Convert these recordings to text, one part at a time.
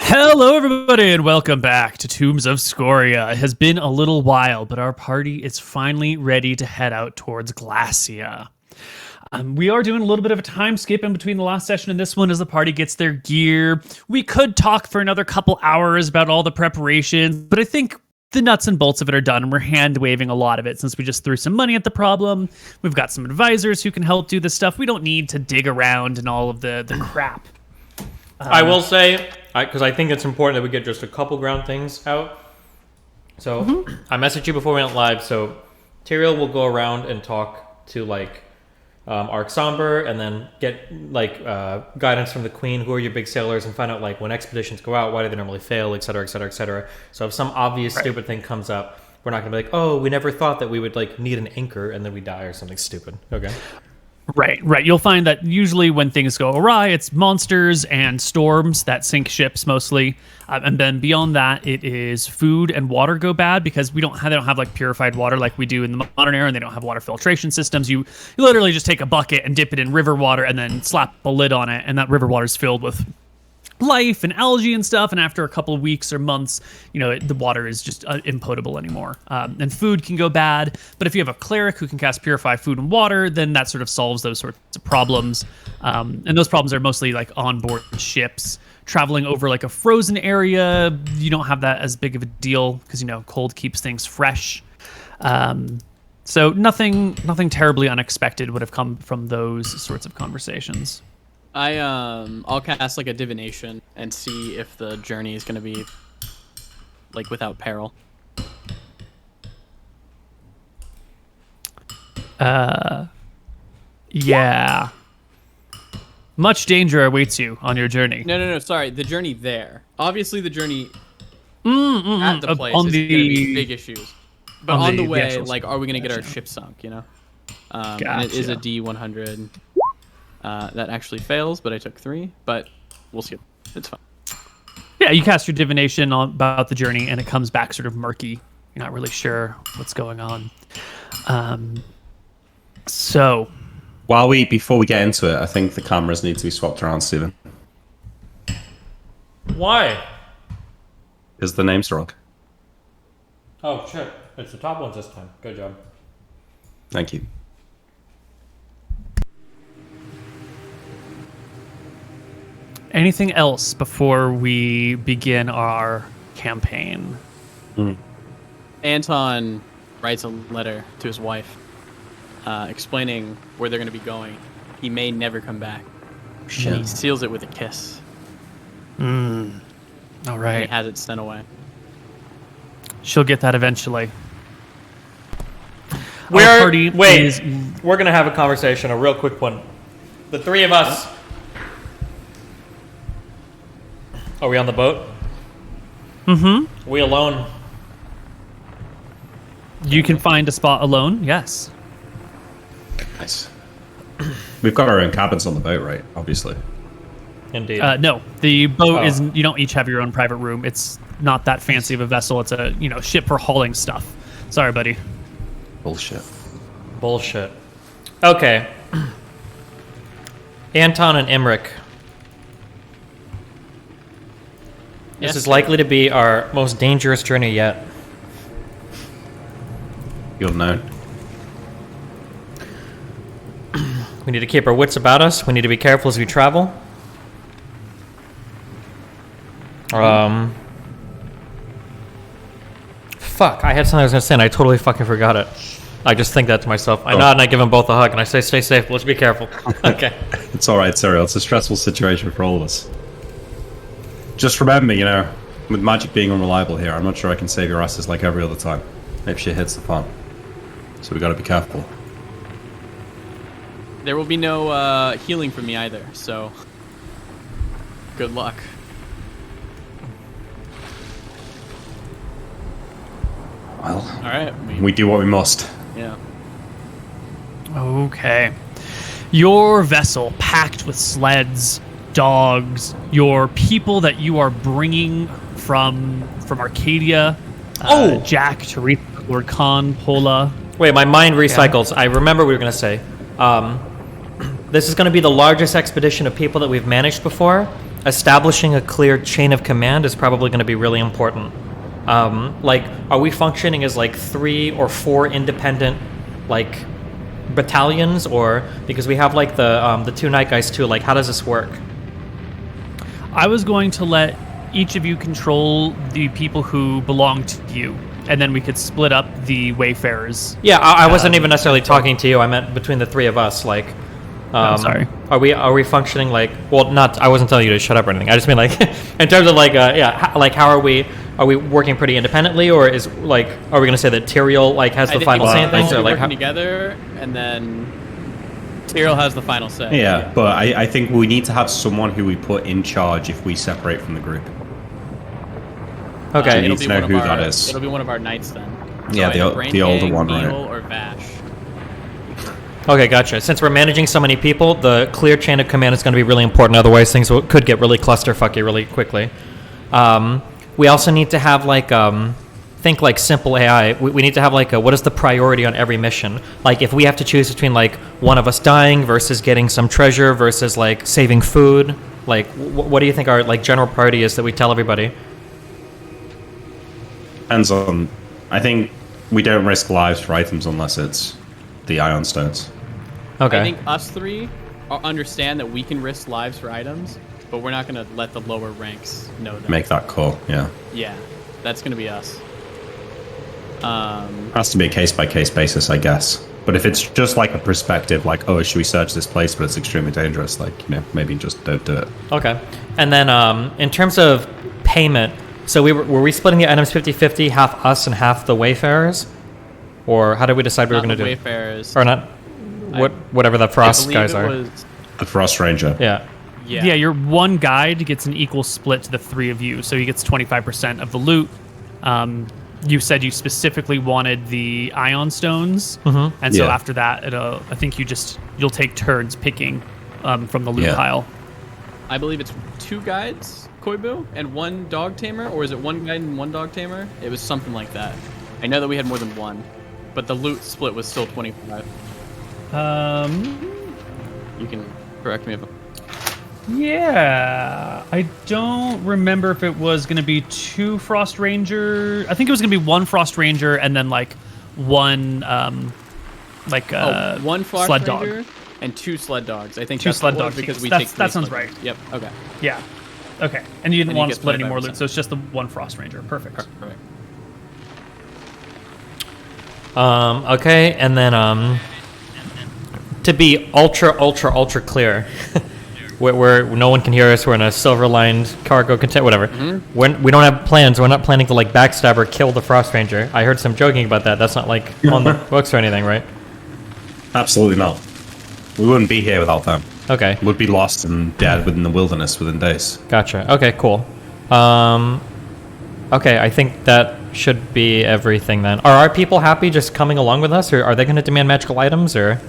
Hello, everybody, and welcome back to Tombs of Scoria. It has been a little while, but our party is finally ready to head out towards Glacia. We are doing a little bit of a time skip in between the last session and this one as the party gets their gear. We could talk for another couple hours about all the preparations, but I think the nuts and bolts of it are done, and we're hand-waving a lot of it since we just threw some money at the problem. We've got some advisors who can help do this stuff. We don't need to dig around and all of the crap. I will say, because I think it's important that we get just a couple ground things out. So I messaged you before we went live. So Tyrael will go around and talk to Arc Somber, and then get guidance from the Queen. Who are your big sailors, and find out when expeditions go out, why do they normally fail, et cetera, et cetera, et cetera. So if some obvious stupid thing comes up, we're not gonna be like, oh, we never thought that we would need an anchor, and then we die or something stupid. Okay. Right. You'll find that usually when things go awry, it's monsters and storms that sink ships mostly, and then beyond that, it is food and water go bad because they don't have purified water like we do in the modern era, and they don't have water filtration systems. You literally just take a bucket and dip it in river water and then slap a lid on it, and that river water is filled with life and algae and stuff, and after a couple of weeks or months, the water is just impotable anymore. And food can go bad, but if you have a cleric who can cast purify food and water, then that sort of solves those sorts of problems. And those problems are mostly on board ships. Traveling over a frozen area, you don't have that as big of a deal because cold keeps things fresh. So nothing terribly unexpected would have come from those sorts of conversations. I'll cast a divination and see if the journey is gonna be without peril. Yeah. Much danger awaits you on your journey. No, sorry, the journey there. Obviously the journey at the place on is the, gonna be big issues. But on the way, are we gonna get our Gotcha. ship sunk, And Gotcha. it is a D100. That actually fails, but I took 3. But we'll see. It's fine. Yeah, you cast your divination about the journey, and it comes back sort of murky. You're not really sure what's going on. So, Before we get into it, I think the cameras need to be swapped around, Stephen, Why? because the name's wrong. Oh shit! It's the top ones this time. Good job. Thank you. anything else before we begin our campaign? Anton writes a letter to his wife explaining where they're going to be going. He may never come back. Shit. He seals it with a kiss. All And right. he has it sent away. She'll get that eventually. We're gonna have a conversation, a real quick one. The three of us. Are we on the boat? Mm-hmm. We alone? You can find a spot alone, yes. Nice. We've got our own cabins on the boat, right? Obviously. Indeed. No, the boat is, you don't each have your own private room. It's not that fancy of a vessel. It's a, ship for hauling stuff. Sorry, buddy. Bullshit. Bullshit. Okay. Anton and Imric. This Yes. is likely to be our most dangerous journey yet. You'll know. We need to keep our wits about us. We need to be careful as we travel. Fuck, I had something I was gonna say and I totally fucking forgot it. I just think that to myself. I nod and I give them both a hug and I say, stay safe, let's be careful. Okay. It's alright, Cyril. It's a stressful situation for all of us. Just remember, with magic being unreliable here, I'm not sure I can save your asses like every other time. Maybe shit hits the fan. So we gotta be careful. There will be no healing for me either, so good luck. Well, All right. we do what we must. Yeah. Okay. Your vessel packed with sleds, dogs, your people that you are bringing from Arcadia, Jack, Teresa, Lord Khan, Pola. Wait, my mind recycles. I remember we were going to say, this is going to be the largest expedition of people that we've managed before. establishing a clear chain of command is probably going to be really important. Like, are we functioning as like 3 or 4 independent like battalions, or because we have like the 2 night guys too? Like, how does this work? I was going to let each of you control the people who belong to you, and then we could split up the wayfarers. Yeah, I wasn't even necessarily talking to you. I meant between the 3 of us. Like, sorry. Are we functioning like? Well, not. I wasn't telling you to shut up or anything. I just mean like, in terms of like, like how are we? Are we working pretty independently, or is like, are we going to say that Tyrael like has the final say in things, or like working together, and then Tyrael has the final say. Yeah, but I think we need to have someone who we put in charge if we separate from the group. Okay. We need to know who that is. It'll be one of our knights then. Yeah, the older one, right? Neil or Vash. Okay, gotcha. Since we're managing so many people, the clear chain of command is going to be really important. Otherwise, things could get really clusterfucky really quickly. We also need to have like think like simple AI. We need to have like what is the priority on every mission? Like if we have to choose between like one of us dying versus getting some treasure versus like saving food. Like what do you think our like general priority is that we tell everybody? Depends on. I think we don't risk lives for items unless it's the ion stones. Okay. I think us 3 understand that we can risk lives for items, but we're not going to let the lower ranks know that. Make that call, yeah. Yeah, that's going to be us. Has to be a case-by-case basis, I guess. But if it's just like a perspective, like, oh, should we search this place, but it's extremely dangerous, like, you know, maybe just don't do it. Okay. And then in terms of payment, so were we splitting the items 50-50, half us and half the wayfarers? Or how did we decide we were going to do wayfarers. it? Or not? Whatever the frost guys are. The Frost Ranger. Yeah. Yeah, your one guide gets an equal split to the 3 of you, so he gets 25% of the loot. You said you specifically wanted the ion stones, and so after that, I think you'll take turns picking from the loot pile. I believe it's 2 guides, koibu, and 1 dog tamer, or is it 1 guide and 1 dog tamer? It was something like that. I know that we had more than 1, but the loot split was still 25. You can correct me if I'm... Yeah, I don't remember if it was going to be 2 Frost Ranger. I think it was going to be 1 Frost Ranger and then like 1 1 Frost sled Ranger dog and 2 sled dogs. I think 2 that's sled what it was dogs because we that take 3 sounds sled right. dogs. Yep. Okay. Yeah. Okay. And you didn't And you want to get split any more loot, 25%. so it's just the 1 Frost Ranger. Perfect. Perfect. Okay, and then to be ultra clear, where no one can hear us, we're in a silver-lined cargo container, whatever. We don't have plans. We're not planning to like backstab or kill the Frost Ranger. I heard some joking about that. That's not like on the books or anything, right? Absolutely not. We wouldn't be here without them. Okay, We'd be lost and dead within the wilderness within days. gotcha. Okay, cool. Okay, I think that should be everything then. Are our people happy just coming along with us, or are they going to demand magical items, or?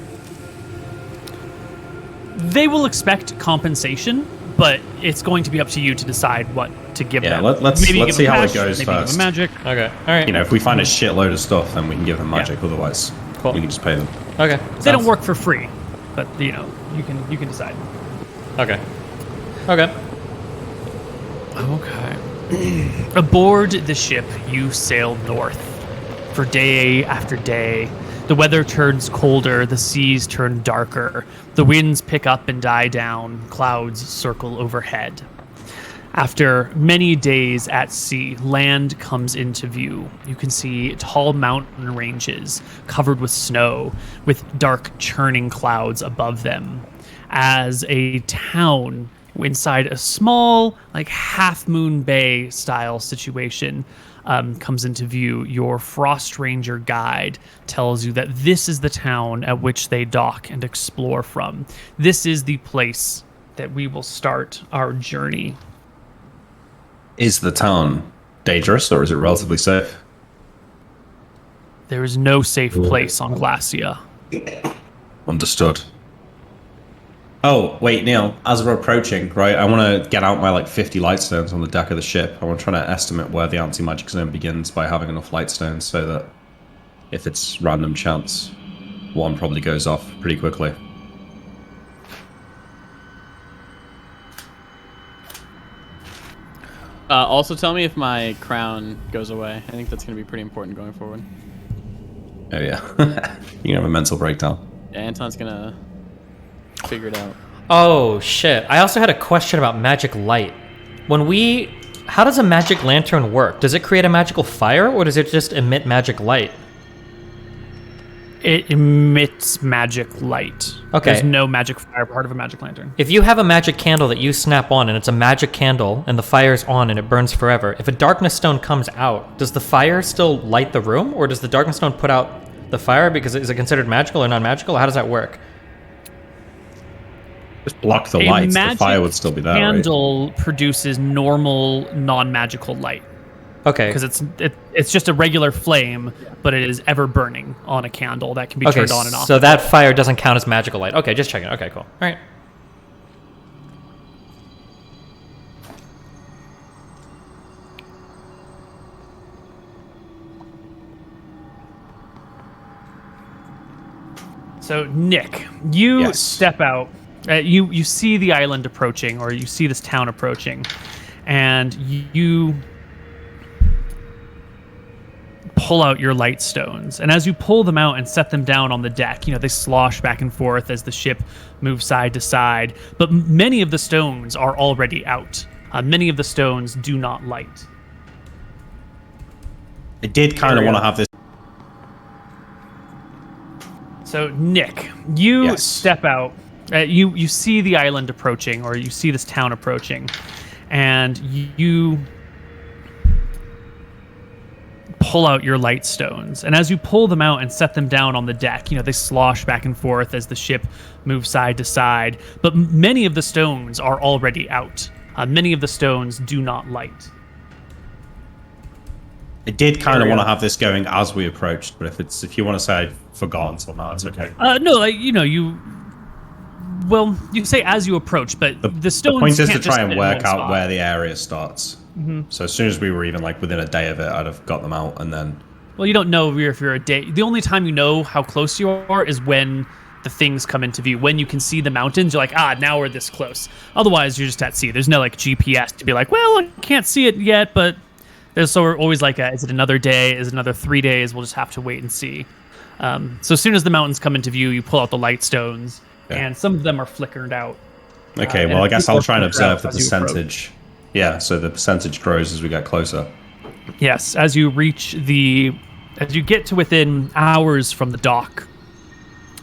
They will expect compensation, but it's going to be up to you to decide what to give Yeah, them. let's Maybe you give see them how it cash, goes maybe you give first. them magic. Okay, all right. You know, if we find a shitload of stuff, then we can give them magic. Yeah. Otherwise, Cool. we can just pay them. Okay. They don't work for free, but you know, you can decide. Okay. Okay. Okay. Aboard the ship, you sail north. For day after day, the weather turns colder, the seas turn darker, the winds pick up and die down, clouds circle overhead. After many days at sea, land comes into view. You can see tall mountain ranges covered with snow, with dark churning clouds above them. As a town inside a small, like Half Moon Bay style situation comes into view, your Frost Ranger guide tells you that this is the town at which they dock and explore from. This is the place that we will start our journey. Is the town dangerous or is it relatively safe? There is no safe place on Glacia. Understood. Oh, wait, Neil, as we're approaching, right, I want to get out my, 50 light stones on the deck of the ship. I want to try to estimate where the anti-magic zone begins by having enough light stones so that if it's random chance, one probably goes off pretty quickly. Also, tell me if my crown goes away. I think that's going to be pretty important going forward. Oh yeah. You can have a mental breakdown. Yeah, Anton's going to figure it out. Oh shit! I also had a question about magic light. How does a magic lantern work? Does it create a magical fire, or does it just emit magic light? It emits magic light. Okay. There's no magic fire part of a magic lantern. If you have a magic candle that you snap on and it's a magic candle and the fire's on and it burns forever, if a darkness stone comes out, does the fire still light the room, or does the darkness stone put out the fire because is it considered magical or non-magical? How does that work? Just block the lights. The fire would still be there, candle produces normal, non-magical light. Okay. Because it's just a regular flame, but it is ever burning on a candle that can be turned on and off. So that fire doesn't count as magical light. Okay, just checking. Okay, cool. All right. So Nick, you Yes. step out. You see the island approaching, or you see this town approaching, and you pull out your light stones. And as you pull them out and set them down on the deck, they slosh back and forth as the ship moves side to side. But many of the stones are already out. Many of the stones do not light. I did kind of want to have this. So Nick, you Yes. step out. You see the island approaching, or you see this town approaching, and you pull out your light stones. And as you pull them out and set them down on the deck, they slosh back and forth as the ship moves side to side. But many of the stones are already out. Many of the stones do not light. I did kind of want to have this going as we approached, but if you want to say I'd forgotten or not, it's okay. No, you say as you approach, but the stones. The point is can't to try just and sit in work one out spot. where the area starts. Mm-hmm. So as soon as we were even within a day of it, I'd have got them out, and then. Well, you don't know if you're a day. The only time you know how close you are is when the things come into view. When you can see the mountains, you're like, now we're this close. Otherwise, you're just at sea. There's no GPS to be like, well, I can't see it yet, but there's always is it another day? Is it another 3 days? We'll just have to wait and see. So as soon as the mountains come into view, you pull out the light stones, and some of them are flickered out. Okay, well, I guess I'll try and observe the percentage. Yeah, so the percentage grows as we get closer. Yes, as you get to within hours from the dock,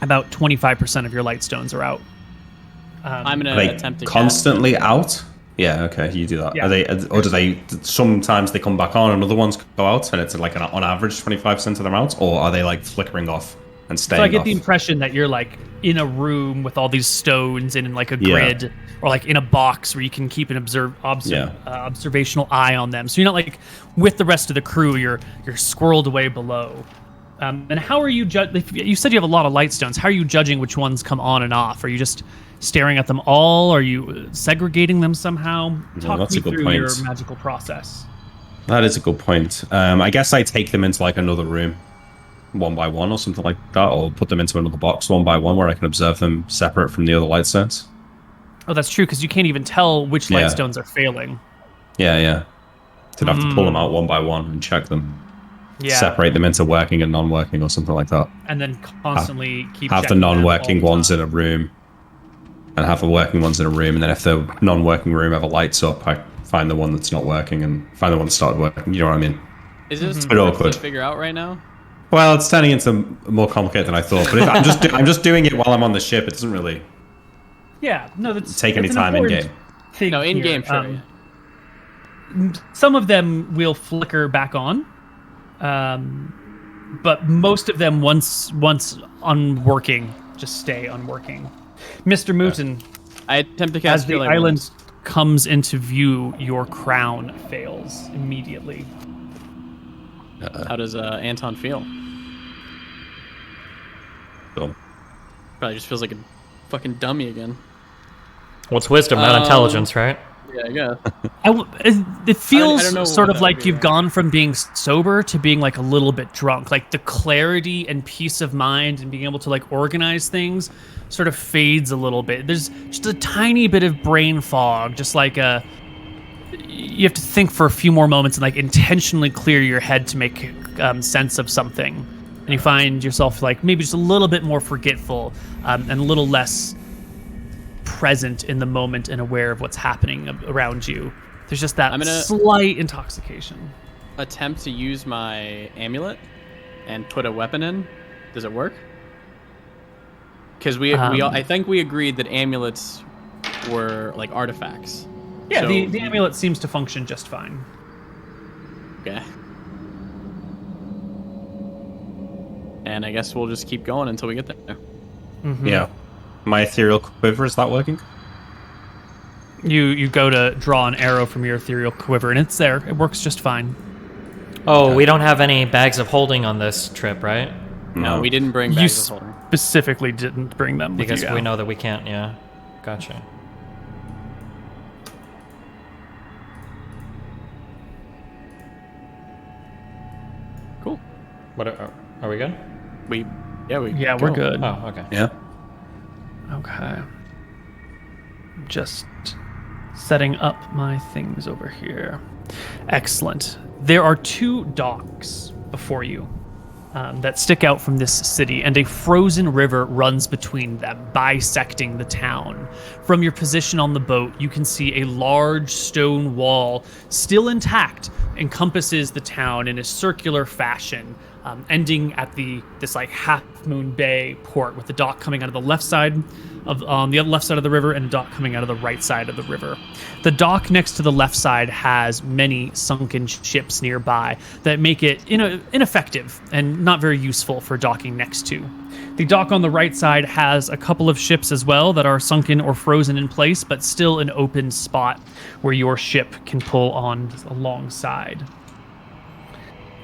about 25% of your light stones are out. I'm going Are to they attempt to constantly out? Yeah, okay, you do that. Yeah. Are they, or do they? Sometimes they come back on, and other ones go out, and it's on average 25% of them out, or are they flickering off and staying So I get off? the impression that you're in a room with all these stones and in a grid, or in a box where you can keep an observational eye on them. So you're not with the rest of the crew. You're squirreled away below. And how are you you said you have a lot of light stones. How are you judging which ones come on and off? Are you just staring at them all? Are you segregating them somehow? Talk that's me a good through point. your magical process. That is a good point. I guess I take them into another room, one by one, or something like that, or put them into another box one by one where I can observe them separate from the other light stones. Oh, that's true, because you can't even tell which light Yeah. stones are failing. Yeah. So I'd have to pull them out one by one and check them. Yeah. Separate them into working and non-working or something like that. And then constantly keep Have the checking them all non-working the ones time. in a room, and have the working ones in a room. And then if the non-working room ever lights up, I find the one that's not working and find the one that started working. You know what I mean? Is this bit hard awkward. to figure out right now? Well, it's turning into more complicated than I thought. But if I'm just doing it while I'm on the ship. It doesn't really Yeah, no, that's take any an time in important game. thing No, in here. game, sure. Some of them will flicker back on, but most of them, once unworking, just stay unworking. Mr. Mouton, I attempt to cast as the healing island words. comes into view, your crown fails immediately. How does Anton feel? So, Probably just feels like a fucking dummy again. What's wisdom, not intelligence, right? Yeah, I guess. It feels I don't know sort what of that would like be, you've right? gone from being sober to being a little bit drunk. The clarity and peace of mind and being able to organize things sort of fades a little bit. There's just a tiny bit of brain fog, just you have to think for a few more moments and like intentionally clear your head to make sense of something, and you find yourself like maybe just a little bit more forgetful and a little less present in the moment and aware of what's happening around you. There's just that slight intoxication. Attempt to use my amulet and put a weapon in. Does it work? Because I think we agreed that amulets were like artifacts. Yeah, so, the amulet seems to function just fine. Okay. And I guess we'll just keep going until we get there. Mm-hmm. Yeah. My ethereal quiver, is that working? You go to draw an arrow from your ethereal quiver, and it's there. It works just fine. Oh, Okay. we don't have any bags of holding on this trip, right? No, we didn't bring bags of holding. Specifically didn't bring them with Because you, we know that we can't, yeah. Gotcha. Cool. What are we good? Yeah, we're good. Oh, okay. Yeah. Okay. Just setting up my things over here. Excellent. There are 2 docks before you that stick out from this city, and a frozen river runs between them, bisecting the town. From your position on the boat, you can see a large stone wall, still intact, encompasses the town in a circular fashion, ending at this like Half Moon Bay port, with the dock coming out of the left side on the left side of the river, and a dock coming out of the right side of the river. The dock next to the left side has many sunken ships nearby that make it ineffective and not very useful for docking next to. The dock on the right side has a couple of ships as well that are sunken or frozen in place, but still an open spot where your ship can pull on alongside.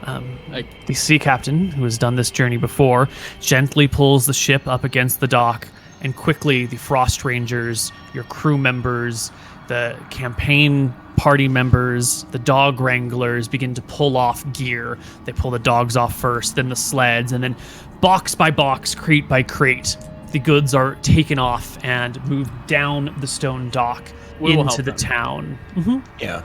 The sea captain, who has done this journey before, gently pulls the ship up against the dock, and quickly the Frost Rangers, your crew members, the campaign party members, the dog wranglers begin to pull off gear. They pull the dogs off first, then the sleds, and then box by box, crate by crate, the goods are taken off and moved down the stone dock into the town. Mm-hmm. Yeah.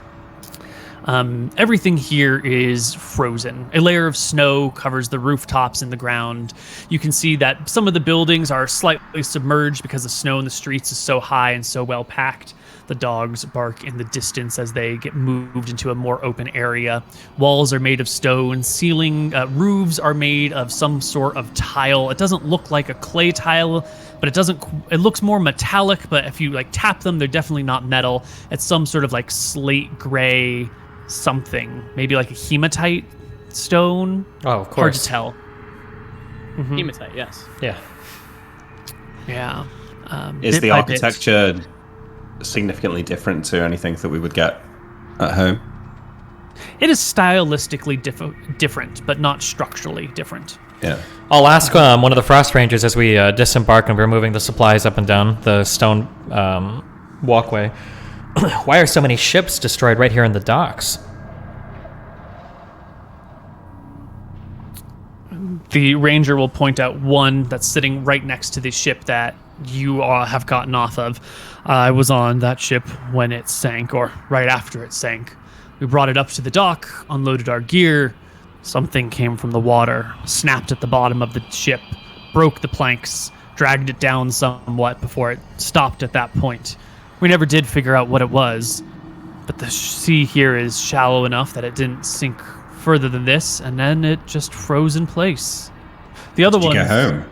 Everything here is frozen. A layer of snow covers the rooftops and the ground. You can see that some of the buildings are slightly submerged because the snow in the streets is so high and so well packed. The dogs bark in the distance as they get moved into a more open area. Walls are made of stone. Roofs are made of some sort of tile. It doesn't look like a clay tile, but it looks more metallic, but if you like tap them, they're definitely not metal. It's some sort of like slate gray something, maybe like a hematite stone. Oh, of course. Hard to tell. Mm-hmm. Hematite, yes. Yeah. Yeah. Is the architecture significantly different to anything that we would get at home? It is stylistically different, but not structurally different. Yeah. I'll ask one of the Frost Rangers as we disembark and we're moving the supplies up and down the stone walkway. Why are so many ships destroyed right here in the docks? The ranger will point out one that's sitting right next to the ship that you have gotten off of. I was on that ship when it sank, or right after it sank. We brought it up to the dock, unloaded our gear. Something came from the water, snapped at the bottom of the ship, broke the planks, dragged it down somewhat before it stopped at that point. We never did figure out what it was, but the sea here is shallow enough that it didn't sink further than this, and then it just froze in place. The other one. Did you get home?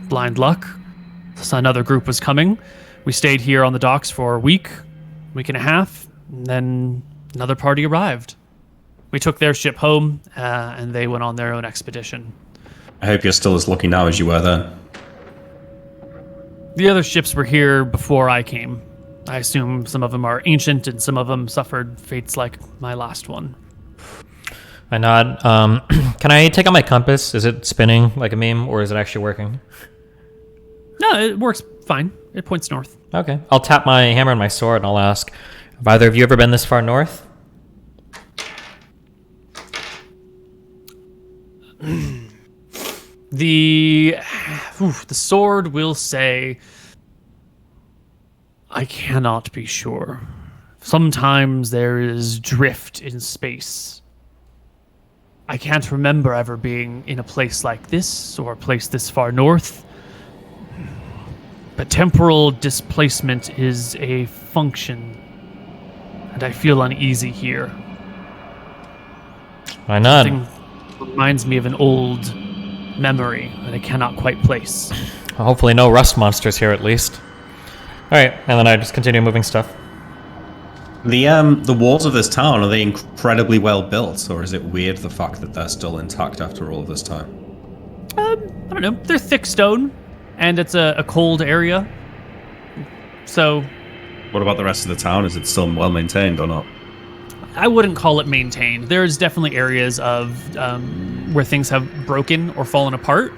Blind luck. Another group was coming. We stayed here on the docks for a week and a half, and then another party arrived. We took their ship home, and they went on their own expedition. I hope you're still as lucky now as you were then. The other ships were here before I came. I assume some of them are ancient, and some of them suffered fates like my last one. I nod. Can I take out my compass? Is it spinning like a meme, or is it actually working? No, it works fine. It points north. Okay. I'll tap my hammer and my sword, and I'll ask, have either of you ever been this far north? The sword will say, I cannot be sure. Sometimes there is drift in space. I can't remember ever being in a place like this or a place this far north. But temporal displacement is a function, and I feel uneasy here. Why not? Something reminds me of an old memory that I cannot quite place. Hopefully no rust monsters here at least. Alright, and then I just continue moving stuff. The walls of this town, are they incredibly well built, or is it weird the fact that they're still intact after all of this time? I don't know. They're thick stone, and it's a cold area. So What about the rest of the town? Is it still well maintained or not? I wouldn't call it maintained. There's definitely areas of where things have broken or fallen apart,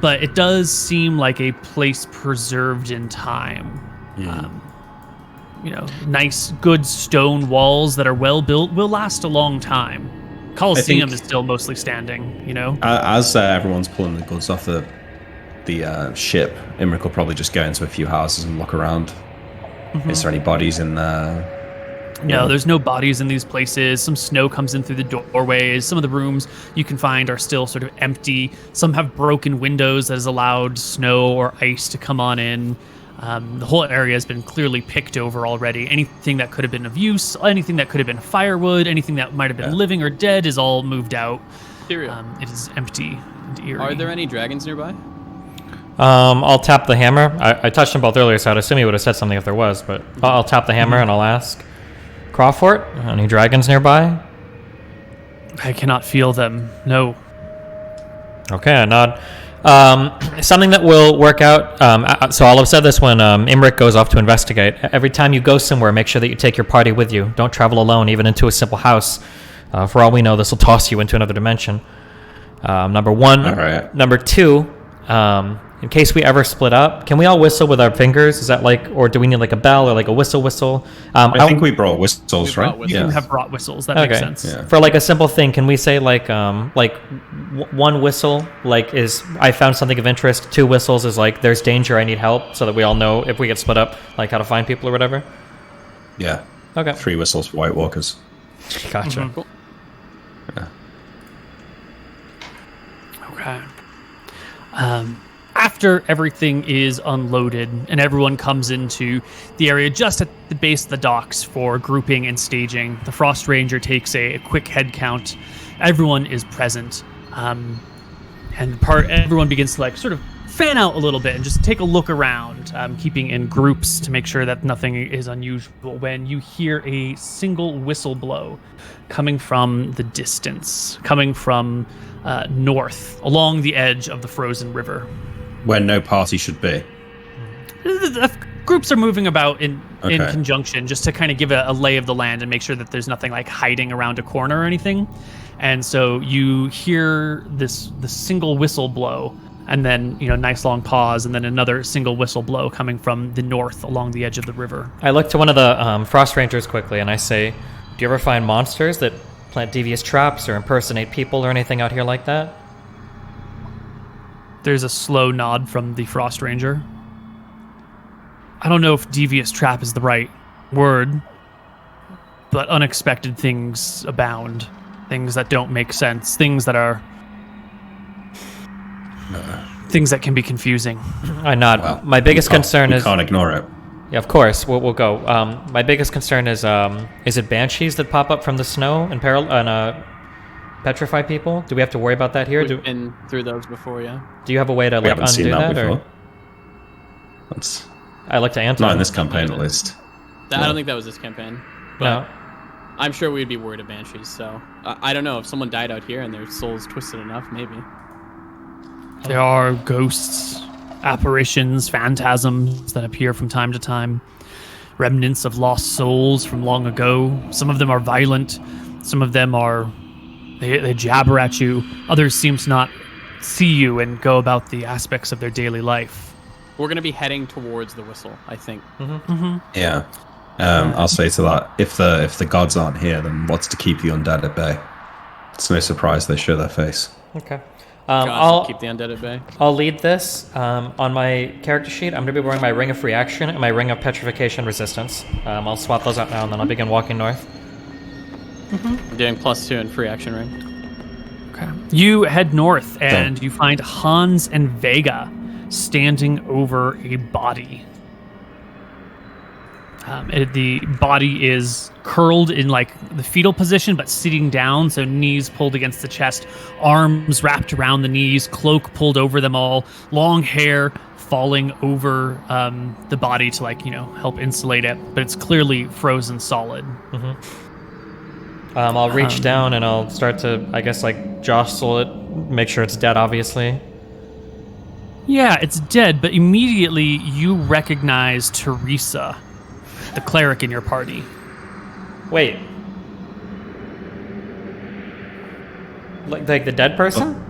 but it does seem like a place preserved in time. Nice, good stone walls that are well built will last a long time. Colosseum is still mostly standing, As everyone's pulling the goods off the ship, Imric will probably just go into a few houses and look around. Mm-hmm. Is there any bodies in there? No, there's no bodies in these places. Some snow comes in through the doorways. Some of the rooms you can find are still sort of empty. Some have broken windows that has allowed snow or ice to come on in. The whole area has been clearly picked over already. Anything that could have been of use, anything that could have been firewood, anything that might have been living or dead is all moved out. It is empty and eerie. Are there any dragons nearby? I'll tap the hammer. I touched them both earlier, so I'd assume he would have said something if there was, but I'll tap the hammer and I'll ask. Crawford, any dragons nearby? I cannot feel them, no. Okay, I nod. Something that will work out, so I'll have said this when Imric goes off to investigate. Every time you go somewhere, make sure that you take your party with you. Don't travel alone, even into a simple house. For all we know, this will toss you into another dimension. Number one. All right. Number two, in case we ever split up, can we all whistle with our fingers? Is that or do we need a bell or a whistle? I think we brought whistles, right? You have brought whistles. That makes sense. Yeah. For a simple thing, can we say one whistle is I found something of interest. 2 whistles is there's danger, I need help, so that we all know if we get split up, how to find people or whatever. Yeah. Okay. 3 whistles for White Walkers. Gotcha. Mm-hmm. Cool. Yeah. Okay. After everything is unloaded and everyone comes into the area just at the base of the docks for grouping and staging, the Frost Ranger takes a quick head count. Everyone is present. Everyone begins to sort of fan out a little bit and just take a look around, keeping in groups to make sure that nothing is unusual, when you hear a single whistle blow coming from the distance, coming from north along the edge of the frozen river. Where no party should be. The groups are moving about in conjunction just to kind of give a lay of the land and make sure that there's nothing hiding around a corner or anything. And so you hear the single whistle blow, and then nice long pause, and then another single whistle blow coming from the north along the edge of the river. I look to one of the Frost Rangers quickly and I say, do you ever find monsters that plant devious traps or impersonate people or anything out here like that? There's a slow nod from the Frost Ranger. I don't know if devious trap is the right word, but unexpected things abound. Things that don't make sense. Things that are... things that can be confusing. I nod. Well, my biggest concern is... We can't ignore it. Yeah, of course. We'll go. My biggest concern is it banshees that pop up from the snow and petrify people? Do we have to worry about that here? We've been through those before, yeah. Do you have a way to We haven't undo seen that before. Or? That's I look to Anton. not in this campaign, at least. I don't think that was this campaign. But No. I'm sure we'd be worried of banshees, so... I don't know, if someone died out here and their soul's twisted enough, maybe. There are ghosts, apparitions, phantasms that appear from time to time. Remnants of lost souls from long ago. Some of them are violent. Some of them are... They jabber at you. Others seem to not see you and go about the aspects of their daily life. We're going to be heading towards the whistle, I think. Yeah. I'll say to that, if the gods aren't here, then what's to keep the undead at bay? It's no surprise they show their face. Okay. I'll keep the undead at bay. I'll lead this. On my character sheet, I'm going to be wearing my Ring of Reaction and my Ring of Petrification Resistance. I'll swap those out now, and then I'll begin walking north. I'm doing +2 in free action ring. Okay. You head north, and you find Hans and Vega standing over a body. The body is curled in like the fetal position, but sitting down, so knees pulled against the chest, arms wrapped around the knees, cloak pulled over them all, long hair falling over the body to help insulate it, but it's clearly frozen solid. I'll reach down and I'll start to, I guess, jostle it, make sure it's dead, obviously. Yeah, it's dead, but immediately you recognize Teresa, the cleric in your party. Wait. Like the dead person?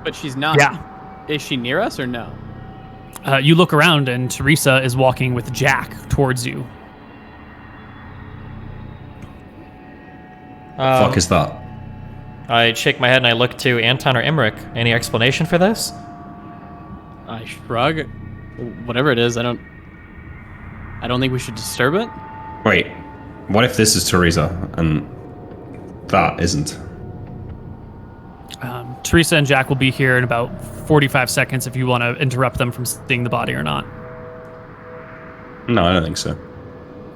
But she's not. Yeah. Is she near us or no? You look around, and Teresa is walking with Jack towards you. Fuck is that? I shake my head and I look to Anton or Imric. Any explanation for this? I shrug. Whatever it is, I don't think we should disturb it. Wait, what if this is Teresa and that isn't? Teresa and Jack will be here in about 45 seconds if you want to interrupt them from seeing the body or not. No, I don't think so.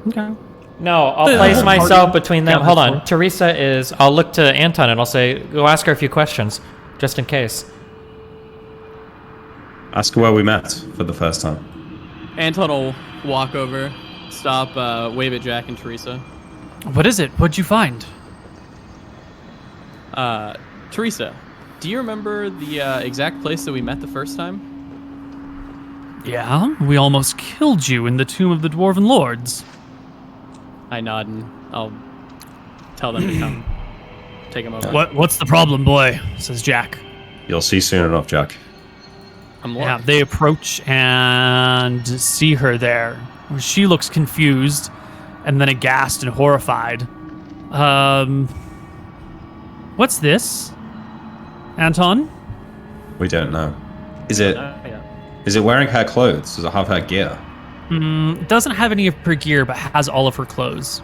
Okay. No, I'll The place whole myself party between them. counted Hold on. for. Teresa is... I'll look to Anton and I'll say, go ask her a few questions, just in case. Ask her where we met for the first time. Anton will walk over, stop, wave at Jack and Teresa. What is it? What'd you find? Teresa, do you remember the exact place that we met the first time? Yeah, we almost killed you in the Tomb of the Dwarven Lords. I nod and I'll tell them to come take him over. What's the problem, boy? Says Jack. You'll see soon enough, Jack. I'm Yeah, lost. they approach and see her there. She looks confused and then aghast and horrified. What's this? Anton? We don't know. Is it Yeah. is it wearing her clothes? Does it have her gear? Doesn't have any of her gear, but has all of her clothes.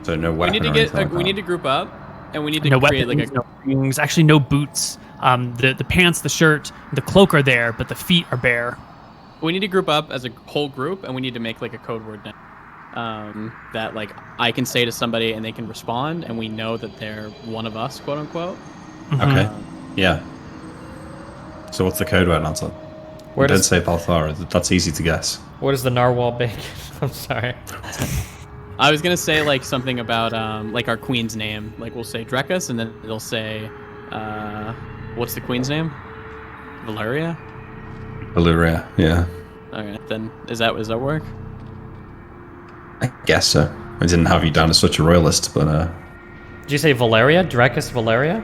So no We weapon need to or get. anything like we that? need to group up, and we need to No create weapons, like a. no rings, actually no boots. The pants, the shirt, the cloak are there, but the feet are bare. We need to group up as a whole group, and we need to make like a code word now. That I can say to somebody and they can respond, and we know that they're one of us, quote unquote. Okay. Yeah. So what's the code word, Anton? Where Don't does say Balthara. That's easy to guess. Where does the narwhal bake? I'm sorry. I was gonna say something about our queen's name. We'll say Drekus, and then they'll say, what's the queen's name? Valeria. Illyria, yeah. Okay, then does that work? I guess so. I didn't have you down as such a royalist, but Did you say Valeria? Drakus Valeria?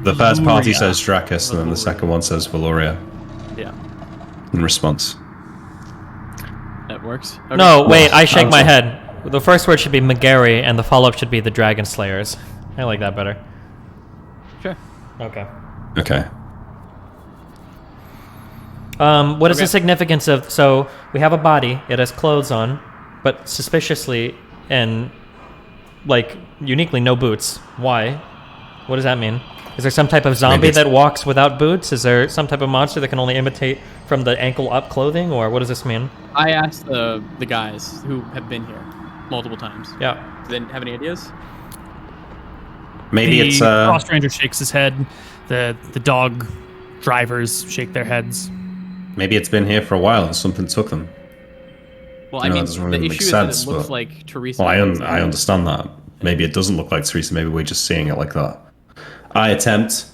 the first party Valuria. says Drakus, and then the second one says Valoria Yeah, in response. that works. Okay. No, wait, I shake my Anton. head. The first word should be Megari, and the follow-up should be the Dragon Slayers. I like that better. Sure. Okay. Okay. What is Okay. the significance of... So, we have a body, it has clothes on, but suspiciously and, uniquely no boots. Why? What does that mean? Is there some type of zombie Maybe it's- that walks without boots? Is there some type of monster that can only imitate from the ankle-up clothing, or what does this mean? I asked the guys who have been here multiple times. Yeah. Do they have any ideas? Maybe The it's cross ranger shakes his head. The dog drivers shake their heads. maybe it's been here for a while and something took them. Well, No, I mean, it doesn't the really issue make is sense, that it looks but- like Teresa. Well, I understand that. Maybe it doesn't look like Teresa. Maybe we're just seeing it like that. I attempt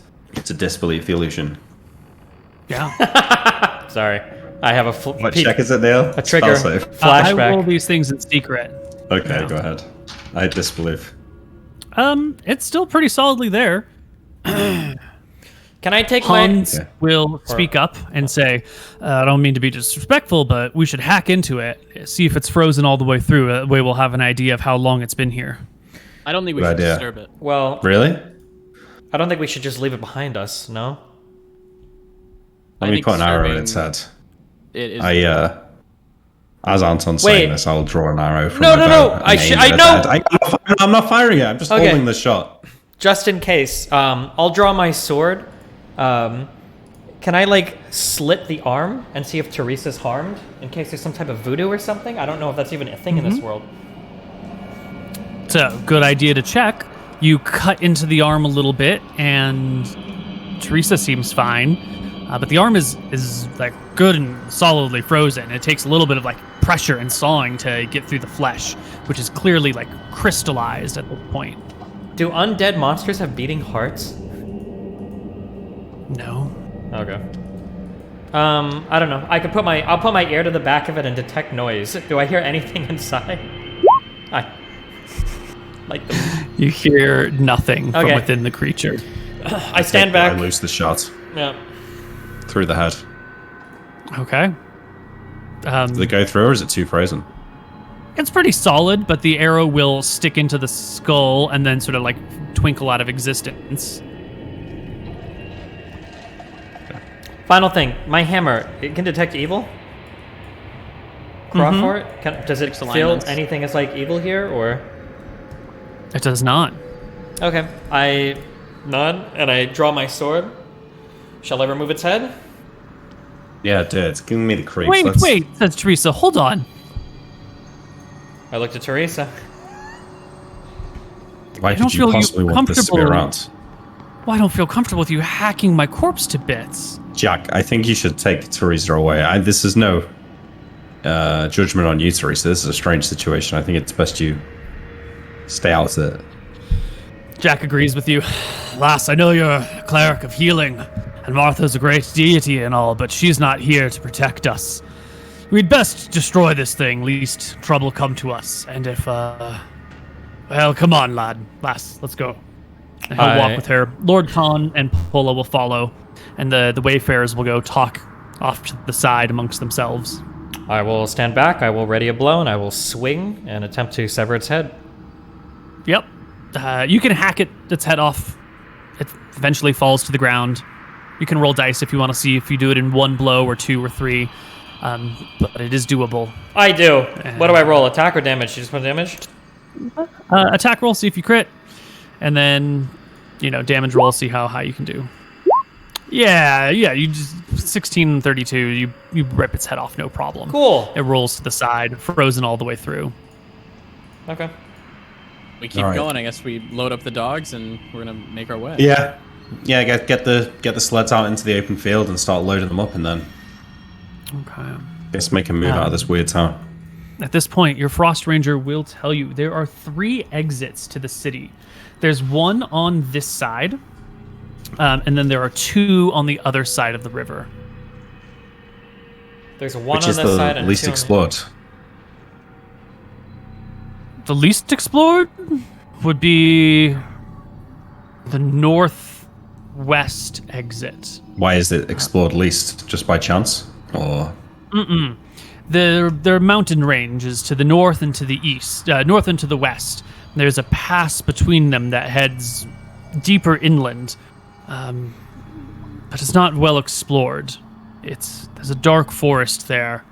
to disbelieve the illusion. Yeah. Sorry. I have a... What check is it, Neil? A trigger. Spell save. I roll Flashback. these things in secret. Okay, Yeah. go ahead. I disbelieve. It's still pretty solidly there. Can I take my... Hans Okay. will speak up and say, I don't mean to be disrespectful, but we should hack into it, see if it's frozen all the way through. That way we'll have an idea of how long it's been here. I don't think we Good should idea. disturb it. Well, Really? I don't think we should just leave it behind us. No. Let me think put an arrow in serving- its head. It is. As Anton's Wait. saying this, I'll draw an arrow from No, my no, bow no. and I aim it at know. the head. I'm not firing it. I'm just Okay. holding the shot. Just in case, I'll draw my sword. Can I like slit the arm and see if Teresa's harmed in case there's some type of voodoo or something? I don't know if that's even a thing in this world. It's a good idea to check. You cut into the arm a little bit, and Teresa seems fine. But the arm is like good and solidly frozen. It takes a little bit of like pressure and sawing to get through the flesh, which is clearly like crystallized at this point. Do undead monsters have beating hearts? No. Okay. I don't know. I'll put my ear to the back of it and detect noise. Do I hear anything inside? I like them. You hear nothing from Okay. within the creature. I stand I back. loose the shot Yeah. through the head. Okay. Does it go through, or is it too frozen? It's pretty solid, but the arrow will stick into the skull and then sort of like twinkle out of existence. Final thing. My hammer. It can detect evil. Crawford. Does it feel alignments. anything as like evil here, or? It does not. Okay. I nod and I draw my sword. Shall I remove its head? Yeah, it did. It's giving me the creeps. Wait, says Teresa. Hold on. I looked at Teresa. Why I don't could you feel possibly want this to be comfortable. around? Well, I don't feel comfortable with you hacking my corpse to bits. Jack, I think you should take Teresa away. This is no judgment on you, Teresa. This is a strange situation. I think it's best you stay out of it. Jack agrees with you. Lass, I know you're a cleric of healing, and Martha's a great deity and all, but she's not here to protect us. We'd best destroy this thing, least trouble come to us. And if, well, come on, lass, let's go. And he'll walk with her. Lord Khan and Pola will follow, and the wayfarers will go talk off to the side amongst themselves. I will stand back. I will ready a blow, and I will swing and attempt to sever its head. Yep. You can hack its head off. It eventually falls to the ground. You can roll dice if you want to see if you do it in one blow or two or three. But it is doable. I do. What do I roll? Attack or damage? You just want damage? Attack roll, see if you crit. And then, damage roll, see how high you can do. Yeah, you just 16 and 32, you rip its head off, no problem. Cool. It rolls to the side, frozen all the way through. Okay. We keep All right. going. I guess we load up the dogs and we're gonna make our way. Yeah. Get the sleds out into the open field and start loading them up, and then Okay. let's make a move out of this weird town. At this point, your Frost Ranger will tell you there are 3 exits to the city. There's one on this side, and then there are 2 on the other side of the river. There's one Which on is this side the and least 2 on the- explored. The least explored would be the northwest exit. Why is it explored least? Just by chance? Or Their mountain ranges to the north and to the east, north and to the west. There's a pass between them that heads deeper inland, but it's not well explored. There's a dark forest there.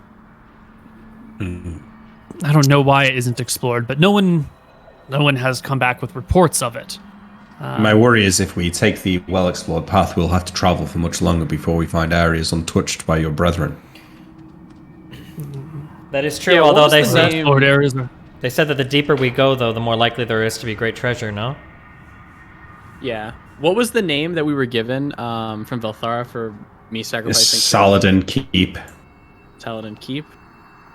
I don't know why it isn't explored, but no one has come back with reports of it. my worry is if we take the well-explored path, we'll have to travel for much longer before we find areas untouched by your brethren. That is true, Yeah, what although was they the said, name? Explored areas are- they said that the deeper we go, though, the more likely there is to be great treasure, no? Yeah. What was the name that we were given from Velthara for me It's sacrificing Saladin Keep. Taladin Keep?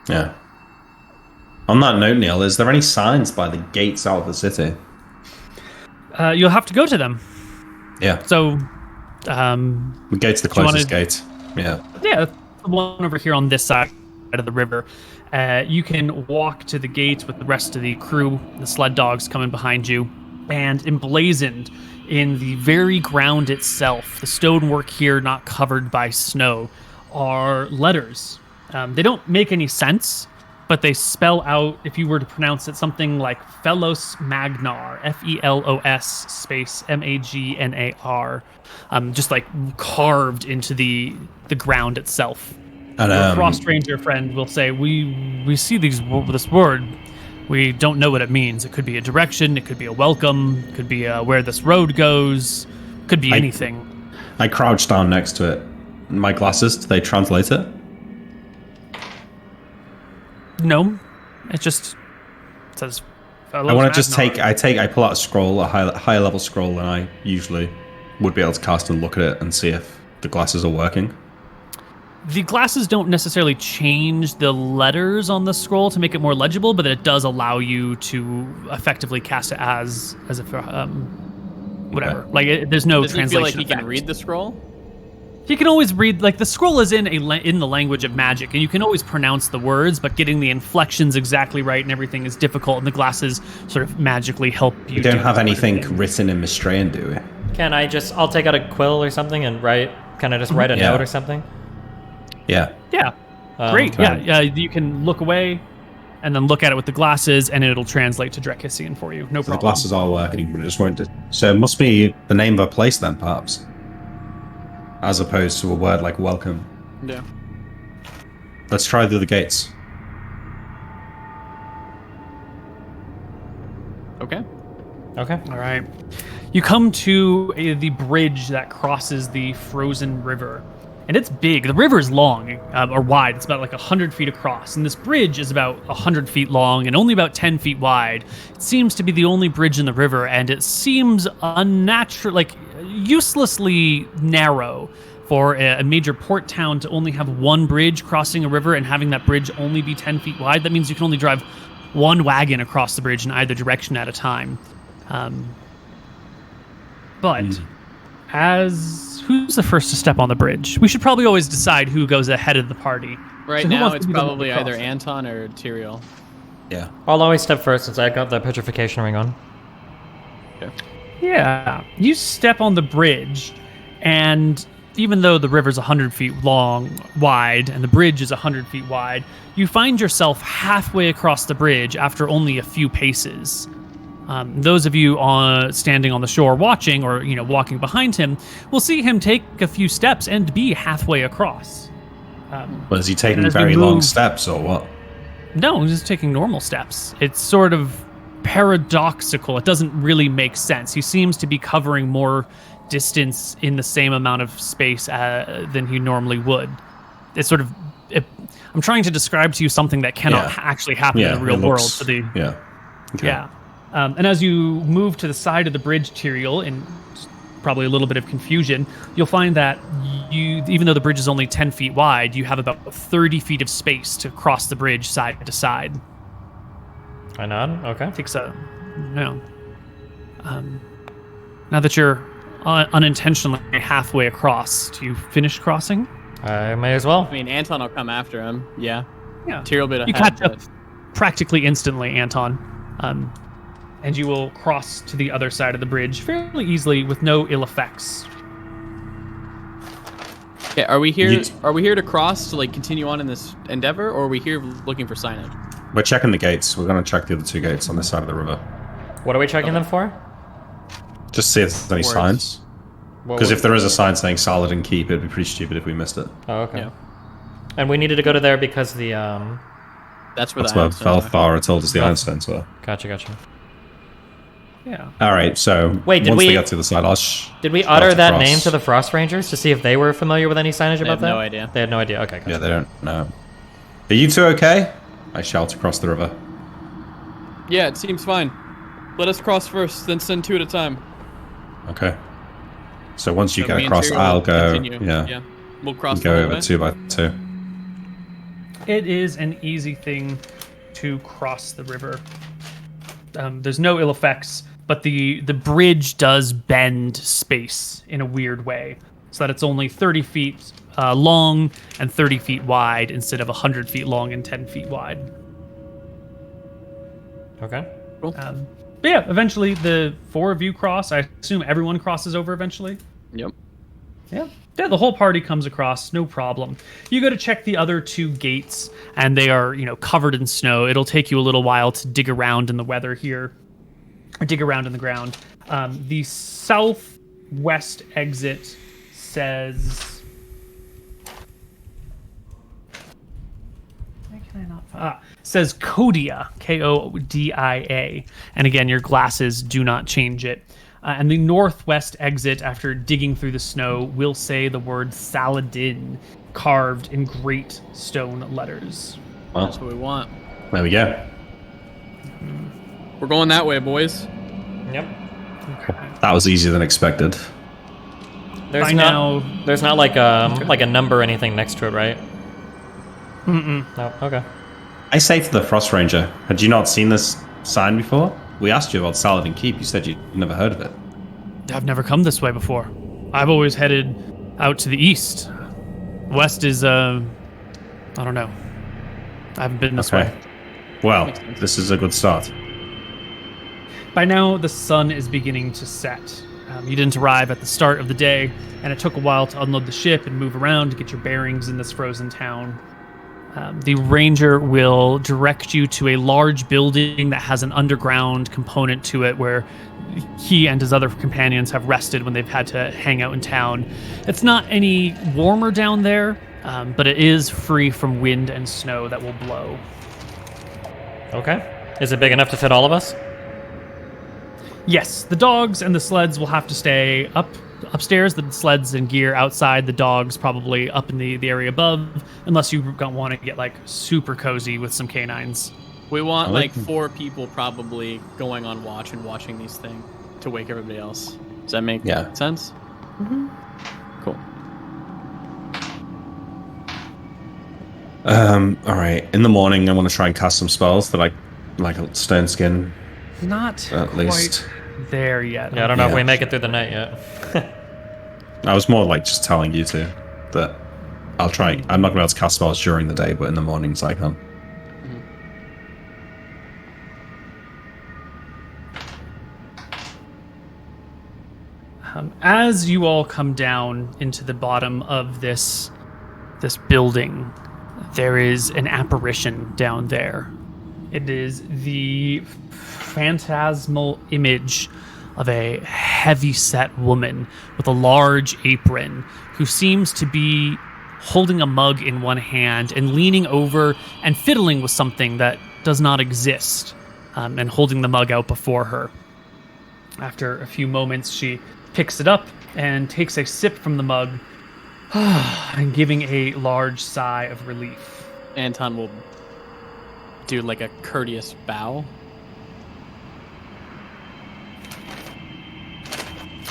Yeah. On that note, Neil, is there any signs by the gates out of the city? You'll have to go to them. Yeah. So, The gate's the you wanna- closest gate. Yeah. yeah, the one over here on this side of the river. You can walk to the gates with the rest of the crew, the sled dogs coming behind you, and emblazoned in the very ground itself, the stonework here not covered by snow, are letters. They don't make any sense, but they spell out, if you were to pronounce it, something like Felos Magnar, Felos space Magnar, just like carved into the ground itself. And, Your frost ranger friend will say, "We see this word. We don't know what it means. It could be a direction. It could be a welcome. It could be where this road goes. Could be anything." I crouch down next to it. My glasses, do they translate it? No, it just says. I want to just I pull out a scroll, a higher level scroll than I usually would be able to cast and look at it and see if the glasses are working. The glasses don't necessarily change the letters on the scroll to make it more legible, but it does allow you to effectively cast it as if whatever. Okay. Like there's no Does he translation. feel like he can effect. read the scroll? He can always read, like the scroll is in the language of magic, and you can always pronounce the words, but getting the inflections exactly right and everything is difficult, and the glasses sort of magically help you. We don't have that anything sort of thing. written in Mistrayan, do we? I'll take out a quill or something and write a Yeah. note or something? Yeah. Yeah, great. okay. Yeah, you can look away, and then look at it with the glasses, and it'll translate to Drekisian for you. No So problem. the glasses are working, but it just won't. So it must be the name of a place then, perhaps, as opposed to a word like welcome. Yeah. Let's try the other gates. Okay. Okay. All right. You come to the bridge that crosses the frozen river. And it's big. The river is long, or wide. It's about like 100 feet across. And this bridge is about 100 feet long and only about 10 feet wide. It seems to be the only bridge in the river, and it seems unnatural, like uselessly narrow for a major port town to only have one bridge crossing a river and having that bridge only be 10 feet wide. That means you can only drive one wagon across the bridge in either direction at a time. But as who's the first to step on the bridge? We should probably always decide who goes ahead of the party. Right So who now, wants to it's be the one probably to either cross? Anton or Tyrael. Yeah. I'll always step first since I got the petrification ring on. Yeah, you step on the bridge, and even though the river's 100 feet wide, and the bridge is 100 feet wide, you find yourself halfway across the bridge after only a few paces. Those of you standing on the shore watching, or walking behind him, will see him take a few steps and be halfway across. Well, is he taking as we very long move- steps or what? No, he's just taking normal steps. It's sort of paradoxical. It doesn't really make sense. He seems to be covering more distance in the same amount of space than he normally would. It's sort of... I'm trying to describe to you something that cannot actually happen in the real world. So yeah. Okay. Yeah. And as you move to the side of the bridge, Tyrael, in probably a little bit of confusion, you'll find that even though the bridge is only 10 feet wide, you have about 30 feet of space to cross the bridge side to side. I nod. Okay. Takes now that you're unintentionally halfway across, do you finish crossing? I may as well. I mean, Anton will come after him. Yeah. Yeah. Tyrael will be You ahead, catch up but- practically instantly, Anton. And you will cross to the other side of the bridge fairly easily with no ill effects. Okay, are we here? You- Are we here to cross to continue on in this endeavor, or are we here looking for signage? We're checking the gates. We're going to check the other two gates on this side of the river. What are we checking them for? Just see if there's any Words. signs. Because if there is a sign saying solid and keep, it'd be pretty stupid if we missed it. Oh, okay. Yeah. And we needed to go to there because the That's where That's the where Ironstones are. Velthara told us the Ironstones were. Gotcha. Yeah. All right, so Wait, did once we- they get to the side, Did we I'll utter that cross. name to the Frost Rangers to see if they were familiar with any signage about have that? no idea. They had no idea. Okay, gotcha. Yeah, they don't know. Are you two okay? I shout across the river. Yeah, it seems fine. Let us cross first, then send two at a time. Okay. So once you So get me and across, Tyrael I'll will go. continue. Yeah. We'll cross Go the whole over way. 2 by 2. It is an easy thing to cross the river. There's no ill effects, but the bridge does bend space in a weird way, so that it's only 30 feet long and 30 feet wide instead of 100 feet long and 10 feet wide. Okay. But yeah, eventually the four of you cross. I assume everyone crosses over eventually. Yep. Yeah, the whole party comes across, no problem. You go to check the other 2 gates, and they are, covered in snow. It'll take you a little while to dig around in the weather here, or dig around in the ground. The southwest exit says... Why can I not... says Kodia, Kodia. And again, your glasses do not change it. And the northwest exit, after digging through the snow, will say the word Saladin carved in great stone letters. Well, That's what we want. there we go. We're going that way, boys. Yep. That was easier than expected. There's not like a number or anything next to it, right? No. Okay. I say to the Frost Ranger, had you not seen this sign before? We asked you about Saladin Keep. You said you'd never heard of it. I've never come this way before. I've always headed out to the east. West is, I don't know. I haven't been this way. Well, this is a good start. By now, the sun is beginning to set. You didn't arrive at the start of the day, and it took a while to unload the ship and move around to get your bearings in this frozen town. The ranger will direct you to a large building that has an underground component to it where he and his other companions have rested when they've had to hang out in town. It's not any warmer down there, but it is free from wind and snow that will blow. Okay. Is it big enough to fit all of us? Yes, the dogs and the sleds will have to stay upstairs, the sleds and gear outside, the dogs probably up in the area above, unless you don't want to get like super cozy with some canines. We want like 4 people probably going on watch and watching these things to wake everybody else. Does that make sense? Mm-hmm. Cool. All right. In the morning, I want to try and cast some spells that like a stone skin. Not at quite least there yet. Yeah, I don't know if we make it through the night yet. I was more like just telling you two that I'll try. I'm not going to be able to cast spells during the day, but in the mornings I can. As you all come down into the bottom of this building, there is an apparition down there. It is the phantasmal image of a heavy-set woman with a large apron who seems to be holding a mug in one hand and leaning over and fiddling with something that does not exist, and holding the mug out before her. After a few moments, she picks it up and takes a sip from the mug, and giving a large sigh of relief. Anton will do like a courteous bow.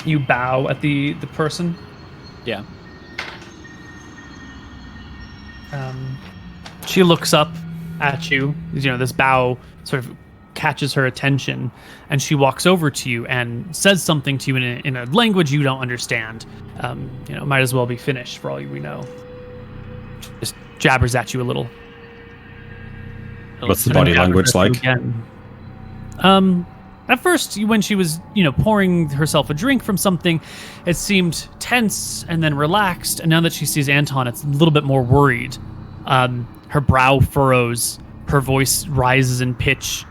You bow at the person. Yeah. She looks up at you. This bow sort of catches her attention, and she walks over to you and says something to you in a language you don't understand. Might as well be Finnish for all we know. Just jabbers at you a little. What's the body language like? At first, when she was, pouring herself a drink from something, it seemed tense and then relaxed. And now that she sees Anton, it's a little bit more worried. Her brow furrows, her voice rises in pitch.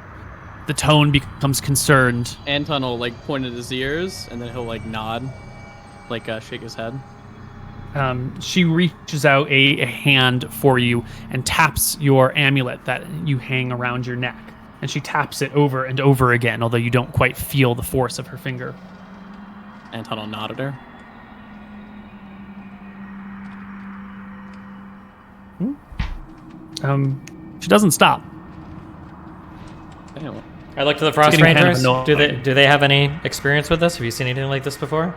The tone becomes concerned. Anton will point at his ears, and then he'll nod, shake his head. She reaches out a hand for you and taps your amulet that you hang around your neck. And she taps it over and over again, although you don't quite feel the force of her finger. Anton will nod at her. She doesn't stop. Anyway. I look to the Frost Rangers. Do they have any experience with this? Have you seen anything like this before?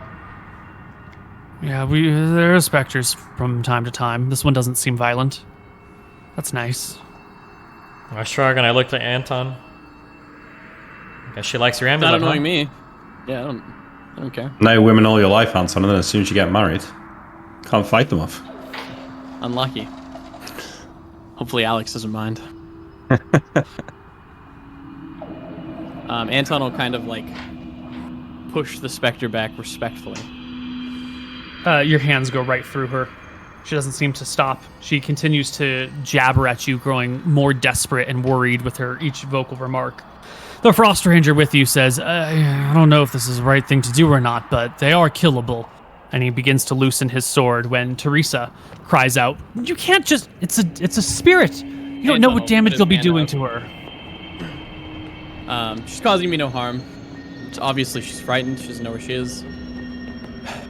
Yeah, there are specters from time to time. This one doesn't seem violent. That's nice. I shrug and I look to Anton. I guess she likes your amulet. Not annoying me. Yeah, I don't care. No women all your life, Anton, and then as soon as you get married, can't fight them off. Unlucky. Hopefully Alex doesn't mind. Anton will kind of push the specter back respectfully. Your hands go right through her. She doesn't seem to stop. She continues to jabber at you, growing more desperate and worried with her each vocal remark. The Frost Ranger with you says, I don't know if this is the right thing to do or not, but they are killable. And he begins to loosen his sword when Teresa cries out, you can't just... It's a spirit. You don't know what damage you'll be doing to her. She's causing me no harm. Obviously, she's frightened. She doesn't know where she is.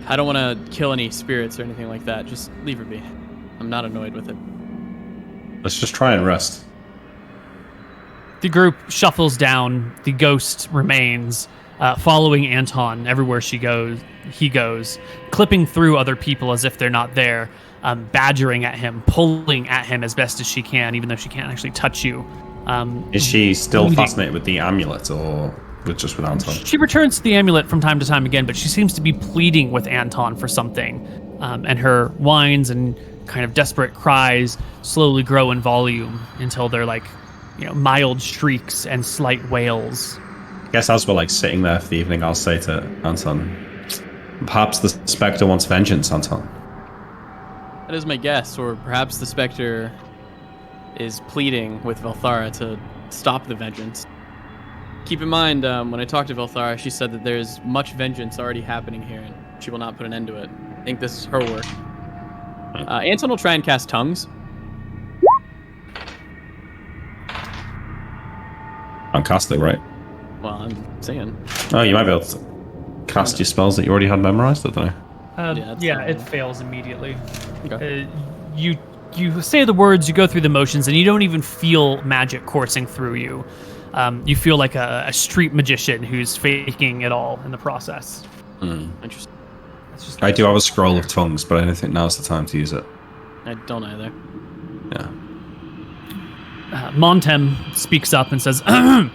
I don't want to kill any spirits or anything like that. Just leave her be. I'm not annoyed with it. Let's just try and rest. The group shuffles down. The ghost remains, following Anton everywhere he goes, clipping through other people as if they're not there, badgering at him, pulling at him as best as she can, even though she can't actually touch you. Is she still fascinated with the amulet, or just with Anton? She returns to the amulet from time to time again, but she seems to be pleading with Anton for something, and her whines and kind of desperate cries slowly grow in volume until they're like, mild shrieks and slight wails. I guess as we're like sitting there for the evening, I'll say to Anton, perhaps the Spectre wants vengeance, Anton. That is my guess, or perhaps the Spectre is pleading with Velthara to stop the vengeance. Keep in mind, when I talked to Velthara, she said that there's much vengeance already happening here, and she will not put an end to it. I think this is her work. Anton will try and cast tongues. Fantastic, right? Well, I'm saying. Oh, you might be able to cast your spells that you already had memorized, I don't know. It fails immediately. Okay. You say the words, you go through the motions, and you don't even feel magic coursing through you. You feel like a street magician who's faking it all in the process. Interesting. I do have a scroll of tongues, but I don't think now's the time to use it. I don't either. Yeah. Montem speaks up and says, I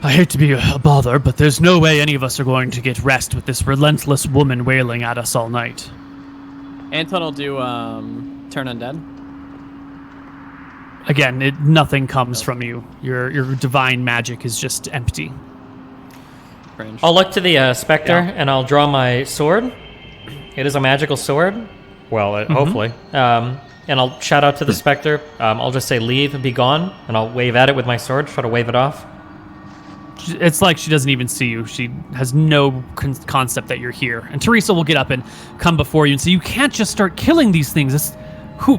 hate to be a bother, but there's no way any of us are going to get rest with this relentless woman wailing at us all night. Anton will do turn undead. Again, nothing comes from you. Your divine magic is just empty. Range. I'll look to the Spectre and I'll draw my sword. It is a magical sword. Well, hopefully. And I'll shout out to the Spectre. I'll just say, leave and be gone. And I'll wave at it with my sword, try to wave it off. It's like she doesn't even see you. She has no concept that you're here. And Teresa will get up and come before you and say, you can't just start killing these things.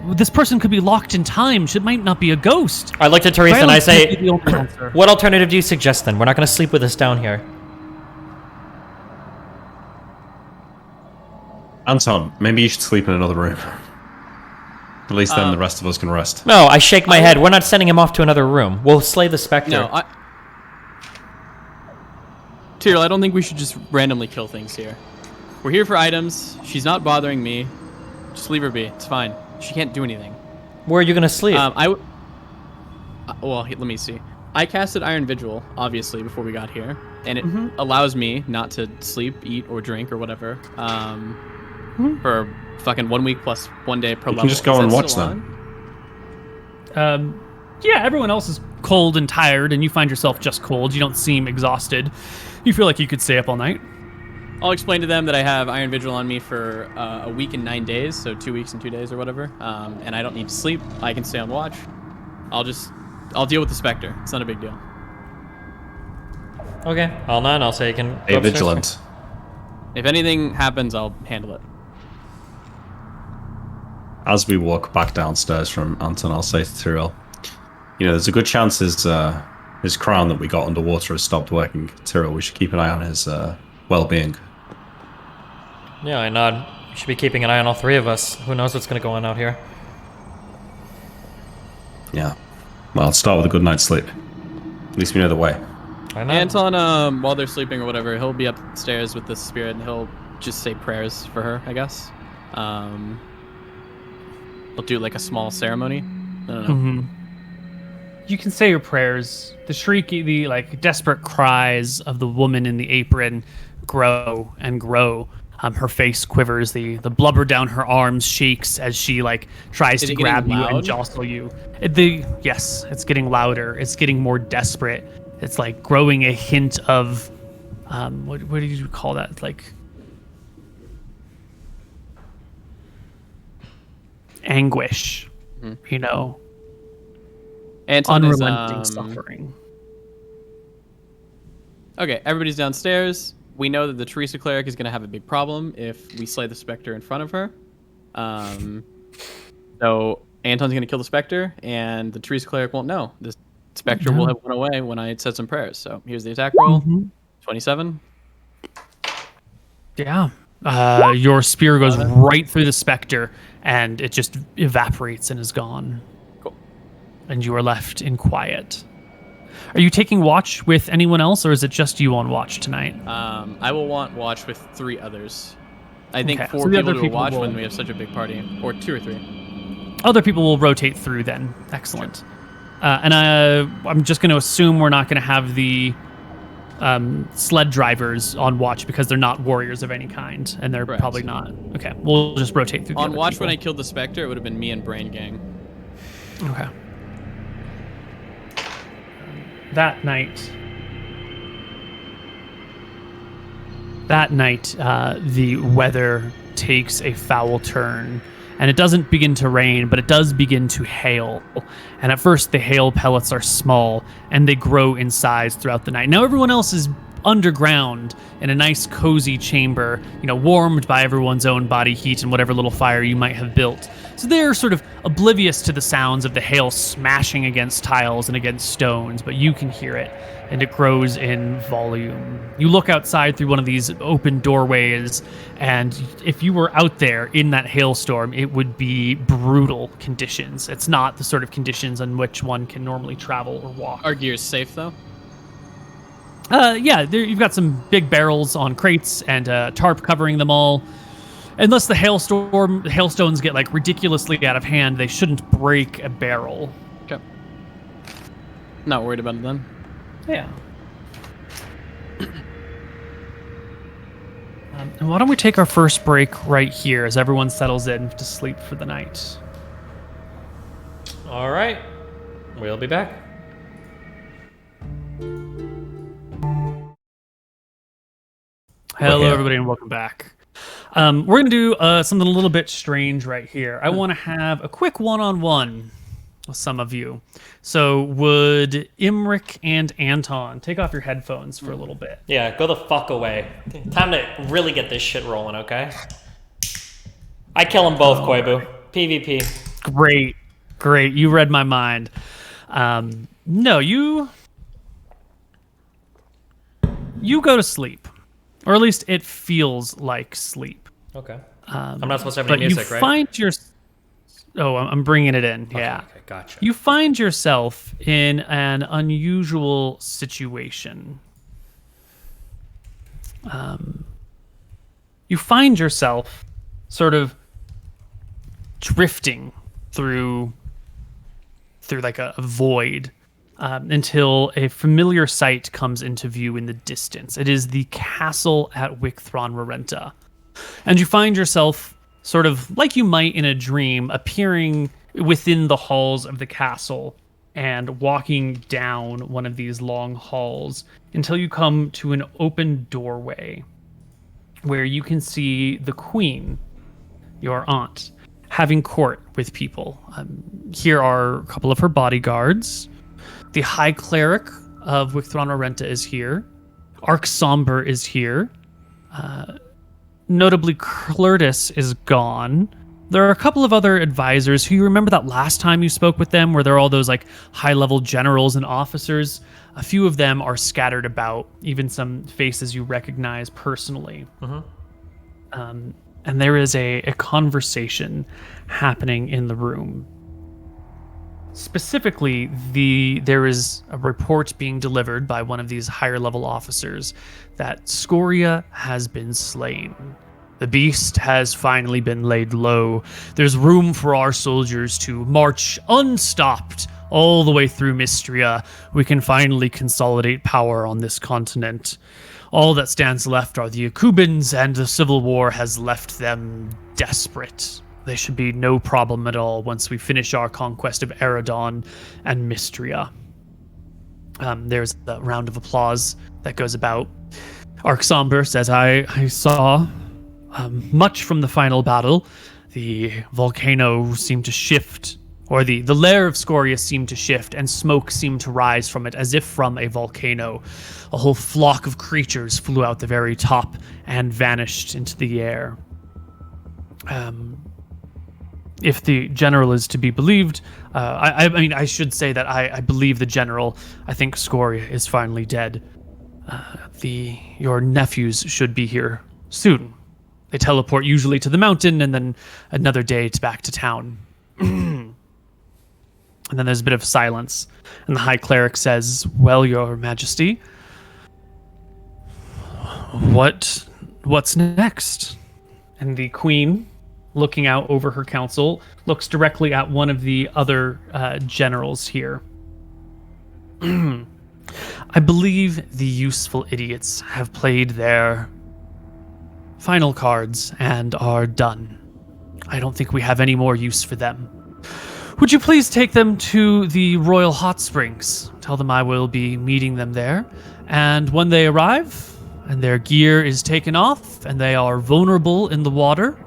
This person could be locked in time. She might not be a ghost. I look to Teresa and I say, answer. What alternative do you suggest then? We're not going to sleep with us down here. Anton, maybe you should sleep in another room. At least then the rest of us can rest. No, I shake my head. We're not sending him off to another room. We'll slay the Spectre. No, Tyrell, I don't think we should just randomly kill things here. We're here for items. She's not bothering me. Just leave her be. It's fine. She can't do anything. Where are you going to sleep? Well, let me see. I casted Iron Vigil, obviously, before we got here. And it allows me not to sleep, eat, or drink, or whatever. For fucking 1 week plus 1 day per level. You can just go and watch them. Yeah, everyone else is cold and tired, and you find yourself just cold. You don't seem exhausted. You feel like you could stay up all night. I'll explain to them that I have Iron Vigil on me for a week and 9 days, so 2 weeks and 2 days or whatever. And I don't need to sleep. I can stay on watch. I'll deal with the Spectre. It's not a big deal. Okay, all nine. I'll say you can. Stay vigilant. If anything happens, I'll handle it. As we walk back downstairs from Anton, I'll say to Tyrell, there's a good chance his crown that we got underwater has stopped working. Tyrell, we should keep an eye on his well-being. Yeah, I nod. You should be keeping an eye on all three of us. Who knows what's going to go on out here? Yeah. Well, I'll start with a good night's sleep. At least we know the way. I know. Anton, while they're sleeping or whatever, he'll be upstairs with the spirit and he'll just say prayers for her, I guess. He'll do like a small ceremony. I don't know. You can say your prayers. The shrieky, the desperate cries of the woman in the apron grow and grow. Her face quivers. The blubber down her arms shakes as she tries to grab you and jostle you. Yes, it's getting louder. It's getting more desperate. It's growing a hint of what did you call that? anguish, Anton is, unrelenting suffering. Okay, everybody's downstairs. We know that the Teresa cleric is going to have a big problem if we slay the specter in front of her. So Anton's going to kill the specter, and the Teresa cleric won't know. The specter will have went away when I said some prayers. So here's the attack roll. 27. Yeah. Your spear goes right through the specter, and it just evaporates and is gone. Cool. And you are left in quiet. Are you taking watch with anyone else, or is it just you on watch tonight? I will want watch with 3 others. I think Okay, 4 so the people other to people watch will- when we have such a big party, or 2 or 3. Other people will rotate through then. Excellent. And I'm just going to assume we're not going to have the sled drivers on watch because they're not warriors of any kind, and they're Correct. probably not. Okay, we'll just rotate through. On watch when I killed the specter, it would have been me and Brain Gang. Okay. That night, the weather takes a foul turn, and it doesn't begin to rain, but it does begin to hail. And at first, the hail pellets are small, and they grow in size throughout the night. Now, everyone else is underground in a nice, cozy chamber, warmed by everyone's own body heat and whatever little fire you might have built. So they're sort of oblivious to the sounds of the hail smashing against tiles and against stones, but you can hear it, and it grows in volume. You look outside through one of these open doorways, and if you were out there in that hailstorm, it would be brutal conditions. It's not the sort of conditions on which one can normally travel or walk. Our gear's safe, though? Yeah, you've got some big barrels on crates and tarp covering them all. Unless the hailstones get ridiculously out of hand, they shouldn't break a barrel. Okay. Not worried about it then. Yeah. And why don't we take our first break right here as everyone settles in to sleep for the night? All right. We'll be back. Hello, everybody, and welcome back. We're going to do something a little bit strange right here. I want to have a quick one-on-one with some of you. So would Imric and Anton take off your headphones for a little bit? Yeah, go the fuck away. Time to really get this shit rolling, okay? I kill them both, Koibu. PvP. Great. You read my mind. No, you go to sleep. Or at least it feels like sleep. Okay. I'm not supposed to have any music, right? I'm bringing it in. Yeah. Okay, gotcha. You find yourself in an unusual situation. You find yourself sort of drifting through a void until a familiar sight comes into view in the distance. It is the castle at Wicthron Rarenta. And you find yourself sort of like you might in a dream, appearing within the halls of the castle and walking down one of these long halls until you come to an open doorway where you can see the queen, your aunt, having court with people. Here are a couple of her bodyguards. The High Cleric of Wicthron Rarenta is here. Somber is here. Notably, Clurtis is gone. There are a couple of other advisors who you remember that last time you spoke with them, where there are all those high-level generals and officers. A few of them are scattered about, even some faces you recognize personally. And there is a conversation happening in the room. Specifically, there is a report being delivered by one of these higher-level officers that Scoria has been slain. The beast has finally been laid low. There's room for our soldiers to march unstopped all the way through Mystria. We can finally consolidate power on this continent. All that stands left are the Akubans, and the civil war has left them desperate. They should be no problem at all once we finish our conquest of Eridon and Mystria. There's a round of applause that goes about. Somber says, I saw much from the final battle. The volcano seemed to shift, or the lair of Scoria seemed to shift, and smoke seemed to rise from it as if from a volcano. A whole flock of creatures flew out the very top and vanished into the air. If the general is to be believed, I mean, I should say that I believe the general. I think Scoria is finally dead. Your nephews should be here soon. They teleport usually to the mountain and then another day it's back to town. And then there's a bit of silence. And the High Cleric says, "Well, Your Majesty, what's next?" And the Queen, looking out over her council, looks directly at one of the other generals here. "I believe the useful idiots have played their final cards and are done. I don't think we have any more use for them. Would you please take them to the Royal Hot Springs? Tell them I will be meeting them there. And when they arrive and their gear is taken off and they are vulnerable in the water,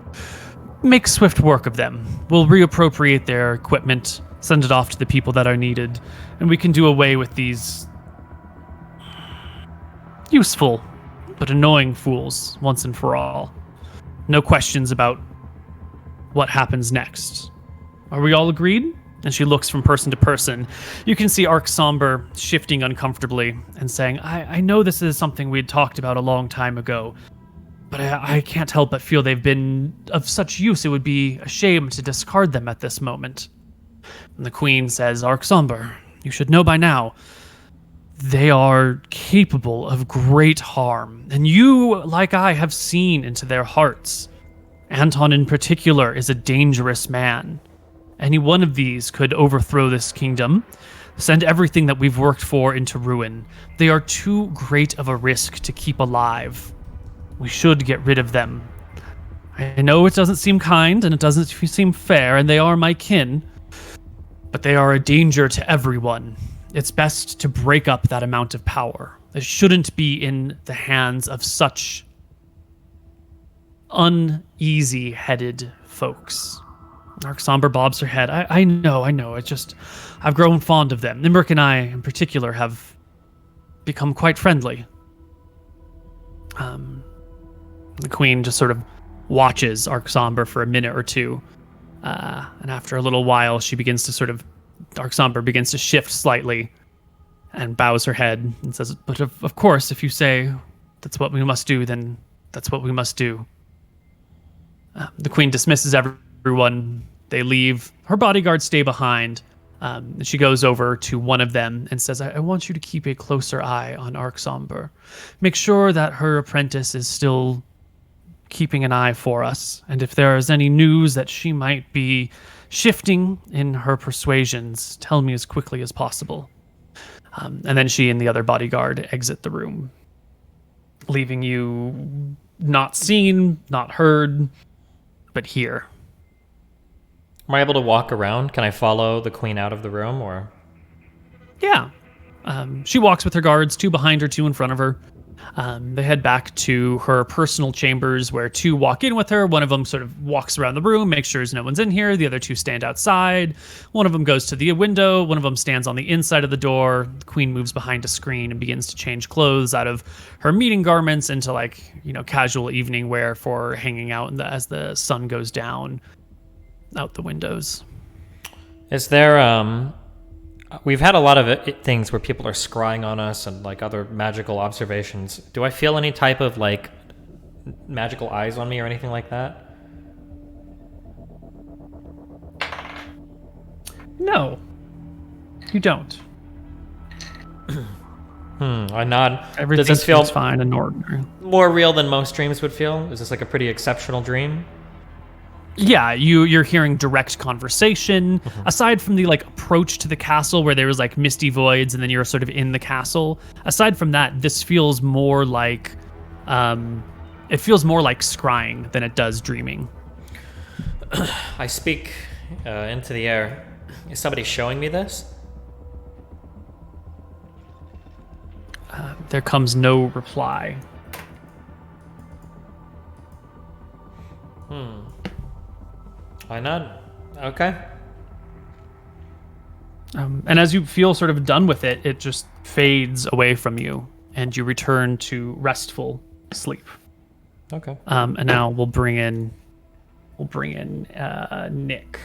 make swift work of them. We'll reappropriate their equipment, send it off to the people that are needed, and we can do away with these useful but annoying fools once and for all. No questions about what happens next. Are we all agreed?" And she looks from person to person. You can see Arc Somber shifting uncomfortably and saying, I know this is something we had talked about a long time ago, but I can't help but feel they've been of such use it would be a shame to discard them at this moment." And the Queen says, "Arc Somber, you should know by now, they are capable of great harm, and you, like I, have seen into their hearts. Anton in particular is a dangerous man. Any one of these could overthrow this kingdom, send everything that we've worked for into ruin. They are too great of a risk to keep alive. We should get rid of them. I know it doesn't seem kind, and it doesn't seem fair, and they are my kin, but they are a danger to everyone. It's best to break up that amount of power. It shouldn't be in the hands of such uneasy-headed folks." Arc Somber bobs her head. I know. I've grown fond of them. Nimric and I, in particular, have become quite friendly. The Queen just sort of watches Arc Somber for a minute or two. And after a little while, Arc Somber begins to shift slightly and bows her head and says, "But of course, if you say that's what we must do, then that's what we must do." The Queen dismisses everyone. They leave. Her bodyguards stay behind. She goes over to one of them and says, I want you to keep a closer eye on Arc Somber. Make sure that her apprentice is still keeping an eye for us. And if there is any news that she might be shifting in her persuasions, tell me as quickly as possible." And then she and the other bodyguard exit the room, leaving you not seen, not heard, but here. Am I able to walk around? Can I follow the Queen out of the room, or? Yeah. She walks with her guards, two behind her, two in front of her. They head back to her personal chambers where two walk in with her. One of them sort of walks around the room, makes sure no one's in here. The other two stand outside. One of them goes to the window. One of them stands on the inside of the door. The Queen moves behind a screen and begins to change clothes out of her meeting garments into casual evening wear for hanging out as the sun goes down out the windows. Is there, we've had a lot of things where people are scrying on us and other magical observations. Do I feel any type of magical eyes on me or anything like that? No, you don't. I nod. Everything Does this feel fine and ordinary. More real than most dreams would feel? Is this a pretty exceptional dream? Yeah, you're hearing direct conversation. Mm-hmm. Aside from the approach to the castle where there was misty voids and then you're sort of in the castle. Aside from that, this feels more like scrying than it does dreaming. I speak into the air. Is somebody showing me this? There comes no reply. I nod. Okay. And as you feel sort of done with it, it just fades away from you, and you return to restful sleep. Okay. And now we'll bring in Nick.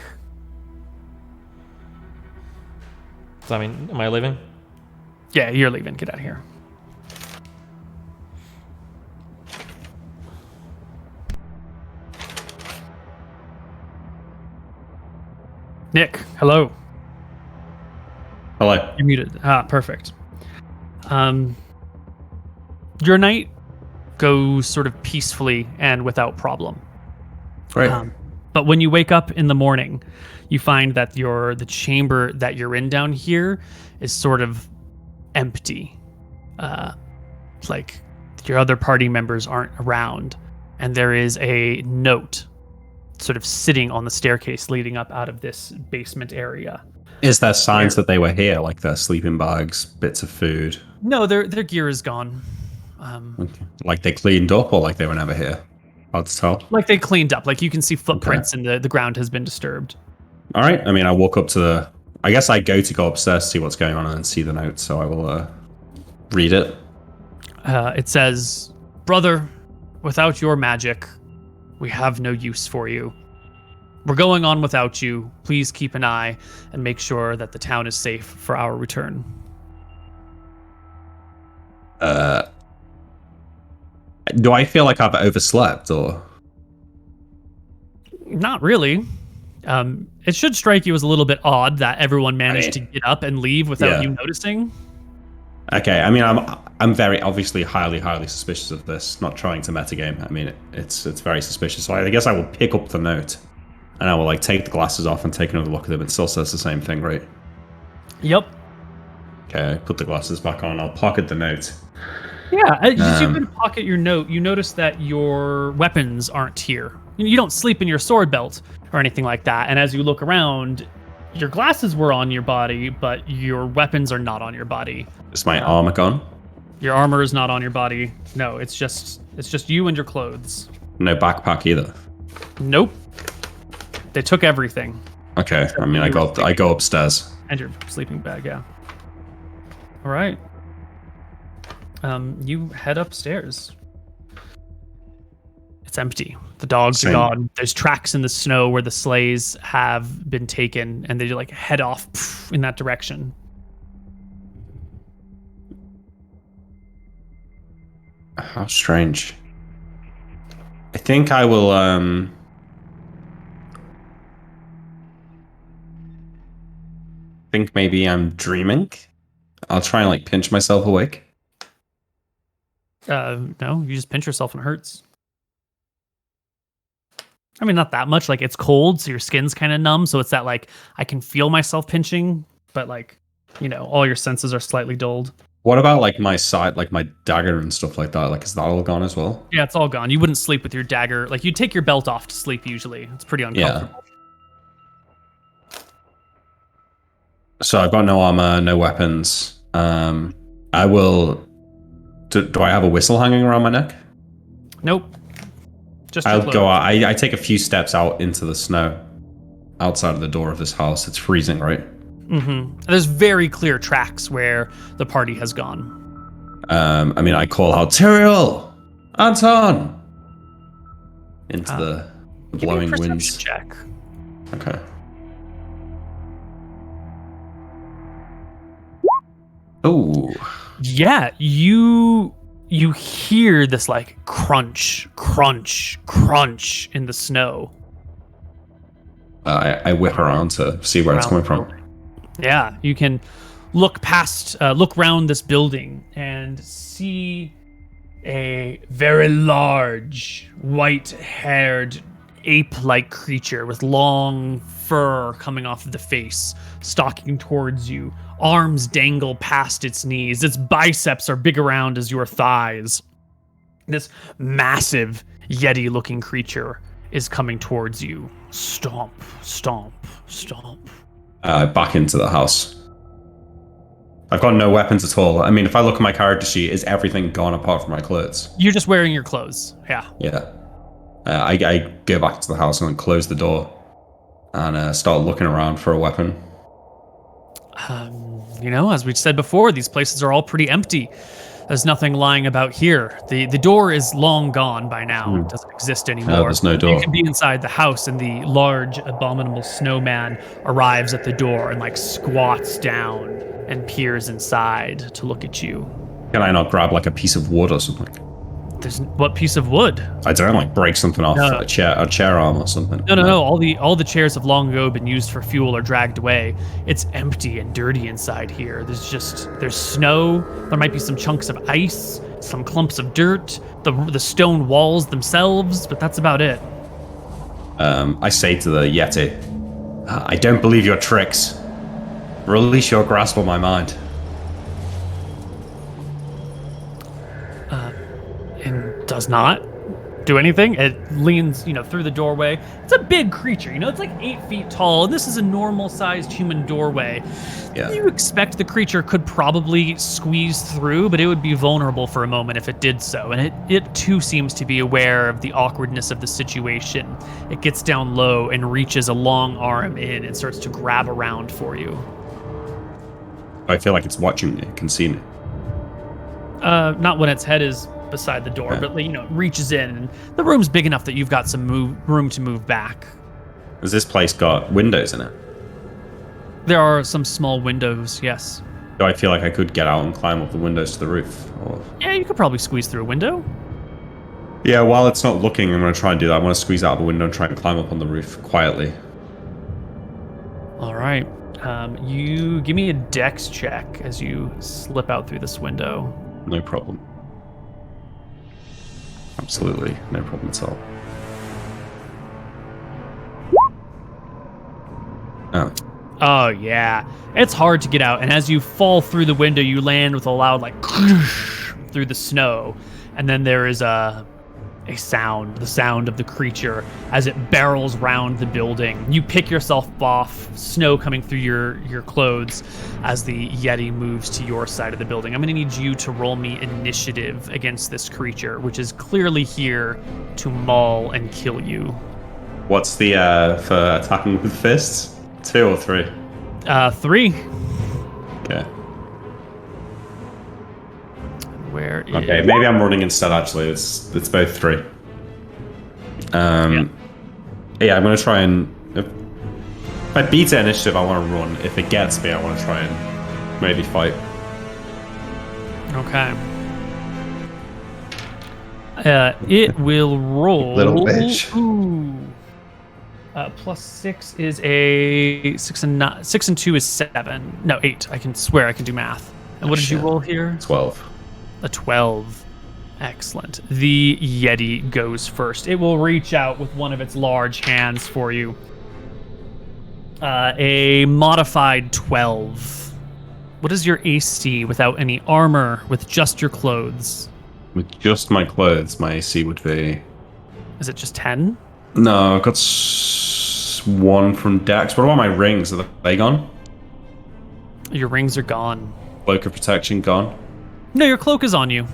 So, I mean, am I leaving? Yeah, you're leaving. Get out of here. Nick, hello. Hello. You're muted. Perfect. Your night goes sort of peacefully and without problem. Great. But when you wake up in the morning, you find that the chamber that you're in down here is sort of empty. Like your other party members aren't around, and there is a note sort of sitting on the staircase leading up out of this basement area. Is there signs that they were here, like their sleeping bags, bits of food? No, their gear is gone. Okay. Like they cleaned up, or like they were never here? Hard to tell. Like they cleaned up. Like you can see footprints and the ground has been disturbed. All right. I mean, I walk up to the... I guess I go upstairs to see what's going on and then see the note, so I will read it. It says, "Brother, without your magic, we have no use for you. We're going on without you. Please keep an eye and make sure that the town is safe for our return." Do I feel like I've overslept, or... Not really. It should strike you as a little bit odd that everyone managed to get up and leave without you noticing. Okay, I mean, I'm very obviously highly suspicious of this. Not trying to metagame. I mean, it's very suspicious. So I guess I will pick up the note, and I will like take the glasses off and take another look at them. It still says the same thing, right? Yep. Okay, I put the glasses back on. I'll pocket the note. Yeah, as you can pocket your note, you notice that your weapons aren't here. You don't sleep in your sword belt or anything like that. And as you look around, your glasses were on your body, but your weapons are not on your body. Is my armor gone? Your armor is not on your body. No, it's just you and your clothes. No backpack either. Nope. They took everything. Okay, I mean, I go upstairs. And your sleeping bag, yeah. All right. You head upstairs. It's empty. The dogs are gone. There's tracks in the snow where the sleighs have been taken, and they like head off in that direction. How strange. I think I will think maybe I'm dreaming. I'll try and like pinch myself awake. No, you just pinch yourself and it hurts. I mean, not that much. Like, it's cold, so your skin's kind of numb. So it's that, like, I can feel myself pinching, but, like, you know, all your senses are slightly dulled. What about, like, my side, like, my dagger and stuff like that? Like, is that all gone as well? Yeah, it's all gone. You wouldn't sleep with your dagger. Like, you'd take your belt off to sleep usually. It's pretty uncomfortable. Yeah. So I've got no armor, no weapons. I will... Do I have a whistle hanging around my neck? Nope. Just I'll go out. I take a few steps out into the snow outside of the door of this house. It's freezing, right? Mm-hmm. There's very clear tracks where the party has gone. I mean, I call out, Tyrael! Anton! Into the blowing give me a winds. check. Okay. Oh. Yeah, you hear this like crunch, crunch, crunch in the snow. I whip around to see where it's coming from. Yeah, you can look around this building and see a very large, white-haired, ape-like creature with long fur coming off of the face, stalking towards you. Arms dangle past its knees. Its biceps are big around as your thighs. This massive Yeti-looking creature is coming towards you. Stomp, stomp, stomp. Back into the house. I've got no weapons at all. I mean, if I look at my character sheet, is everything gone apart from my clothes? You're just wearing your clothes. Yeah. Yeah. I go back to the house and then close the door. and start looking around for a weapon. As we said before, these places are all pretty empty. There's nothing lying about here. The door is long gone by now. It doesn't exist anymore. There's no door. You can be inside the house, and the large, abominable snowman arrives at the door and squats down and peers inside to look at you. Can I not grab a piece of wood or something? What piece of wood? I don't know, break something off a chair arm or something. No. All the chairs have long ago been used for fuel or dragged away. It's empty and dirty inside here. There's snow. There might be some chunks of ice, some clumps of dirt, the stone walls themselves, but that's about it. I say to the Yeti, I don't believe your tricks. Release your grasp on my mind. And does not do anything. It leans, through the doorway. It's a big creature, it's 8 feet tall, and this is a normal-sized human doorway. Yeah. You expect the creature could probably squeeze through, but it would be vulnerable for a moment if it did so. And it too seems to be aware of the awkwardness of the situation. It gets down low and reaches a long arm in and starts to grab around for you. I feel like it's watching me. It can see me. Not when its head is beside the door, but it reaches in, and the room's big enough that you've got some room to move back. Has this place got windows in it? There are some small windows, yes. Do I feel like I could get out and climb up the windows to the roof? Or... Yeah, you could probably squeeze through a window. Yeah, while it's not looking, I'm going to try and do that. I want to squeeze out of the window and try and climb up on the roof quietly. All right. You give me a dex check as you slip out through this window. No problem. Absolutely, no problem at all. Oh. Oh, yeah. It's hard to get out, and as you fall through the window, you land with a loud, through the snow, and then there is the sound of the creature as it barrels round the building. You pick yourself off, snow coming through your clothes as the Yeti moves to your side of the building. I'm going to need you to roll me initiative against this creature, which is clearly here to maul and kill you. What's the, for attacking with fists? 2 or 3? 3. Okay. Where is... Okay, maybe I'm running instead, actually. It's both 3. Yeah, I'm going to try and... If I beat the initiative, I want to run. If it gets me, I want to try and maybe fight. Okay. It will roll... Little bitch. Ooh. +6 is a 6 and 9, 6 and 2 is 7. No, 8. I can swear I can do math. And what did you roll here? 12. A 12. Excellent. The Yeti goes first. It will reach out with one of its large hands for you. A modified 12. What is your AC without any armor, with just your clothes? With just my clothes, my AC would be... Is it just 10? No, I've got 1 from Dex. What about my rings? Are they gone? Your rings are gone. Cloak of protection gone? No, your cloak is on you.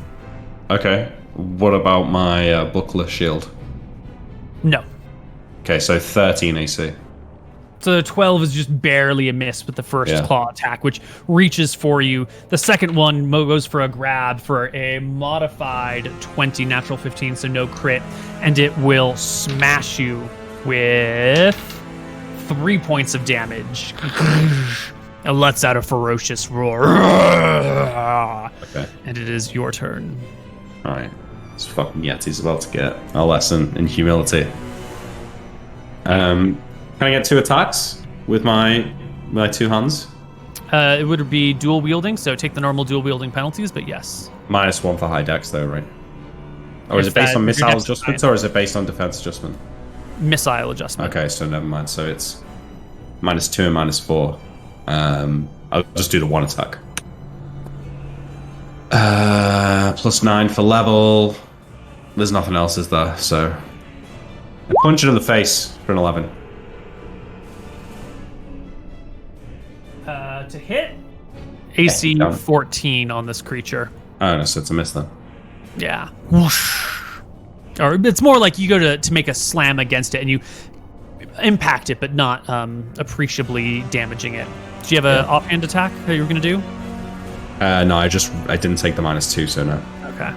Okay. What about my buckler shield? No. Okay, so 13 AC. So the 12 is just barely a miss with the first claw attack, which reaches for you. The second one goes for a grab for a modified 20, natural 15, so no crit. And it will smash you with 3 points of damage. It lets out a ferocious roar. Okay. And it is your turn. Alright. This fucking Yeti's about to get a lesson in humility. Can I get 2 attacks with my 2 hands? It would be dual wielding, so take the normal dual wielding penalties, but yes. -1 for high dex though, right? Or is it based on missile adjustments, or is it based on defense adjustment? Missile adjustment. Okay, so never mind. So it's -2 and -4. I'll just do the 1 attack. +9 for level. There's nothing else, is there? So I punch it in the face for an 11. To hit, AC 14 on this creature. Oh, no, so it's a miss then. Yeah. Whoosh. Or it's more like you go to make a slam against it, and you impact it, but not appreciably damaging it. Do you have an offhand attack that you were going to do? No, I didn't take the -2, so no. Okay.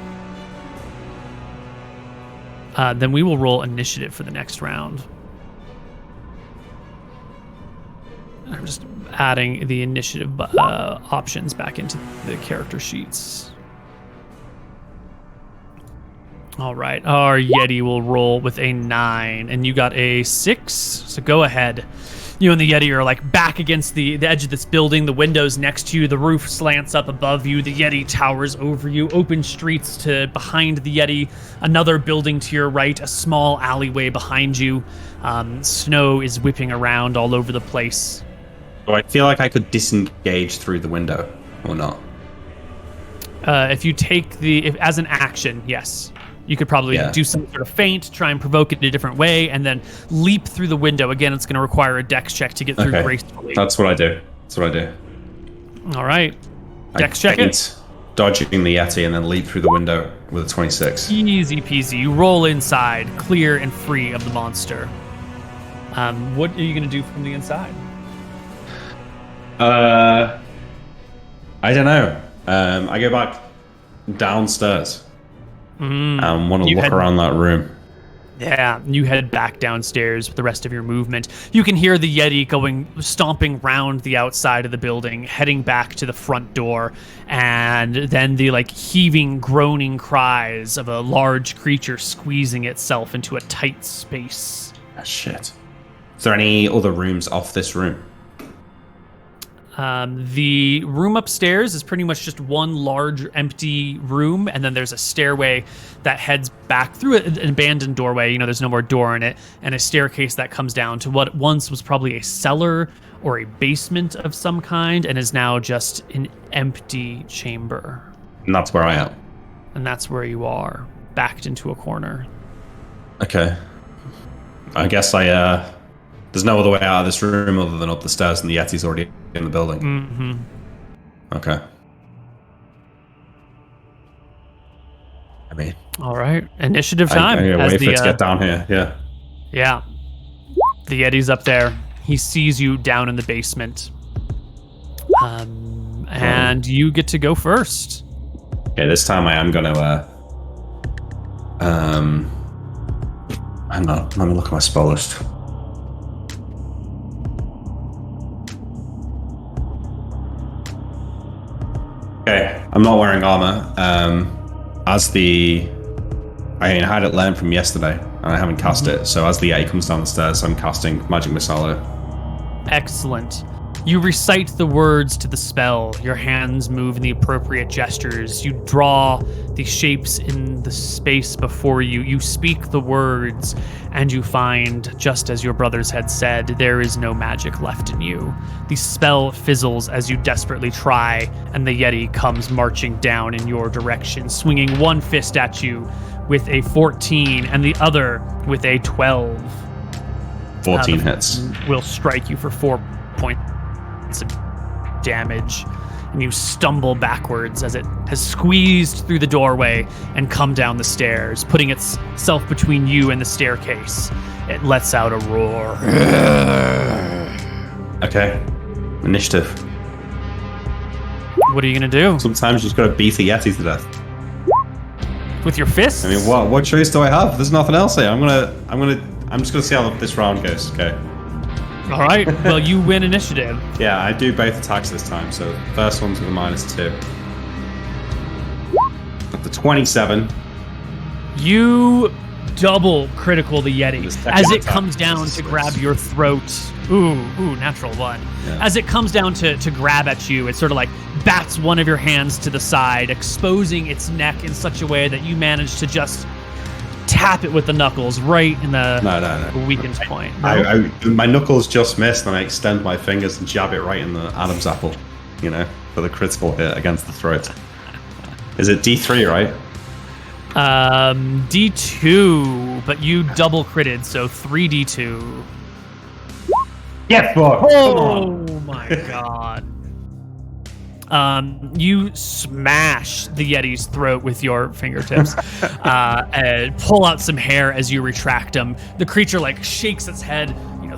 Then we will roll initiative for the next round. I'm just adding the initiative options back into the character sheets. All right, our Yeti will roll with a 9, and you got a 6, so go ahead. You and the Yeti are like back against the edge of this building, the windows next to you, the roof slants up above you, the Yeti towers over you, open streets to behind the Yeti, another building to your right, a small alleyway behind you. Snow is whipping around all over the place. Do I feel like I could disengage through the window or not? If you take as an action, yes. You could probably do some sort of feint, try and provoke it in a different way, and then leap through the window. Again, it's going to require a dex check to get through gracefully. That's what I do. All right. Dex check it. Dodging the Yeti and then leap through the window with a 26. Easy peasy. You roll inside, clear and free of the monster. What are you going to do from the inside? I don't know. I go back downstairs. I want to look around that room. Yeah, you head back downstairs with the rest of your movement. You can hear the Yeti stomping round the outside of the building, heading back to the front door, and then the heaving, groaning cries of a large creature squeezing itself into a tight space. Ah, shit. Is there any other rooms off this room? The room upstairs is pretty much just one large empty room, and then there's a stairway that heads back through an abandoned doorway. There's no more door in it, and a staircase that comes down to what once was probably a cellar or a basement of some kind, and is now just an empty chamber. And that's where I am. And that's where you are, backed into a corner. Okay. I guess there's no other way out of this room other than up the stairs, and the Yeti's already in the building. Mm-hmm. Okay. I mean... All right. Initiative time. I wait for it to get down here, yeah. Yeah. The Yeti's up there. He sees you down in the basement. And you get to go first. Okay, this time I am going to... hang on, let me look at my spell list. Okay, I'm not wearing armor. I had it learned from yesterday, and I haven't cast it. So as the Yeti comes down the stairs, I'm casting Magic Missile. Excellent. You recite the words to the spell. Your hands move in the appropriate gestures. You draw the shapes in the space before you. You speak the words, and you find, just as your brothers had said, there is no magic left in you. The spell fizzles as you desperately try, and the Yeti comes marching down in your direction, swinging one fist at you with a 14 and the other with a 12. 14 hits. Will strike you for 4 points of damage, and you stumble backwards as it has squeezed through the doorway and come down the stairs, putting itself between you and the staircase. It lets out a roar. Okay. Initiative. What are you gonna do? Sometimes you just gotta beat the Yeti to death. With your fists? I mean, what choice do I have? There's nothing else here. I'm just gonna see how this round goes, okay? All right. Well, you win initiative. Yeah, I do both attacks this time, so first one's with a -2. At the 27. You double critical the Yeti as it attack comes down to grab your throat. Ooh, natural one. Yeah. As it comes down to grab at you, it sort of bats one of your hands to the side, exposing its neck in such a way that you manage to just tap it with the knuckles right in the weakened point. No? My knuckles just missed, and I extend my fingers and jab it right in the Adam's apple, for the critical hit against the throat. Is it D3, right? D2, but you double critted, so 3D2. Yeah, fuck. Oh my god. You smash the Yeti's throat with your fingertips and pull out some hair as you retract him. The creature like shakes its head,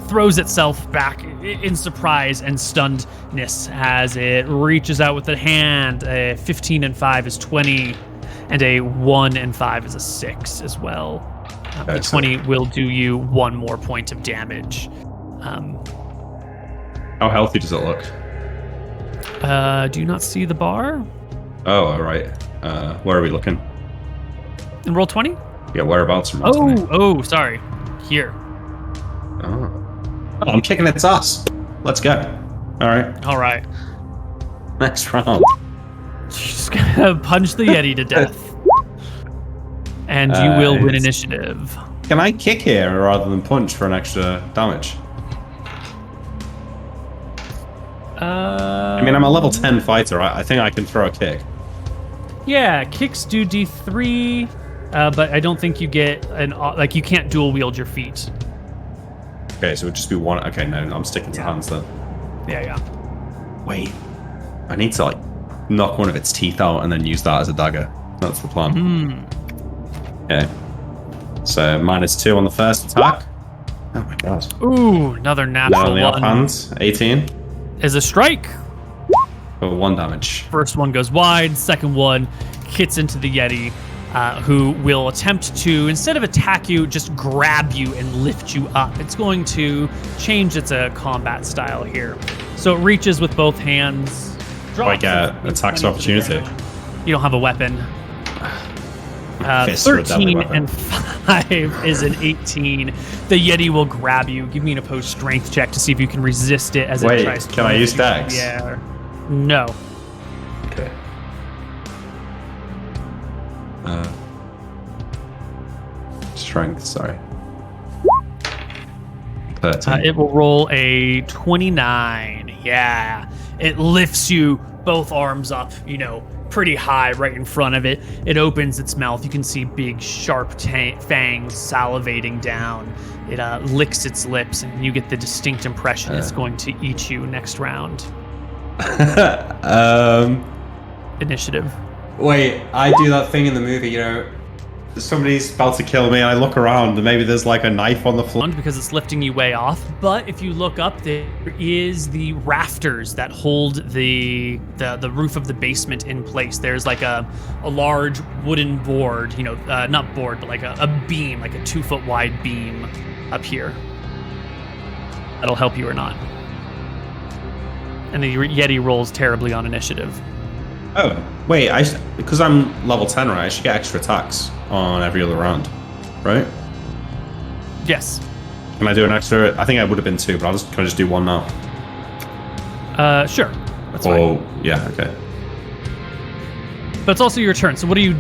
throws itself back in surprise and stunnedness as it reaches out with a hand. A 15 and 5 is 20, and a 1 and 5 is a 6 as well. The 20 will do you 1 more point of damage. How healthy does it look? Do you not see the bar? Oh, all right. Where are we looking? In roll 20? Yeah, whereabouts? From roll 20? Oh, sorry. Here. Oh, I'm kicking its ass. Let's go. All right. Next round. Just gonna punch the Yeti to death. And you will win initiative. Can I kick here rather than punch for an extra damage? I mean, I'm a level 10 fighter. I think I can throw a kick. Yeah, kicks do D3, but I don't think you get you can't dual wield your feet. Okay, so it would just be one. Okay, no, I'm sticking to hands then. Yeah. Wait, I need to knock one of its teeth out and then use that as a dagger. That's the plan. Okay. So -2 on the first attack. Oh my god. Ooh, another natural the one. offhand, 18. Is a strike. For 1 damage. First one goes wide. Second one hits into the Yeti, who will attempt to, instead of attack you, just grab you and lift you up. It's going to change its combat style here. So it reaches with both hands. Like attacks of opportunity. You don't have a weapon. 13 and 5 is an 18. The Yeti will grab you. Give me an opposed strength check to see if you can resist it as it tries to. Can I use dex? Yeah. No. Okay. Strength, sorry. 13. It will roll a 29. Yeah. It lifts you both arms up, pretty high right in front of it. It opens its mouth. You can see big, sharp fangs salivating down. It licks its lips, and you get the distinct impression it's going to eat you next round. Initiative. Wait, I do that thing in the movie, somebody's about to kill me, and I look around, and maybe there's a knife on the floor. Because it's lifting you way off. But if you look up, there is the rafters that hold the roof of the basement in place. There's a large wooden board, not board, but a beam, a 2-foot wide beam up here. That'll help you or not. And the Yeti rolls terribly on initiative. Oh, wait, because I'm level 10, right? I should get extra attacks on every other round, right? Yes. Can I do an extra? I think I would have been 2, but can I just do 1 now? Sure. That's fine. Yeah, okay. But it's also your turn, so what do you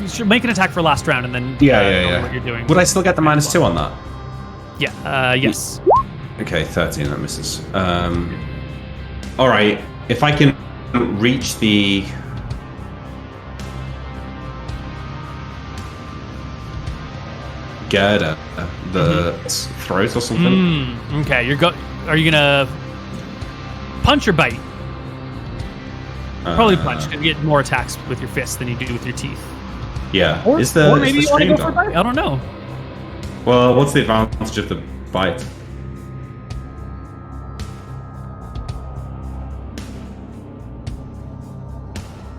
should make an attack for last round and then yeah. what you're doing. Would I still get the -2 on that? Yeah, yes. Okay, 13, that misses. Alright, if I can reach the girder, the throat or something. Okay, are you gonna punch or bite? Probably punch, because you get more attacks with your fists than you do with your teeth. Yeah. Or maybe you want to go for a bite? I don't know. Well, what's the advantage of the bite?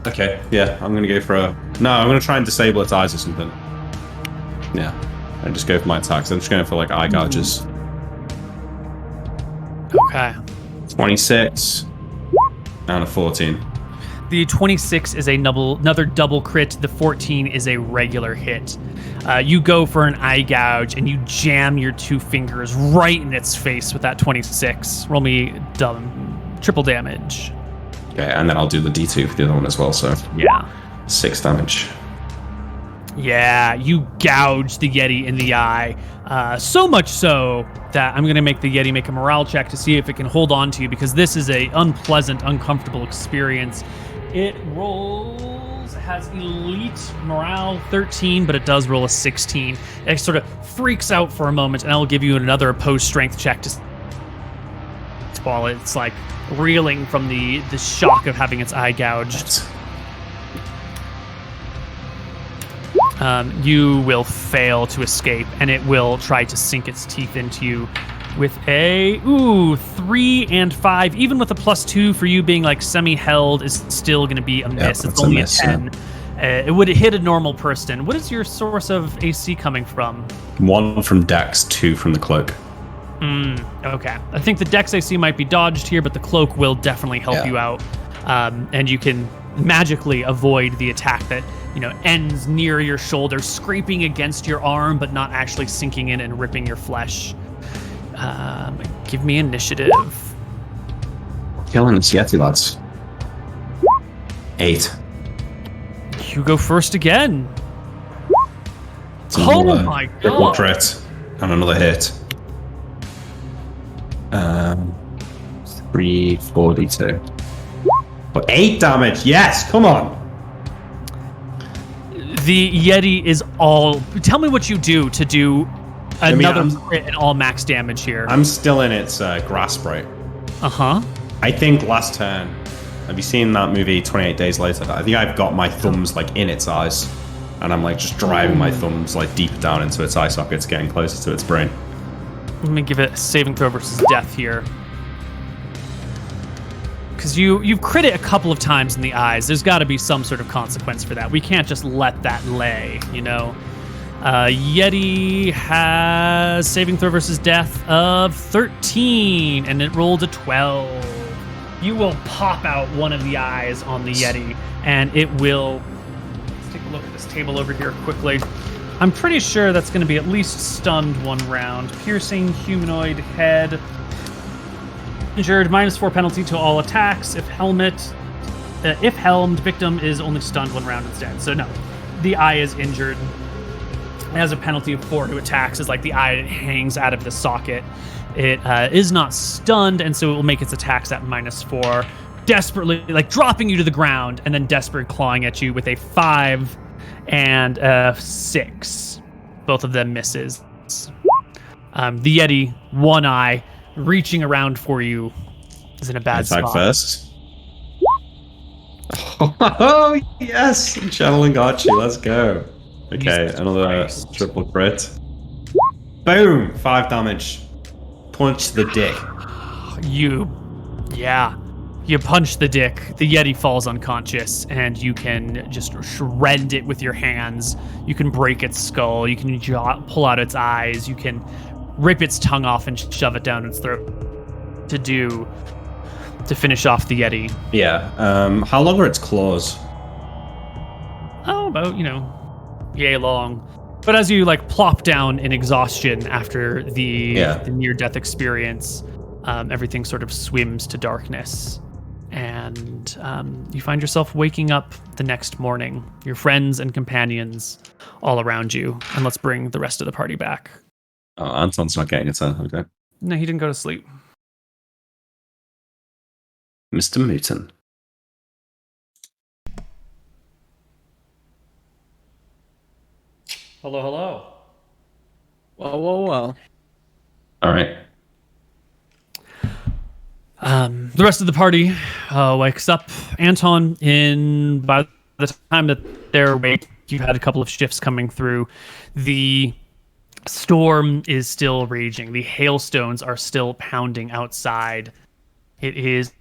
Okay, yeah, I'm gonna go for I'm gonna try and disable its eyes or something. Yeah, I just go for my attacks. I'm just going for eye gouges. Okay. 26 and a 14. The 26 is another double crit. The 14 is a regular hit. You go for an eye gouge and you jam your 2 fingers right in its face with that 26. Roll me triple damage. Okay, and then I'll do the D2 for the other one as well, so... Yeah. 6 damage. Yeah, you gouge the Yeti in the eye. So much so that I'm going to make the Yeti make a morale check to see if it can hold on to you, because this is a unpleasant, uncomfortable experience. It has elite morale 13, but it does roll a 16. It sort of freaks out for a moment, and I'll give you another opposed strength check to while it's like reeling from the shock of having its eye gouged. You will fail to escape, and it will try to sink its teeth into you with a 3 and 5. Even with a +2 for you being like semi-held is still going to be a miss. It's only a 10. Yeah. It would hit a normal person. What is your source of AC coming from? 1 from Dex, 2 from the cloak. Okay. I think the Dex AC might be dodged here, but the cloak will definitely help you out. And you can magically avoid the attack that ends near your shoulder, scraping against your arm, but not actually sinking in and ripping your flesh. Give me initiative. Killing this Yeti, lads. 8. You go first again. Oh my triple god! crit and another hit. 3, 42. But 8 damage. Yes, come on. The Yeti is all. Tell me what you do to do another crit and all max damage here. I'm still in its grasp, right? I think last turn. Have you seen that movie 28 Days Later? I think I've got my thumbs like in its eyes, and I'm like just driving my thumbs like deeper down into its eye sockets, getting closer to its brain. Let me give it a saving throw versus death here. Because you've crit it a couple of times in the eyes. There's got to be some sort of consequence for that. We can't just let that lay, Yeti has saving throw versus death of 13, and it rolled a 12. You will pop out one of the eyes on the Yeti, and it will... Let's take a look at this table over here quickly. I'm pretty sure that's going to be at least stunned 1 round. Piercing, humanoid, head... Injured, -4 penalty to all attacks. If helmed, victim is only stunned 1 round instead. So no, the eye is injured. It has a penalty of 4 to attacks, as like the eye hangs out of the socket. It is not stunned, and so it will make its attacks at -4. Desperately, like dropping you to the ground, and then desperate clawing at you with a 5 and a 6. Both of them misses. The Yeti, 1 eye, reaching around for you is in a bad spot. Attack first. Oh, yes! Channeling Archie, let's go. Okay, Jesus another Christ. triple crit. Boom! 5 damage. Punch the dick. You punch the dick. The Yeti falls unconscious, and you can just rend it with your hands. You can break its skull. You can pull out its eyes. You can rip its tongue off and shove it down its throat to finish off the Yeti. Yeah. How long are its claws? Oh, about, yay long. But as you plop down in exhaustion after the near-death experience, everything sort of swims to darkness. And you find yourself waking up the next morning. Your friends and companions all around you. And let's bring the rest of the party back. Oh, Anton's not getting a turn. Okay. No, he didn't go to sleep. Mr. Mouton. Hello, hello. Whoa. All right. The rest of the party wakes up. Anton, by the time that they're awake, you've had a couple of shifts coming through. The storm is still raging. The hailstones are still pounding outside. It is a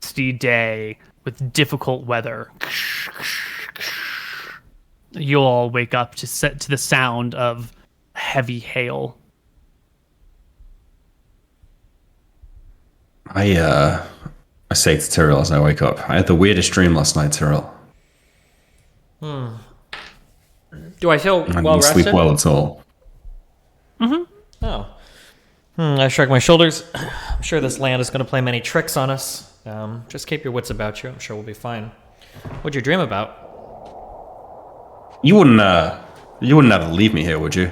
misty day with difficult weather. You'll all wake up to the sound of heavy hail. I say to Tyrell as I wake up, I had the weirdest dream last night, Tyrell. Do I feel I well didn't rested? sleep well at all. Oh. I shrug my shoulders. I'm sure this land is going to play many tricks on us. Just keep your wits about you. I'm sure we'll be fine. What'd you dream about? You wouldn't ever leave me here, would you?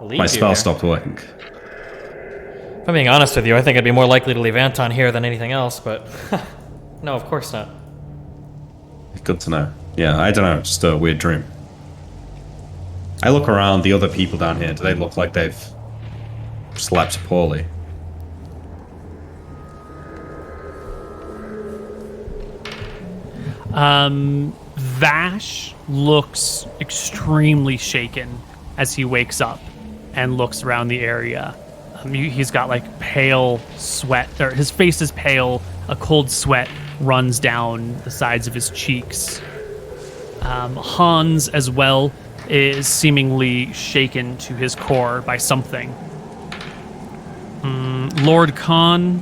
Leave My you spell here? stopped working. If I'm being honest with you, I think I'd be more likely to leave Anton here than anything else, but no, of course not. Good to know. Yeah, I don't know, just a weird dream. I look around, the other people down here, do they look like they've slept poorly? Vash looks extremely shaken as he wakes up and looks around the area. He's got like pale sweat, or his face is pale. A cold sweat runs down the sides of his cheeks. Hans, as well, is seemingly shaken to his core by something. Lord Khan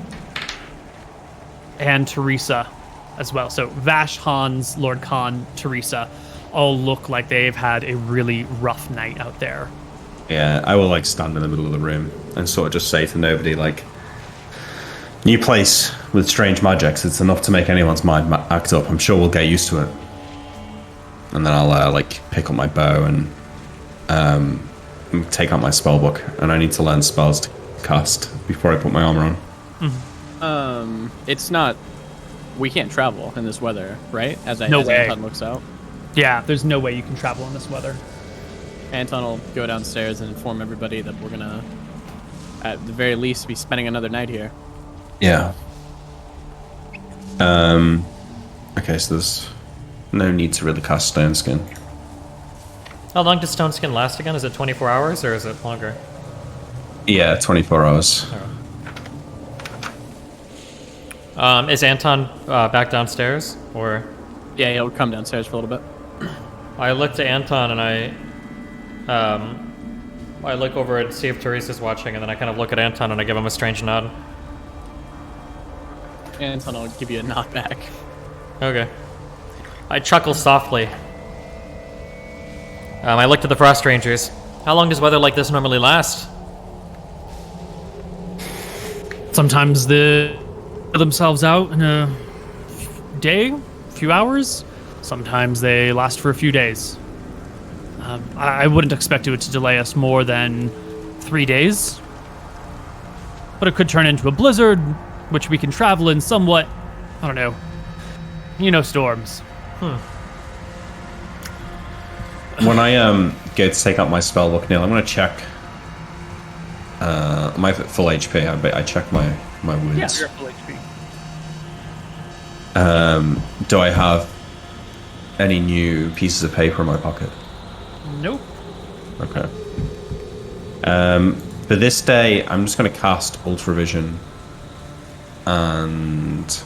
and Teresa as well. So Vash, Hans, Lord Khan, Teresa all look like they've had a really rough night out there. Yeah, I will like stand in the middle of the room and sort of just say to nobody like, new place with strange magics. It's enough to make anyone's mind act up. I'm sure we'll get used to it. And then I'll like pick up my bow and take out my spell book. And I need to learn spells to cast before I put my armor on. It's not. We can't travel in this weather, right? As way. Anton looks out. Yeah, there's no way you can travel in this weather. Anton will go downstairs and inform everybody that we're gonna, at the very least, be spending another night here. Yeah. Okay, so there's no need to really cast Stone Skin. How long does Stone Skin last again? Is it 24 hours or is it longer? Yeah, 24 hours. Is Anton back downstairs, or? Yeah, he'll come downstairs for a little bit. I look to Anton and I look over and see if Teresa's watching, and then I kind of look at Anton and I give him a strange nod. Anton will give you a nod back. Okay. I chuckle softly. I look to the Frost Rangers. How long does weather like this normally last? Sometimes they put themselves out in a day, few hours. Sometimes they last for a few days. I wouldn't expect it to delay us more than 3 days. But it could turn into a blizzard, which we can travel in somewhat, I don't know, storms. When I go to take out my spell book, Neil, I'm going to check my full HP. I check my wounds. Yeah, you're full HP. Do I have any new pieces of paper in my pocket? Nope. Okay. For this day, I'm just going to cast Ultravision and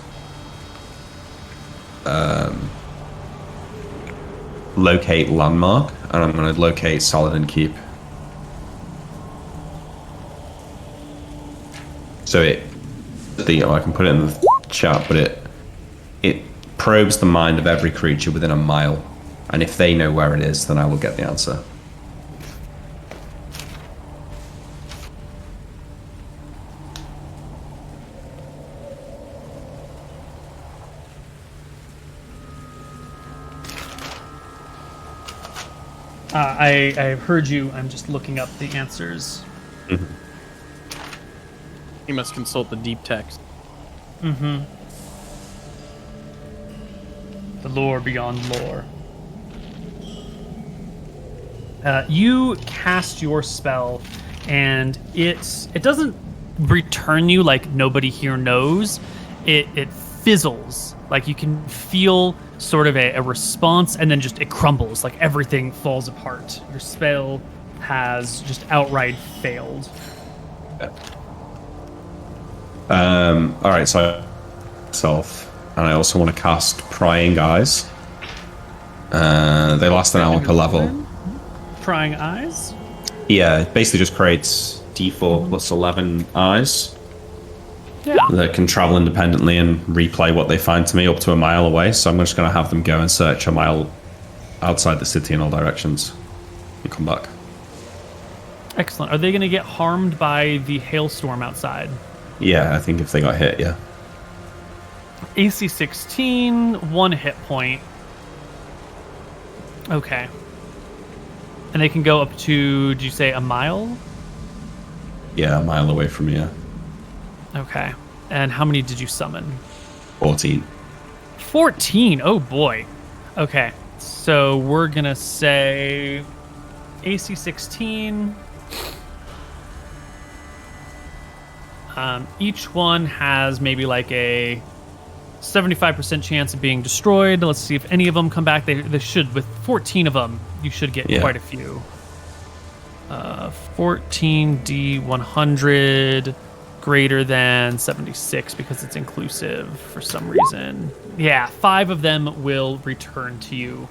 locate landmark, and I'm going to locate Saladin Keep. So I can put it in the chat, but it probes the mind of every creature within a mile, and if they know where it is, then I will get the answer. I've heard you. I'm just looking up the answers. Mm-hmm. He must consult the deep text. Mm-hmm. The lore beyond lore. You cast your spell, and it doesn't return you like nobody here knows. It fizzles. Like you can feel sort of a response, and then just it crumbles. Like everything falls apart. Your spell has just outright failed. All right, so self, and I also want to cast Prying Eyes. They last an hour per level. Prying Eyes? Yeah, it basically just creates D4 plus 11 eyes that can travel independently and replay what they find to me up to a mile away. So I'm just going to have them go and search a mile outside the city in all directions and come back. Excellent. Are they going to get harmed by the hailstorm outside? Yeah, I think if they got hit, yeah. AC 16, 1 hit point. Okay. And they can go up to, did you say a mile? Yeah, a mile away from you. Okay. And how many did you summon? 14. 14? Oh boy. Okay. So we're going to say AC 16. Each one has maybe like a 75% chance of being destroyed. Let's see if any of them come back. They should. With 14 of them, you should get quite a few. 14D100 greater than 76 because it's inclusive for some reason. Yeah, 5 of them will return to you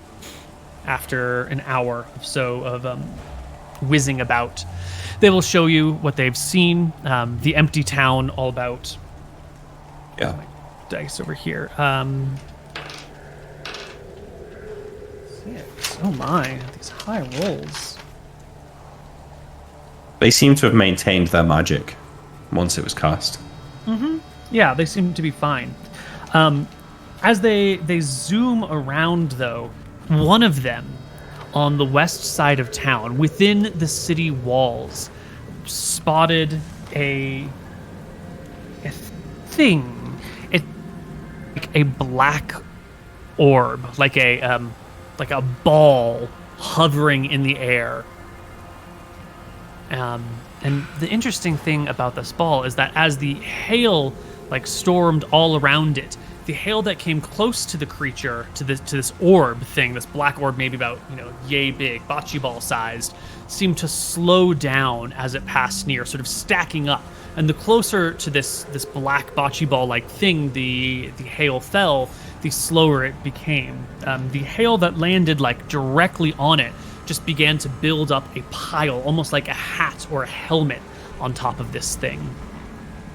after an hour or so of whizzing about. They will show you what they've seen, the empty town all about. Yeah. Dice over here. 6. Oh my, these high rolls. They seem to have maintained their magic once it was cast. Yeah, they seem to be fine. As they zoom around, though, one of them on the west side of town, within the city walls, spotted a thing. A black orb, like a ball hovering in the air. And the interesting thing about this ball is that as the hail stormed all around it, the hail that came close to the creature, to this orb thing, this black orb, maybe about yay big, bocce ball sized, seemed to slow down as it passed near, sort of stacking up. And the closer to this black bocce ball like thing the hail fell, the slower it became. The hail that landed directly on it just began to build up a pile, almost like a hat or a helmet on top of this thing.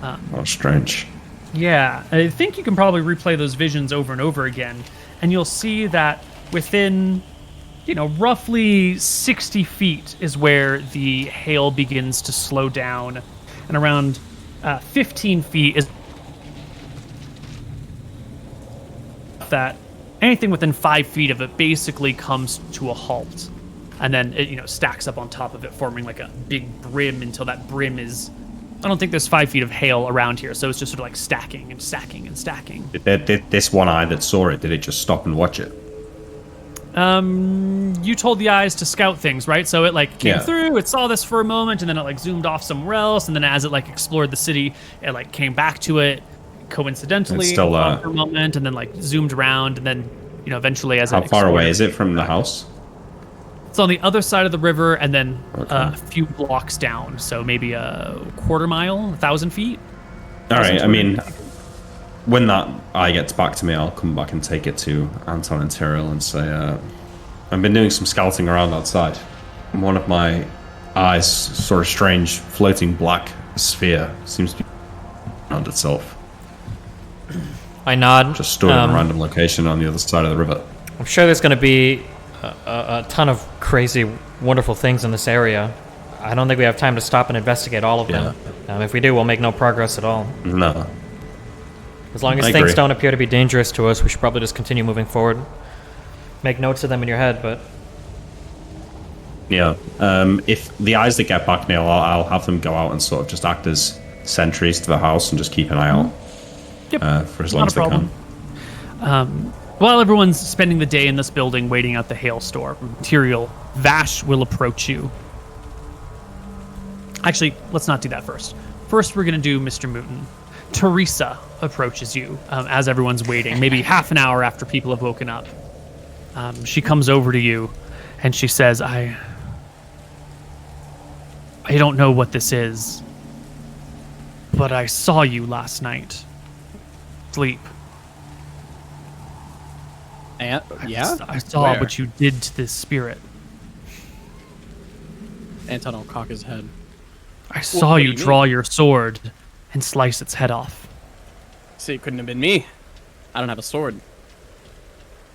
Oh, strange. Yeah, I think you can probably replay those visions over and over again, and you'll see that within, roughly 60 feet is where the hail begins to slow down, and around 15 feet is that anything within 5 feet of it basically comes to a halt, and then it stacks up on top of it, forming like a big brim until that brim is. I don't think there's 5 feet of hail around here, so it's just sort of stacking and stacking and stacking. Did this one eye that saw it, did it just stop and watch it? You told the eyes to scout things, right? So it came through, it saw this for a moment, and then it zoomed off somewhere else, and then as it explored the city, it came back to it coincidentally still, for a moment, and then zoomed around, and then eventually as how far away is it from the house? It's on the other side of the river, and then a few blocks down, so maybe a quarter mile, 1,000 feet. All right, I mean, when that eye gets back to me, I'll come back and take it to Anton and Tyrell and say, I've been doing some scouting around outside. And one of my eyes saw a strange floating black sphere. Seems to be around itself. I nod. Just stood in a random location on the other side of the river. I'm sure there's going to be a ton of crazy, wonderful things in this area. I don't think we have time to stop and investigate all of them. If we do, we'll make no progress at all. No. As long as things don't appear to be dangerous to us, we should probably just continue moving forward. Make notes of them in your head, but... Yeah. If the eyes that get back, Neil, I'll have them go out and sort of just act as sentries to the house and just keep an eye out for as long as they can. While everyone's spending the day in this building waiting out the hailstorm, Tyrael, Vash will approach you. Actually, let's not do that first. First, we're going to do Mr. Mouton. Teresa approaches you as everyone's waiting, maybe half an hour after people have woken up. She comes over to you, and she says, I don't know what this is, but I saw you last night. Sleep. I saw what you did to this spirit. Anton will cock his head. I saw you draw your sword and slice its head off. See, it couldn't have been me. I don't have a sword.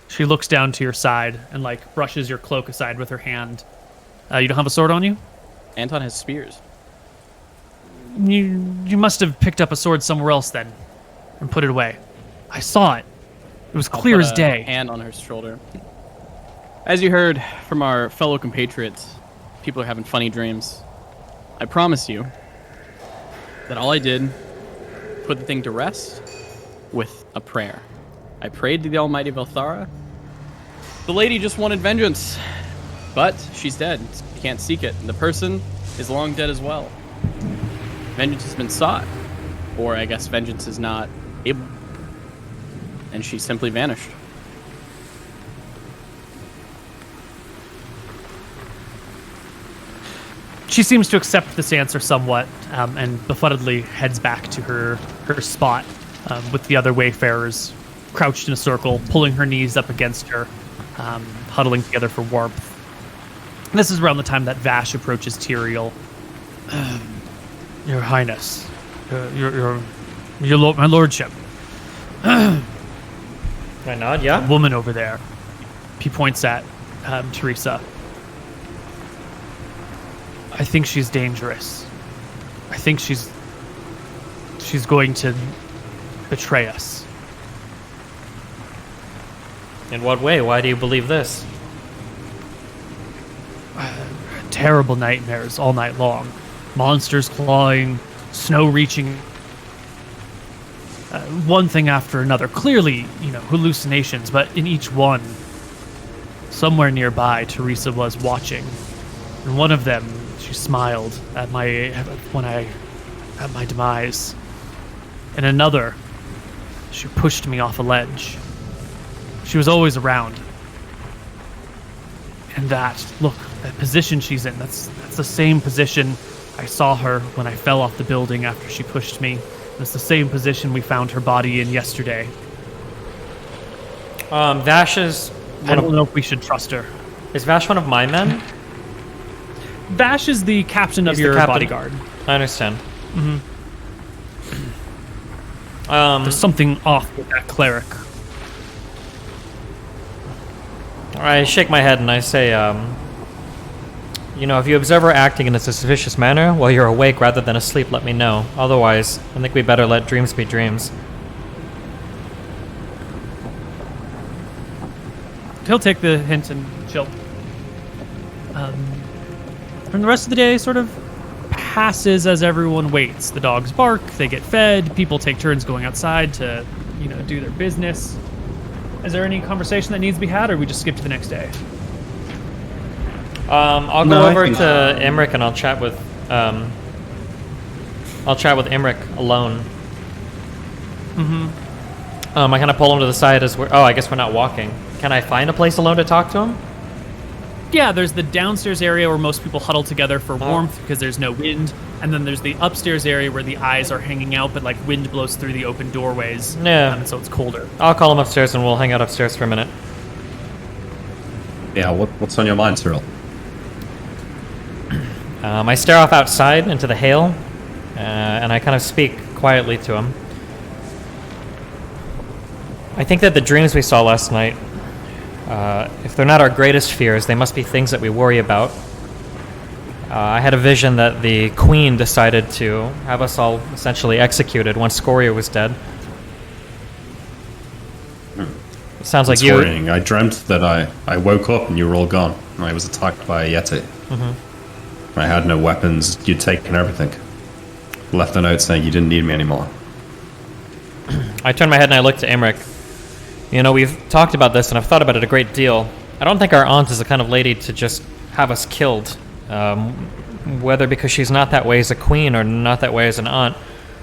She looks down to your side and brushes your cloak aside with her hand. You don't have a sword on you? Anton has spears. You must have picked up a sword somewhere else then and put it away. I saw it. It was clear as day. Hand on her shoulder. As you heard from our fellow compatriots, people are having funny dreams. I promise you that all I did, put the thing to rest with a prayer. I prayed to the almighty Velthara. The lady just wanted vengeance, but she's dead. You can't seek it. And the person is long dead as well. Vengeance has been sought, or I guess vengeance is not able. and she simply vanished. She seems to accept this answer somewhat, and befuddledly heads back to her spot with the other wayfarers crouched in a circle, pulling her knees up against her, huddling together for warmth. This is around the time that Vash approaches Tyrael. Your Highness, my lordship. I nod, yeah. Woman over there. He points at Teresa. I think she's dangerous. I think she's going to betray us. In what way? Why do you believe this? Terrible nightmares all night long. Monsters clawing, snow reaching. One thing after another. Clearly, hallucinations, but in each one, somewhere nearby, Teresa was watching. And one of them, she smiled at my demise. And another, she pushed me off a ledge. She was always around. And that position she's in, that's the same position I saw her when I fell off the building after she pushed me. It's the same position we found her body in yesterday. Vash is... I don't know if we should trust her. Is Vash one of my men? Vash is the captain of your bodyguard. I understand. Mm-hmm. There's something off with that cleric. I shake my head and I say, if you observe her acting in a suspicious manner while you're awake rather than asleep, let me know. Otherwise, I think we better let dreams be dreams. He'll take the hint and chill. And the rest of the day sort of passes as everyone waits. The dogs bark, they get fed, people take turns going outside to, do their business. Is there any conversation that needs to be had, or we just skip to the next day? I'll go over to Imric and I'll chat with Imric alone. Mm-hmm. I kind of pull him to the side as we're... Oh, I guess we're not walking. Can I find a place alone to talk to him? Yeah, there's the downstairs area where most people huddle together for warmth because there's no wind, and then there's the upstairs area where the eyes are hanging out, but wind blows through the open doorways. Yeah. And so it's colder. I'll call him upstairs and we'll hang out upstairs for a minute. Yeah, what's on your mind, Cyril? I stare off outside into the hail, and I kind of speak quietly to him. I think that the dreams we saw last night, if they're not our greatest fears, they must be things that we worry about. I had a vision that the Queen decided to have us all essentially executed once Scoria was dead. It sounds like you... I dreamt that I woke up and you were all gone. I was attacked by a Yeti. Mm-hmm. I had no weapons. You'd taken everything. Left a note saying you didn't need me anymore. I turned my head and I looked to Imric. We've talked about this and I've thought about it a great deal. I don't think our aunt is the kind of lady to just have us killed. Whether because she's not that way as a queen or not that way as an aunt.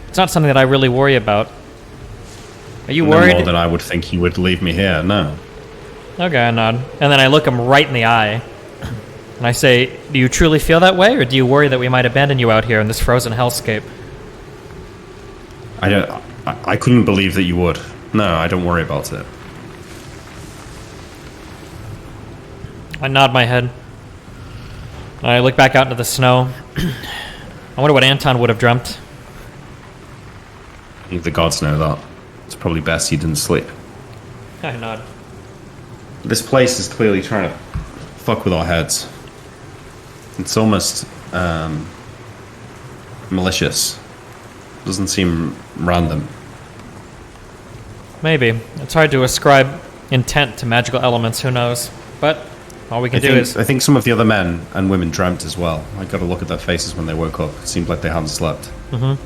It's not something that I really worry about. Are you worried? No more than I would think you would leave me here, no. Okay, I nod. And then I look him right in the eye. And I say, do you truly feel that way, or do you worry that we might abandon you out here in this frozen hellscape? I couldn't believe that you would. No, I don't worry about it. I nod my head. I look back out into the snow. I wonder what Anton would have dreamt. I think the gods know that. It's probably best he didn't sleep. I nod. This place is clearly trying to fuck with our heads. It's almost malicious. Doesn't seem random. Maybe. It's hard to ascribe intent to magical elements, who knows? But all we can do is... I think some of the other men and women dreamt as well. I got to look at their faces when they woke up. It seemed like they hadn't slept. Mm-hmm.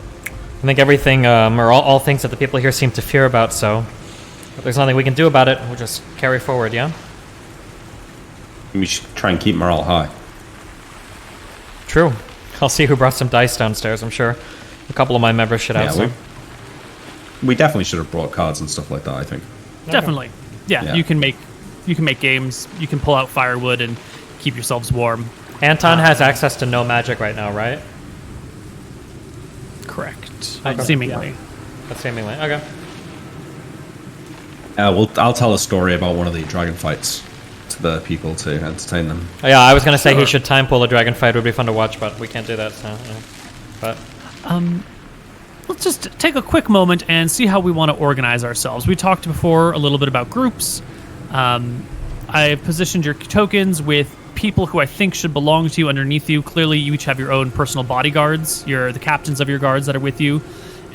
I think everything, or all things that the people here seem to fear about, so... If there's nothing we can do about it, we'll just carry forward, yeah? We should try and keep morale high. True. I'll see who brought some dice downstairs, I'm sure. A couple of my members should have some. We definitely should have brought cards and stuff like that, I think. Definitely. Yeah, Yeah. you can make games. You can pull out firewood and keep yourselves warm. Anton has access to no magic right now, right? Correct. Okay. Seemingly. That's seemingly okay. I'll tell a story about one of the dragon fights to the people to entertain them. Oh, yeah, I was gonna say he should time pull a dragon fight. Would be fun to watch, but we can't do that. So, yeah. But Let's just take a quick moment and see how we want to organize ourselves. We talked before a little bit about groups. I've positioned your tokens with people who I think should belong to you underneath you. Clearly, you each have your own personal bodyguards. You're the captains of your guards that are with you.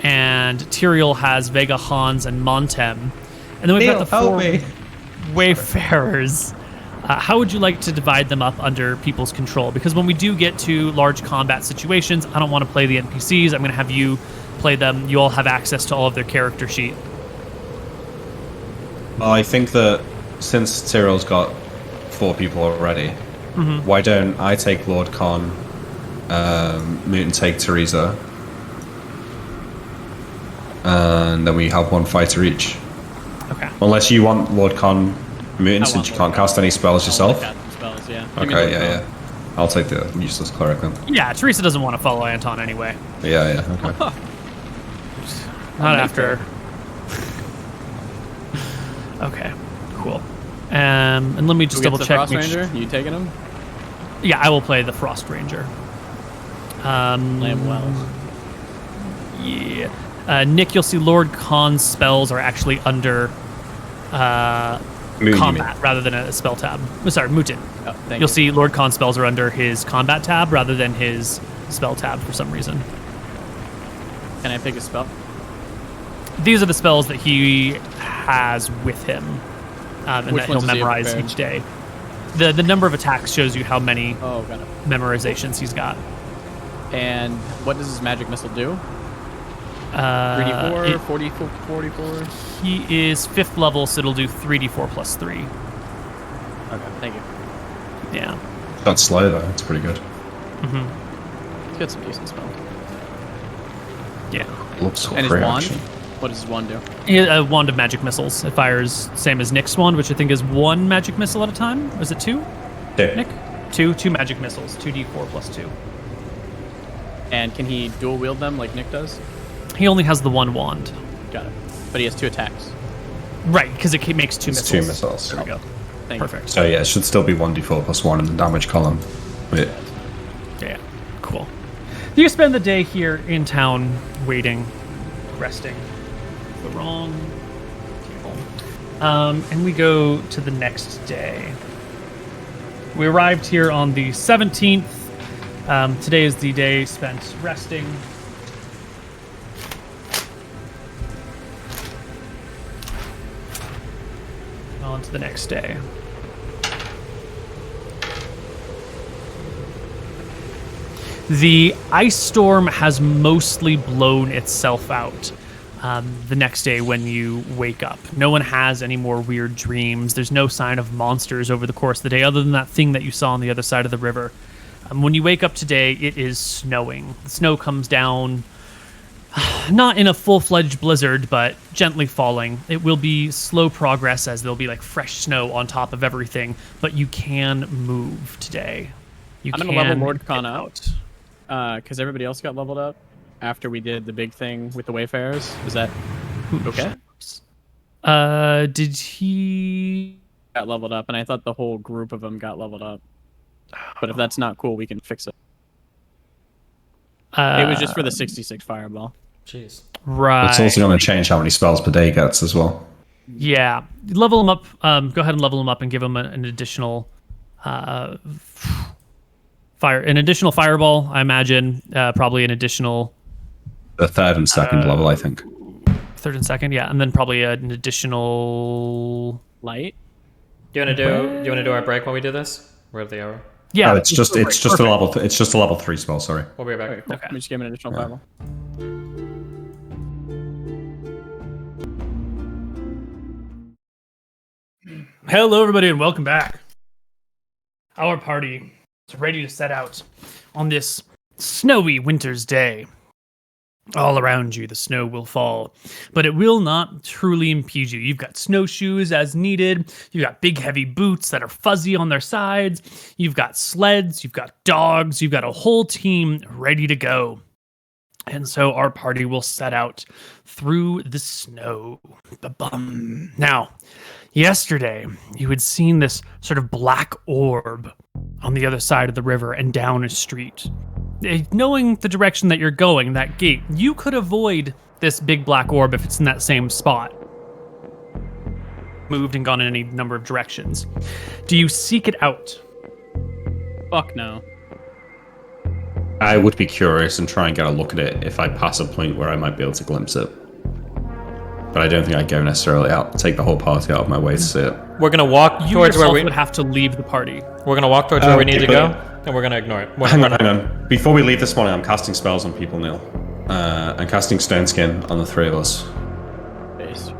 And Tyrael has Vega, Hans, and Montem. And then we've got the four wayfarers. How would you like to divide them up under people's control? Because when we do get to large combat situations, I don't want to play the NPCs. I'm going to have you play them. You all have access to all of their character sheet. Well, I think that since Tyrael's got 4 people already, why don't I take Lord Khan, Mouton take Teresa, and then we have 1 fighter each. Okay. Unless you want Lord Khan, Mouton, since you can't cast any spells yourself. Spells, yeah. Give me Okay, Lord yeah, Khan. yeah. I'll take the useless cleric then. Yeah, Teresa doesn't want to follow Anton anyway. Yeah, okay. Not after. Okay, cool. And let me just Who double gets the check. Frost Ranger? You taking him? Yeah, I will play the Frost Ranger. Lamb Wells. Yeah. Nick, you'll see Lord Khan's spells are actually under Mouton, combat rather than a spell tab. Oh, sorry, Mouton. Oh, thank You'll you. see Lord Khan's spells are under his combat tab rather than his spell tab for some reason. Can I pick a spell? These are the spells that he has with him, and Which that he'll ones does he have memorize prepared? each day. The number of attacks shows you how many Oh, got it. memorizations he's got. And what does his magic missile do? 3d4, 44? He is 5th level, so it'll do 3d4 plus 3. Okay, thank you. Yeah. That's slow though, it's pretty good. He's got some decent spells. Yeah. Looks And his free wand? action. What does his wand do? A wand of magic missiles. It fires same as Nick's wand, which I think is 1 magic missile at a time. Or is it 2? Yeah. Nick? 2 magic missiles. 2d4 plus 2. And can he dual wield them like Nick does? He only has the 1 wand. Got it. But he has 2 attacks. Right, because it makes 2 It's missiles. 2 missiles. There we go. Thank you. Perfect. So yeah, it should still be 1d4 plus 1 in the damage column. Wait. Yeah, cool. You spend the day here in town waiting, resting. The wrong table. And we go to the next day. We arrived here on the 17th. Today is the day spent resting. On to the next day. The ice storm has mostly blown itself out the next day when you wake up. No one has any more weird dreams. There's no sign of monsters over the course of the day other than that thing that you saw on the other side of the river. When you wake up today, it is snowing. The snow comes down, not in a full-fledged blizzard, but gently falling. It will be slow progress as there'll be like fresh snow on top of everything, but you can move today. You I'm can gonna level Lord Khan get out. Because everybody else got leveled up after we did the big thing with the Wayfarers. Is that okay? Did he? Got leveled up, and I thought the whole group of them got leveled up. But if that's not cool, we can fix it. It was just for the 66 fireball. Jeez. Right. It's also going to change how many spells per day he gets as well. Yeah, level him up. Go ahead and level him up and give him an additional an additional fireball. I imagine probably an additional The 3rd and 2nd level, I think. 3rd and 2nd, yeah, and then probably an additional Light? Do you want to do our break while we do this? We're at the hour. Yeah, Oh, it's just a level. It's just a level 3 spell. Sorry. We'll be right back. Okay, cool. Okay. We just gave him an additional fireball. Hello, everybody, and welcome back. Our party is ready to set out on this snowy winter's day. All around you, the snow will fall, but it will not truly impede you. You've got snowshoes as needed. You've got big, heavy boots that are fuzzy on their sides. You've got sleds. You've got dogs. You've got a whole team ready to go. And so our party will set out through the snow. Ba-bum. Now, yesterday, you had seen this sort of black orb on the other side of the river and down a street. Knowing the direction that you're going, that gate, you could avoid this big black orb if it's in that same spot. Moved and gone in any number of directions. Do you seek it out? Fuck no. I would be curious and try and get a look at it if I pass a point where I might be able to glimpse it. But I don't think I'd go necessarily out, take the whole party out of my way to see it. We're gonna walk You towards where yourself we would have to leave the party. We're gonna walk towards where we need to go, but- and we're gonna ignore it. Hang on. Before we leave this morning, I'm casting spells on people, Neil. I'm casting Stone Skin on the three of us. Base.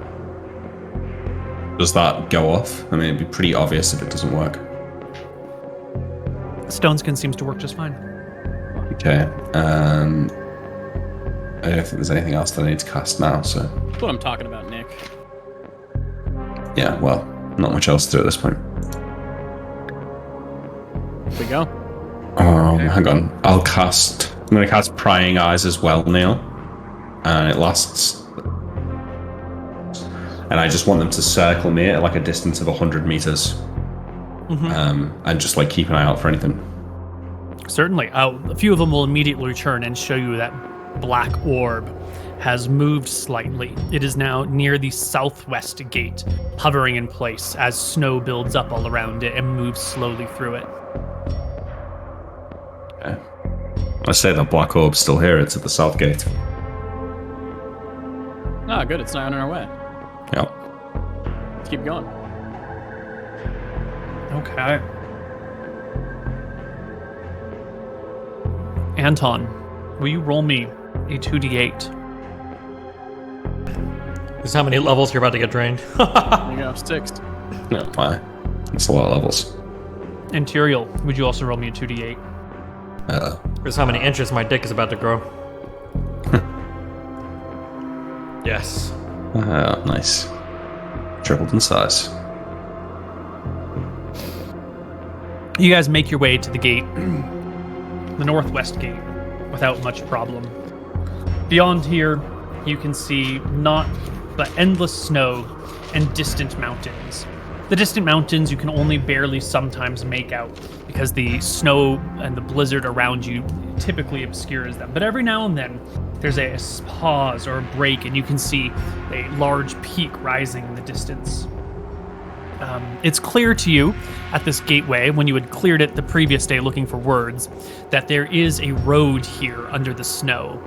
Does that go off? I mean, it'd be pretty obvious if it doesn't work. Stone Skin seems to work just fine. Okay. I don't think there's anything else that I need to cast now, so... That's what I'm talking about, Nick. Yeah, well, not much else to do at this point. Here we go. Hang on. I'm going to cast Prying Eyes as well, Neil. And it lasts... And I just want them to circle me at like a distance of 100 meters. And just like keep an eye out for anything. Certainly. A few of them will immediately return and show you that black orb has moved slightly. It is now near the southwest gate, hovering in place as snow builds up all around it and moves slowly through it. Okay. I say the black orb's still here. It's at the south gate. Ah, good. It's not on our way. Yeah. Let's keep going. Okay. Anton, will you roll me a 2d8? This is how many levels you're about to get drained. There you go. 6. No, why? It's a lot of levels. And Tyrael, would you also roll me a 2d8? This is how many inches my dick is about to grow. Yes. Nice. Tripled in size. You guys make your way to the gate, the northwest gate, without much problem. Beyond here, you can see naught but endless snow and distant mountains. The distant mountains you can only barely sometimes make out because the snow and the blizzard around you typically obscures them. But every now and then, there's a pause or a break, and you can see a large peak rising in the distance. It's clear to you at this gateway, when you had cleared it the previous day looking for words, that there is a road here under the snow.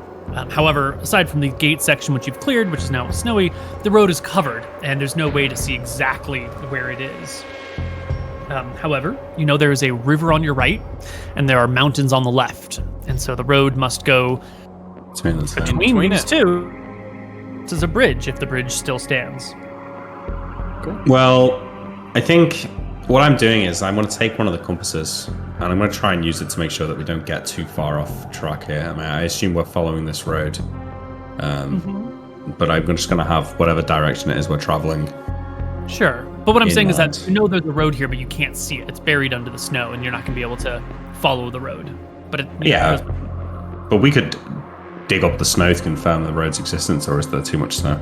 However, aside from the gate section which you've cleared, which is now snowy, the road is covered, and there's no way to see exactly where it is. However, you know there is a river on your right, and there are mountains on the left, and so the road must go between these two. This is a bridge, if the bridge still stands. Cool. Well, I think what I'm doing is I'm going to take one of the compasses and I'm going to try and use it to make sure that we don't get too far off track here. I mean, I assume we're following this road, but I'm just going to have whatever direction it is we're traveling. Sure. But what I'm saying is Inland. that you know there's a road here, but you can't see it. It's buried under the snow, and you're not going to be able to follow the road. But it, Yeah. But we could dig up the snow to confirm the road's existence, or is there too much snow?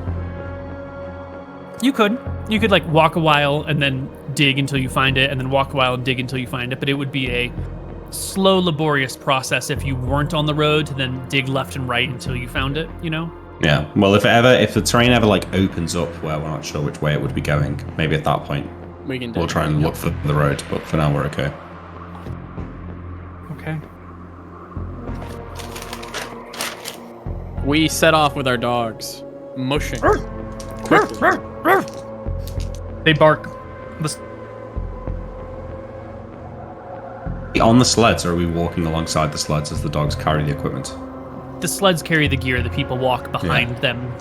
You could like walk a while and then dig until you find it, and then walk a while and dig until you find it. But it would be a slow, laborious process if you weren't on the road to then dig left and right until you found it. You know? Yeah. Well, if the terrain ever like opens up where we're not sure which way it would be going, maybe at that point we'll try and look for the road. But for now, we're okay. Okay. We set off with our dogs, mushing quickly. They bark. On the sleds, or are we walking alongside the sleds as the dogs carry the equipment? The sleds carry the gear. The people walk behind them.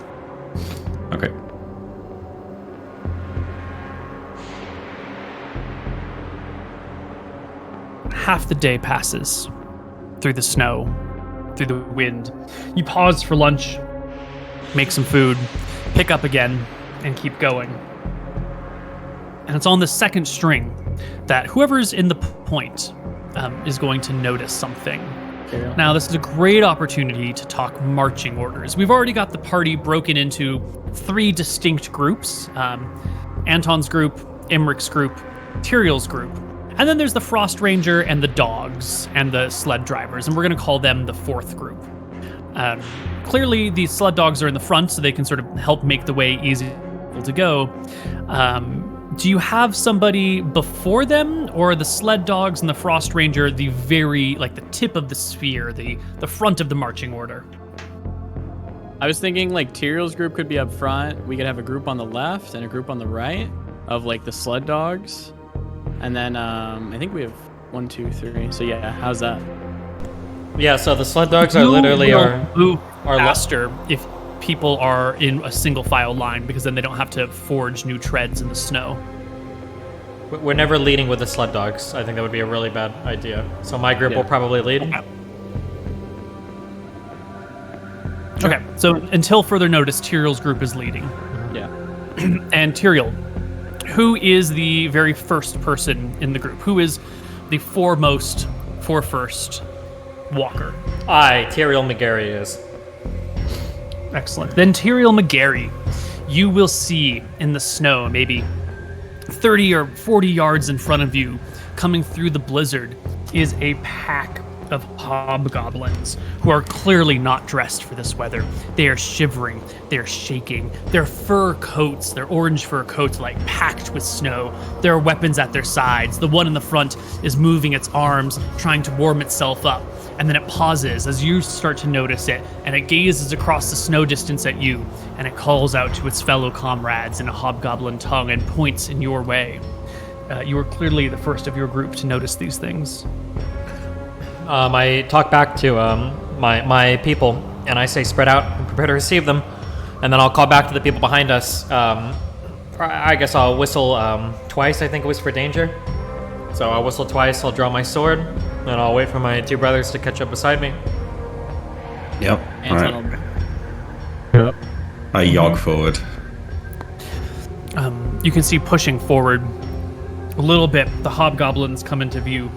Okay. Half the day passes through the snow, through the wind. You pause for lunch, make some food, pick up again, and keep going. And it's on the second string that whoever's in the point is going to notice something. Yeah. Now, this is a great opportunity to talk marching orders. We've already got the party broken into 3 distinct groups. Anton's group, Imric's group, Tyriel's group. And then there's the Frost Ranger and the dogs and the sled drivers, and we're going to call them the 4th group. Clearly, the sled dogs are in the front, so they can sort of help make the way easy to go. Do you have somebody before them, or are the sled dogs and the Frost Ranger the very, like, the tip of the sphere, the front of the marching order? I was thinking like Tyriel's group could be up front. We could have a group on the left and a group on the right of like the sled dogs. And then I think we have 1, 2, 3. So yeah, how's that? Yeah, so the sled dogs are literally move our faster if people are in a single file line, because then they don't have to forge new treads in the snow. We're never leading with the sled dogs. I think that would be a really bad idea. So my group will probably lead. Okay, so until further notice, Tyriel's group is leading. Yeah. And Tyriel, who is the very first person in the group? Who is the first walker? Tyriel McGarry is. Excellent. Then Tyriel McGarry, you will see in the snow, maybe 30 or 40 yards in front of you, coming through the blizzard, is a pack of hobgoblins who are clearly not dressed for this weather. They are shivering, they're shaking, their fur coats, their orange fur coats, like packed with snow. There are weapons at their sides. The one in the front is moving its arms, trying to warm itself up. And then it pauses as you start to notice it, and it gazes across the snow distance at you, and it calls out to its fellow comrades in a hobgoblin tongue and points in your way. You are clearly the first of your group to notice these things. I talk back to my people, and I say spread out and prepare to receive them. And then I'll call back to the people behind us. I guess I'll whistle twice, I think it was for danger. So I'll whistle twice, I'll draw my sword, and I'll wait for my 2 brothers to catch up beside me. Yep. Anton Right. I jog forward. You can see pushing forward a little bit, the hobgoblins come into view.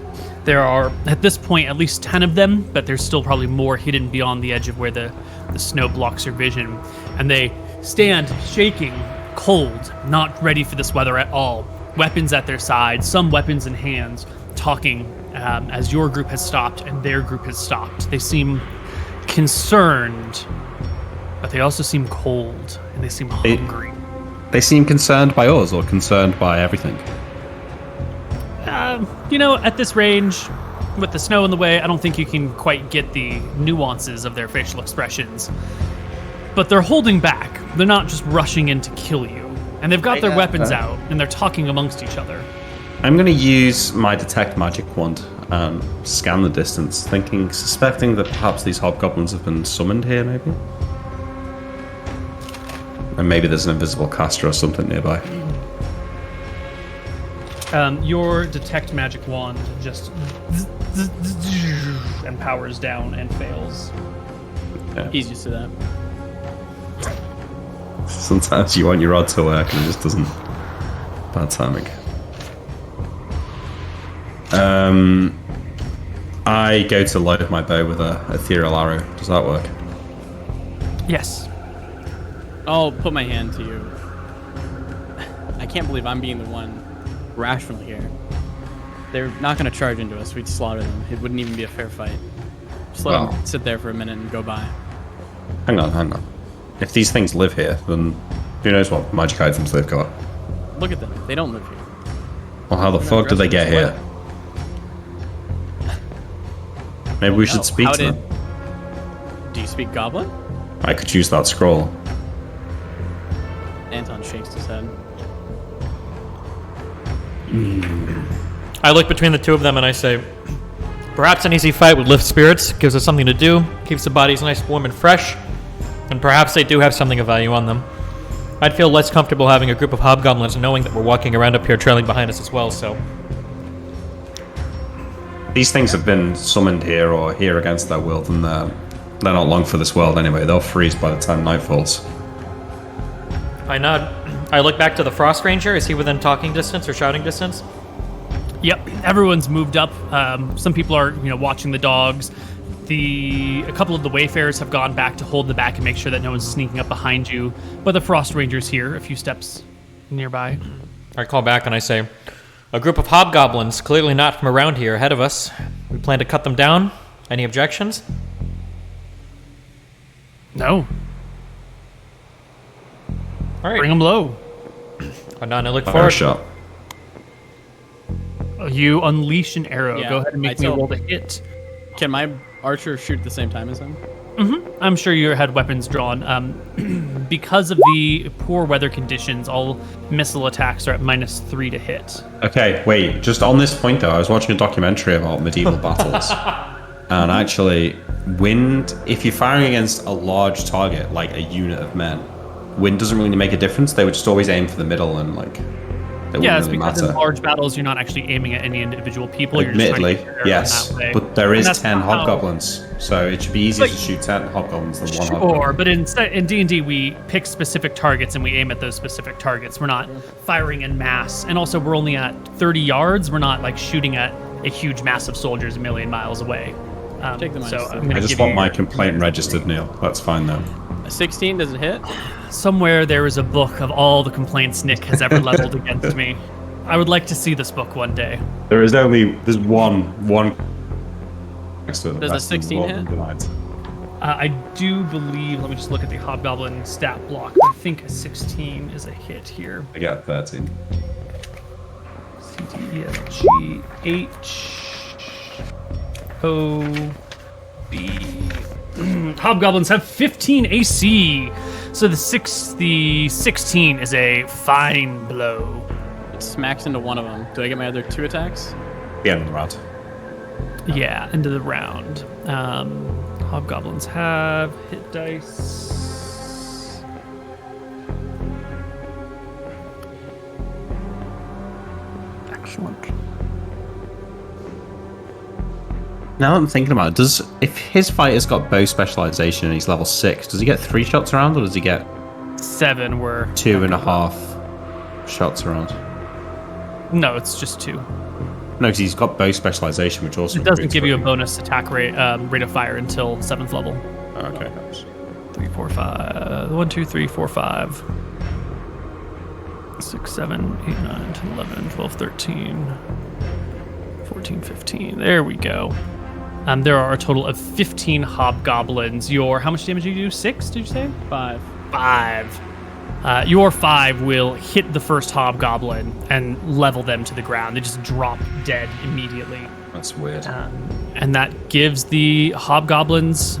There are, at this point, at least 10 of them, but there's still probably more hidden beyond the edge of where the snow blocks your vision. And they stand shaking, cold, not ready for this weather at all. Weapons at their sides, some weapons in hands, talking as your group has stopped and their group has stopped. They seem concerned, but they also seem cold, and they seem hungry. They seem concerned by us, or concerned by everything? At this range, with the snow in the way, I don't think you can quite get the nuances of their facial expressions. But they're holding back. They're not just rushing in to kill you. And they've got their weapons out, and they're talking amongst each other. I'm going to use my detect magic wand and scan the distance, suspecting that perhaps these hobgoblins have been summoned here, maybe? And maybe there's an invisible caster or something nearby. Your detect magic wand just and powers down and fails. Yeah. He's used to that. Sometimes you want your rod to work and it just doesn't. Bad timing. I go to load my bow with a ethereal arrow. Does that work? Yes. I'll put my hand to you. I can't believe I'm being the one rational here. They're not going to charge into us. We'd slaughter them. It wouldn't even be a fair fight. Just let them sit there for a minute and go by. Hang on. If these things live here, then who knows what magic items they've got. Look at them. They don't live here. Well, how the fuck did they get here? Maybe we should speak to them. Do you speak Goblin? I could use that scroll. Anton shakes his head. I look between the 2 of them and I say, perhaps an easy fight would lift spirits, gives us something to do, keeps the bodies nice, warm, and fresh, and perhaps they do have something of value on them. I'd feel less comfortable having a group of hobgoblins knowing that we're walking around up here trailing behind us as well, so... These things have been summoned here or here against their will, and They're not long for this world anyway. They'll freeze by the time night falls. I nod. I look back to the Frost Ranger. Is he within talking distance or shouting distance? Yep, everyone's moved up. Some people are, watching the dogs. A couple of the Wayfarers have gone back to hold the back and make sure that no one's sneaking up behind you. But the Frost Ranger's here, a few steps nearby. I call back and I say, a group of hobgoblins, clearly not from around here, ahead of us. We plan to cut them down. Any objections? No. All right. Bring them low. I look Fire forward. shot. You unleash an arrow. Yeah, Go ahead and make me roll to hit. Can my archer shoot at the same time as him? I'm sure you had weapons drawn. Because of the poor weather conditions, all missile attacks are at -3 to hit. Okay, wait. Just on this point, though, I was watching a documentary about medieval battles. And actually, wind, if you're firing against a large target, like a unit of men, wind doesn't really make a difference. They would just always aim for the middle and, like, it Yeah, wouldn't it's really because matter. in large battles, you're not actually aiming at any individual people. Admittedly, you're just trying to get your arrow yes. in that way. But there And is that's 10 not how- hobgoblins, so it should be easier But- to shoot 10 hobgoblins than one hobgoblin. Sure, but in D&D, we pick specific targets and we aim at those specific targets. We're not firing in mass. And also, we're only at 30 yards. We're not, like, shooting at a huge mass of soldiers a million miles away. Take the so -3. I'm gonna I just give want you my complaint registered, Neil. That's fine, though. A 16, does it hit? Somewhere there is a book of all the complaints Nick has ever leveled against me. I would like to see this book one day. There's one next to it. Does a That's 16 more hit? than denied. I do believe, let me just look at the Hobgoblin stat block. I think a 16 is a hit here. I got 13. C, D, E, F, G, H, O, B. Hobgoblins have 15 AC. So the 16 is a fine blow. It smacks into one of them. Do I get my other 2 attacks? The end of the round. Yeah, end of the round. Hobgoblins have hit dice. Excellent. Now that I'm thinking about it, if his fighter's got bow specialization and he's level 6, does he get 3 shots around, or does he get 7 were 2.5 shots around? No, it's just 2. No, because he's got bow specialization, which also It doesn't improves give you a weapon- bonus attack rate of fire until 7th level. Oh, okay. 3, 4, 5. 1, 2, 3, 4, 5. 6, 7, 8, 9, 10, 11, 12, 13, 14, 15. There we go. There are a total of 15 hobgoblins. How much damage did you do? 6, did you say? 5. 5. Your 5 will hit the first hobgoblin and level them to the ground. They just drop dead immediately. That's weird. And that gives the hobgoblins,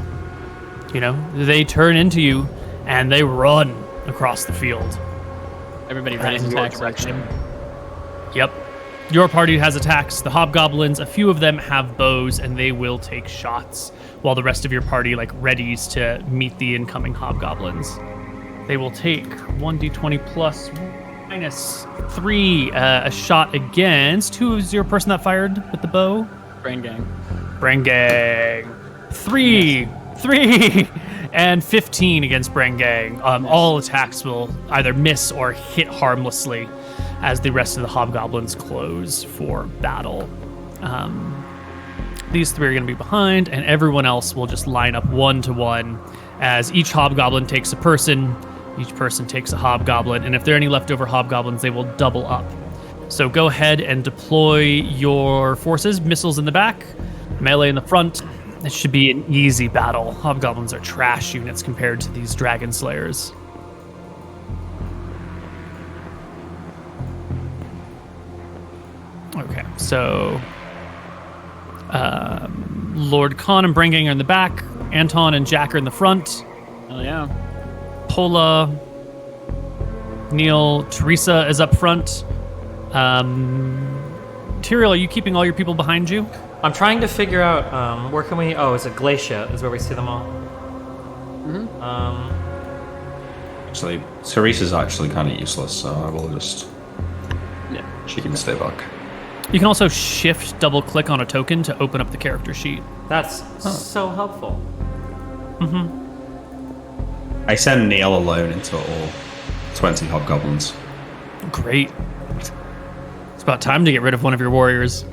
they turn into you and they run across the field. Everybody ready In to your attack direction. Yep. Your party has attacks. The hobgoblins, a few of them have bows and they will take shots while the rest of your party readies to meet the incoming hobgoblins. They will take 1d20 plus -3 a shot against. Who is your person that fired with the bow? Brain gang. Brain Gang. 3, and 15 against Brain Gang. All attacks will either miss or hit harmlessly as the rest of the hobgoblins close for battle. These 3 are going to be behind, and everyone else will just line up 1 to 1 as each hobgoblin takes a person. Each person takes a hobgoblin, and if there are any leftover hobgoblins, they will double up. So go ahead and deploy your forces. Missiles in the back, melee in the front. It should be an easy battle. Hobgoblins are trash units compared to these dragon slayers. Okay, so Lord Khan and Brengang are in the back. Anton and Jack are in the front. Oh yeah. Pola, Neil, Teresa is up front. Tyrael, are you keeping all your people behind you? I'm trying to figure out where can we. Oh, is it Glacia? Is where we see them all. Actually, Teresa's actually kind of useless, so I will just... Yeah. She can stay back. You can also shift double click on a token to open up the character sheet. That's so helpful. I send Neil alone into all 20 hobgoblins. Great. It's about time to get rid of one of your warriors.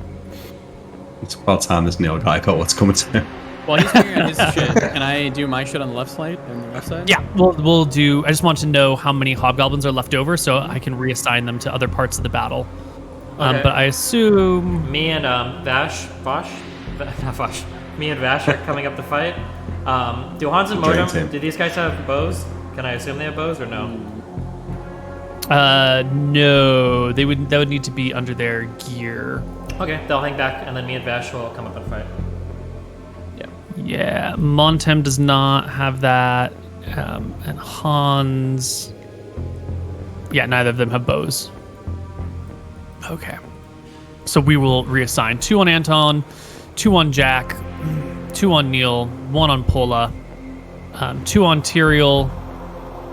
It's about time this Neil guy got what's coming to him. While he's figuring out his shit, can I do my shit on the left side? On the left side? Yeah, we'll do. I just want to know how many hobgoblins are left over so I can reassign them to other parts of the battle. Okay. But I assume Me and Vash, me and Vash are coming up to fight. Do Hans and Giant Modem, team. do these guys have bows? Can I assume they have bows or no? no, that would need to be under their gear. Okay, they'll hang back, and then me and Vash will come up and fight. Yeah, Montem does not have that, and Hans. Yeah, neither of them have bows. Okay, so we will reassign 2 on Anton, 2 on Jack, 2 on Neil, 1 on Pola, 2 on Tyrael,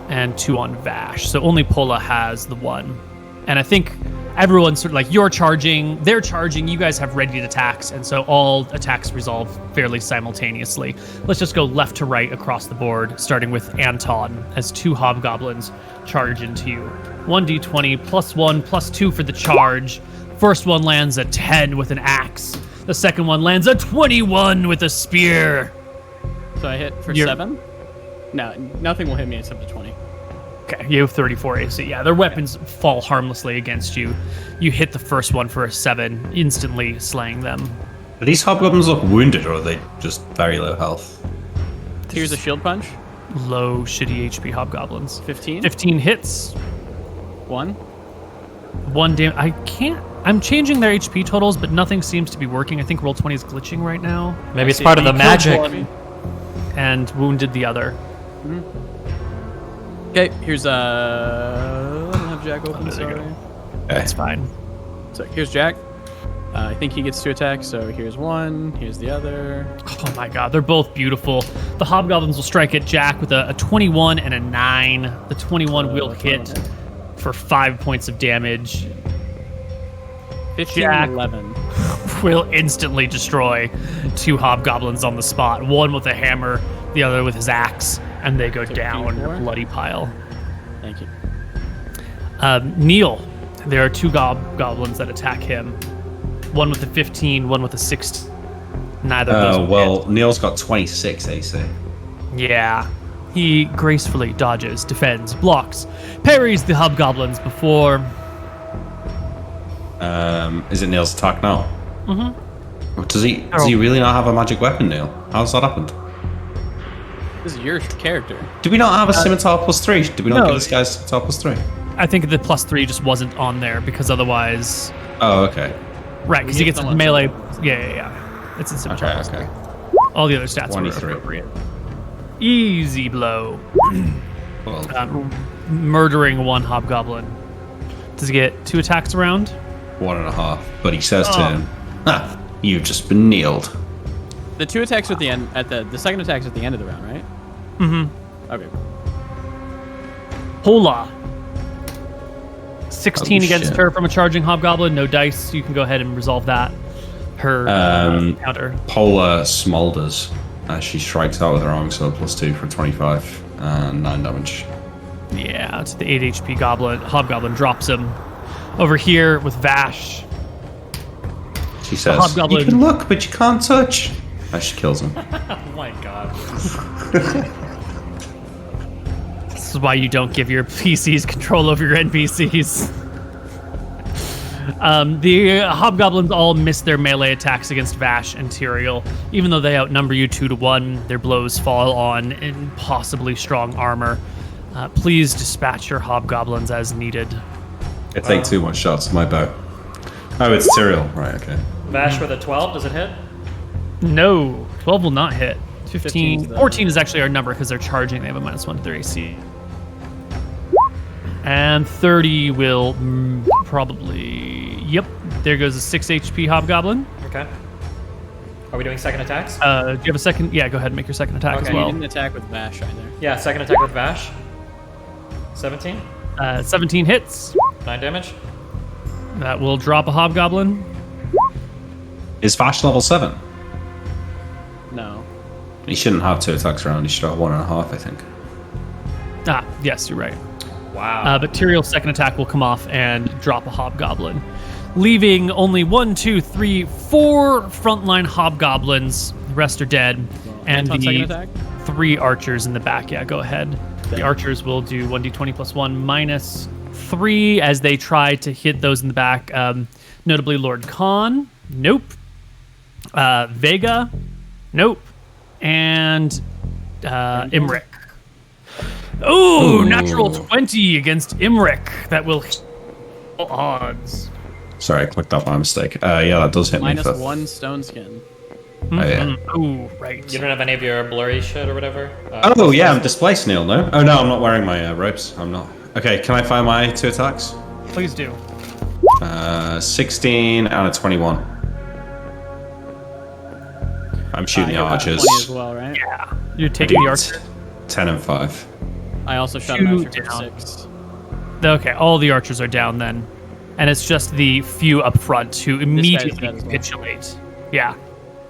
and 2 on Vash. So only Pola has the 1, and I think everyone's sort of like, you're charging, they're charging, you guys have readied attacks, and so all attacks resolve fairly simultaneously. Let's just go left to right across the board, starting with Anton as 2 hobgoblins charge into you. 1d20 +1 +2 for the charge. First one lands a 10 with an axe. The second one lands a 21 with a spear. So I hit for You're- 7? No, nothing will hit me except a 20. Okay, you have 34 AC. Yeah, their weapons fall harmlessly against you. You hit the first one for a 7, instantly slaying them. Do these hobgoblins look wounded, or are they just very low health? Here's a shield punch. Low, shitty HP hobgoblins. 15. 15 hits. 1. 1 damage. I can't. I'm changing their HP totals, but nothing seems to be working. I think Roll20 is glitching right now. Maybe it's part of the magic. And wounded the other. Okay, here's I don't have Jack open, there you sorry. go. That's fine. So here's Jack. I think he gets 2 attacks, so here's 1, here's the other. Oh my god, they're both beautiful. The hobgoblins will strike at Jack with a 21 and a 9. The 21 will hit for 5 points of damage. 15 Jack. and 11. Will instantly destroy 2 hobgoblins on the spot. One with a hammer, the other with his axe, and they go down in a 4? bloody pile. Thank you. Neil, there are 2 goblins that attack him. One with a 15, one with a 16. Neither of those will Well, Neil's got 26 AC. hit. Yeah. He gracefully dodges, defends, blocks, parries the hobgoblins before... Is it Neil's attack now? Mm-hmm. Does he really not have a magic weapon, Neil? How's that happened? This is your character. Do we not have a scimitar +3? Did we not no. give this guy a scimitar +3? I think the +3 just wasn't on there because otherwise... Oh, okay. Right, because he gets someone- melee... Yeah. It's in scimitar. Okay. All the other stats 23. were appropriate. Easy blow. Well, Murdering 1 hobgoblin. Does he get 2 attacks around? 1.5. But he says to him, you've just been kneeled. The 2 attacks at the end, the second attack's at the end of the round, right? Mm-hmm. Okay. Pola. 16 Oh, against shit. her from a charging hobgoblin. No dice. You can go ahead and resolve that. Her counter. Pola smolders as she strikes out with her arm sword +2 for 25 and 9 damage. Yeah, it's the 8 HP hobgoblin drops him. Over here with Vash. She says, hobgoblin- you can look, but you can't touch. As she kills him. Oh my god. This is why you don't give your PCs control over your NPCs. The hobgoblins all miss their melee attacks against Vash and Tyrael. Even though they outnumber you 2 to 1, their blows fall on impossibly strong armor. Please dispatch your hobgoblins as needed. I take 2 more shots with my bow. Oh, it's Tyrael. Right, okay. Vash with a 12, does it hit? No, 12 will not hit. 15 's the- 14 is actually our number because they're charging. They have a -1 to their AC. And 30 will probably... Yep, there goes a 6 HP hobgoblin. Okay. Are we doing second attacks? Do you have a second? Yeah, go ahead and make your second attack Okay. as You well. didn't attack with Vash either. Yeah, second attack with Vash. 17. 17 hits. 9 damage. That will drop a hobgoblin. Is Vash level 7? No. He shouldn't have 2 attacks around. He should have 1.5, I think. Ah, yes, you're right. Wow. But Tyrael's second attack will come off and drop a hobgoblin, leaving only 1, 2, 3, 4 frontline hobgoblins. The rest are dead, and Anton's second the attack? 3 archers in the back. Yeah, go ahead. The archers will do 1d20 plus 1 minus 3 as they try to hit those in the back. Notably, Lord Khan. Nope. Vega. Nope. And Imric. Oh, natural 20 against Imric. That will hit all odds. Sorry, I clicked up by mistake. Yeah, that does hit Minus me. For... 1 stone skin. Oh, yeah. Oh, right. You don't have any of your blurry shit or whatever? Oh, yeah, I'm displaced, Neil, no? Oh, no, I'm not wearing my ropes. I'm not. Okay, can I fire my 2 attacks? Please do. 16 out of 21. I'm shooting the I got archers. 20 as well, right? Yeah. You're taking the archer. 10 and 5. I also shot an archer for down. 6. Okay, all the archers are down then. And it's just the few up front who immediately dead as well. capitulate. Yeah.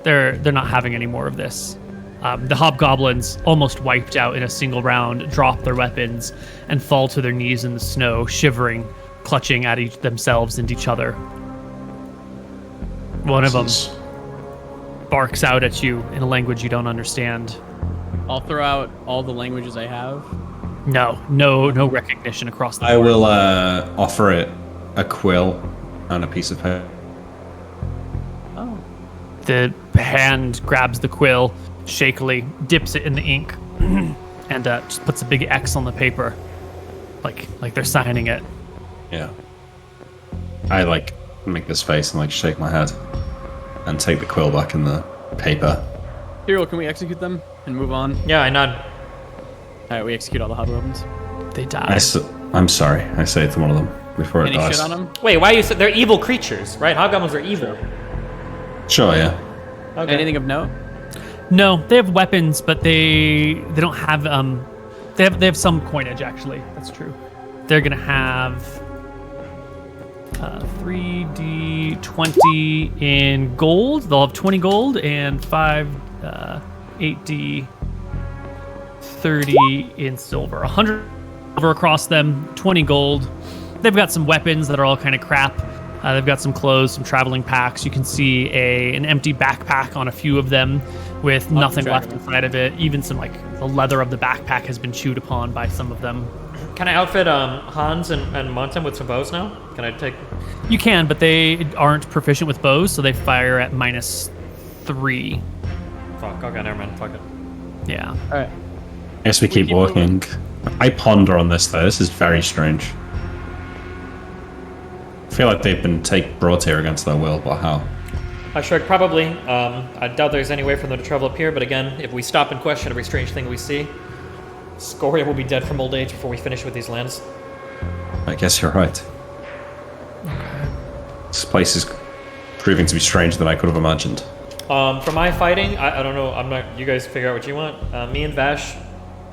They're not having any more of this. The hobgoblins, almost wiped out in a single round, drop their weapons and fall to their knees in the snow, shivering, clutching at themselves and each other. One of them barks out at you in a language you don't understand. I'll throw out all the languages I have. No recognition across the board. I will offer it a quill and a piece of paper. Oh. The hand grabs the quill, shakily dips it in the ink, and just puts a big X on the paper, like they're signing it. Yeah. I make this face and shake my head and take the quill back in the paper. Hero, can we execute them and move on? Yeah, I nod. Alright, we execute all the hobgoblins. They die. I'm sorry. I say it to one of them before it Any dies. shit on them? Wait, why you said they're evil creatures, right? Hobgoblins are evil. Sure, yeah. Okay. Anything of note? No, they have weapons, but they don't have they have some coinage actually. That's true. They're gonna have 3d20 in gold. They'll have 20 gold and 8d 30 in silver. 100 silver across them, 20 gold. They've got some weapons that are all kind of crap. They've got some clothes, some traveling packs. You can see an empty backpack on a few of them with nothing left inside of it. Even some the leather of the backpack has been chewed upon by some of them. Can I outfit Hans and Monten with some bows now? Can I take... You can, but they aren't proficient with bows, so they fire at -3. Fuck, okay, never mind. Fuck it. Yeah. Alright. I guess we keep walking. I ponder on this, though. This is very strange. I feel like they've been brought here against their will, but how? Shrek, probably. I doubt there's any way for them to travel up here, but again, if we stop and question every strange thing we see, Scoria will be dead from old age before we finish with these lands. I guess you're right. This place is proving to be stranger than I could have imagined. For my fighting, I don't know. I'm not. You guys figure out what you want. Me and Vash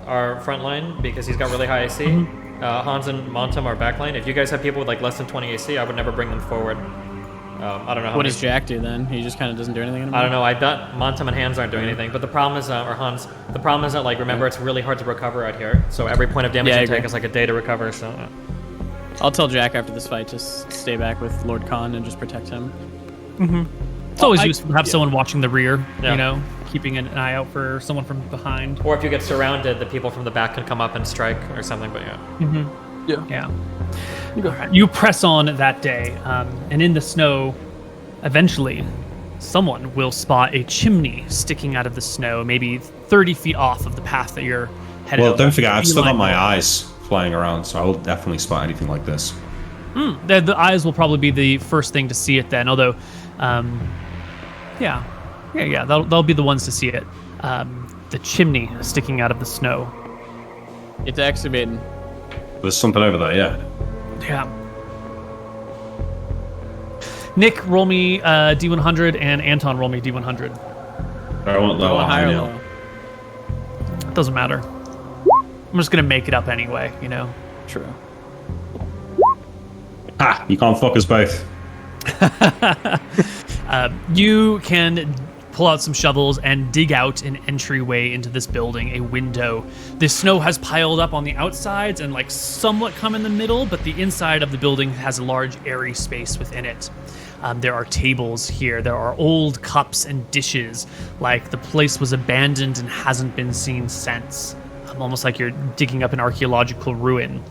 are front line because he's got really high AC. Hans and Montum are backline. If you guys have people with less than 20 AC, I would never bring them forward. I don't know. What does Jack do then? He just kind of doesn't do anything anymore? I don't know. I bet Montum and Hans aren't doing anything. But the problem is, or Hans, the problem is that remember, it's really hard to recover out here. So every point of damage Yeah, I you take agree. is a day to recover. So. I'll tell Jack after this fight to stay back with Lord Khan and just protect him. It's always useful to have someone watching the rear, Yeah. keeping an eye out for someone from behind. Or if you get surrounded, the people from the back can come up and strike or something. But yeah. Yeah. You press on that day, and in the snow, eventually, someone will spot a chimney sticking out of the snow, maybe 30 feet off of the path that you're headed Well, over. don't forget, I've still got my Beeline. eyes flying around, so I will definitely spot anything like this. The eyes will probably be the first thing to see it then, although, they'll be the ones to see it. The chimney sticking out of the snow. It's excavating. There's something over there, yeah. Yeah. Nick, roll me D100, and Anton, roll me D100. I want low or high, Higher or Neil. low? Doesn't matter. I'm just gonna make it up anyway, True. Ha! You can't fuck us both. You can pull out some shovels and dig out an entryway into this building, a window. This snow has piled up on the outsides and like somewhat come in the middle, but the inside of the building has a large airy space within it. There are tables here. There are old cups and dishes, like the place was abandoned and hasn't been seen since. Almost like you're digging up an archaeological ruin.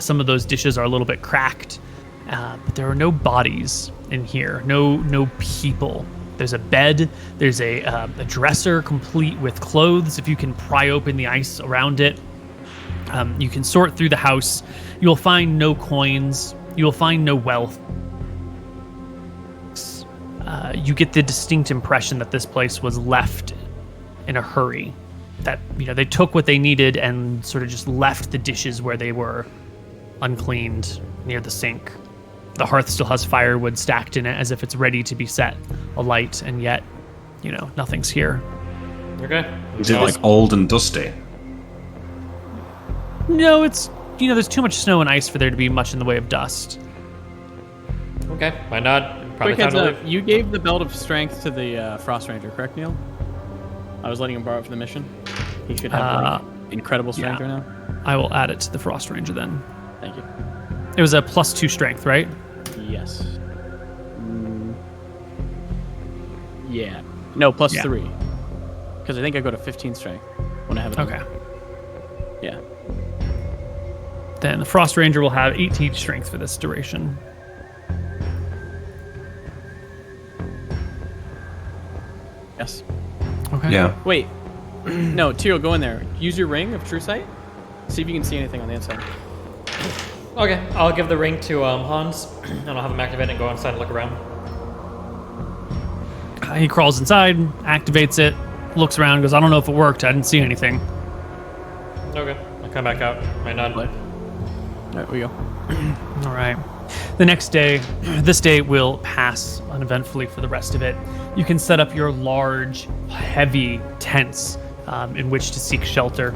Some of those dishes are a little bit cracked, but there are no bodies in here. No people. There's a bed. There's a dresser complete with clothes. If you can pry open the ice around it, you can sort through the house. You will find no coins. You will find no wealth. You get the distinct impression that this place was left in a hurry. That, you know, they took what they needed and sort of just left the dishes where they were, uncleaned, near the sink. The hearth still has firewood stacked in it as if it's ready to be set alight, and yet, you know, nothing's here. Okay. Is it like old and dusty? No, it's, you know, there's too much snow and ice for there to be much in the way of dust. Okay. Why not? Probably Quick heads time to up, leave. you gave the belt of strength to the Frost Ranger, correct, Neil? I was letting him borrow it for the mission. He should have incredible strength right now. I will add it to the Frost Ranger then. Thank you. It was a +2 strength, right? Yes. Yeah. No, +3. Because I think I go to 15 strength when I have it. Okay. Yeah. Then the Frost Ranger will have 18 strength for this duration. Yes. Okay. Yeah. Wait. No, Tiro, go in there. Use your ring of true sight. See if you can see anything on the inside. Okay. I'll give the ring to Hans, and I'll have him activate it and go inside and look around. He crawls inside, activates it, looks around, goes, I don't know if it worked. I didn't see anything. Okay. I'll come back out. I nod. All right, we go. All right. The next day, this day will pass uneventfully for the rest of it. You can set up your large, heavy tents in which to seek shelter.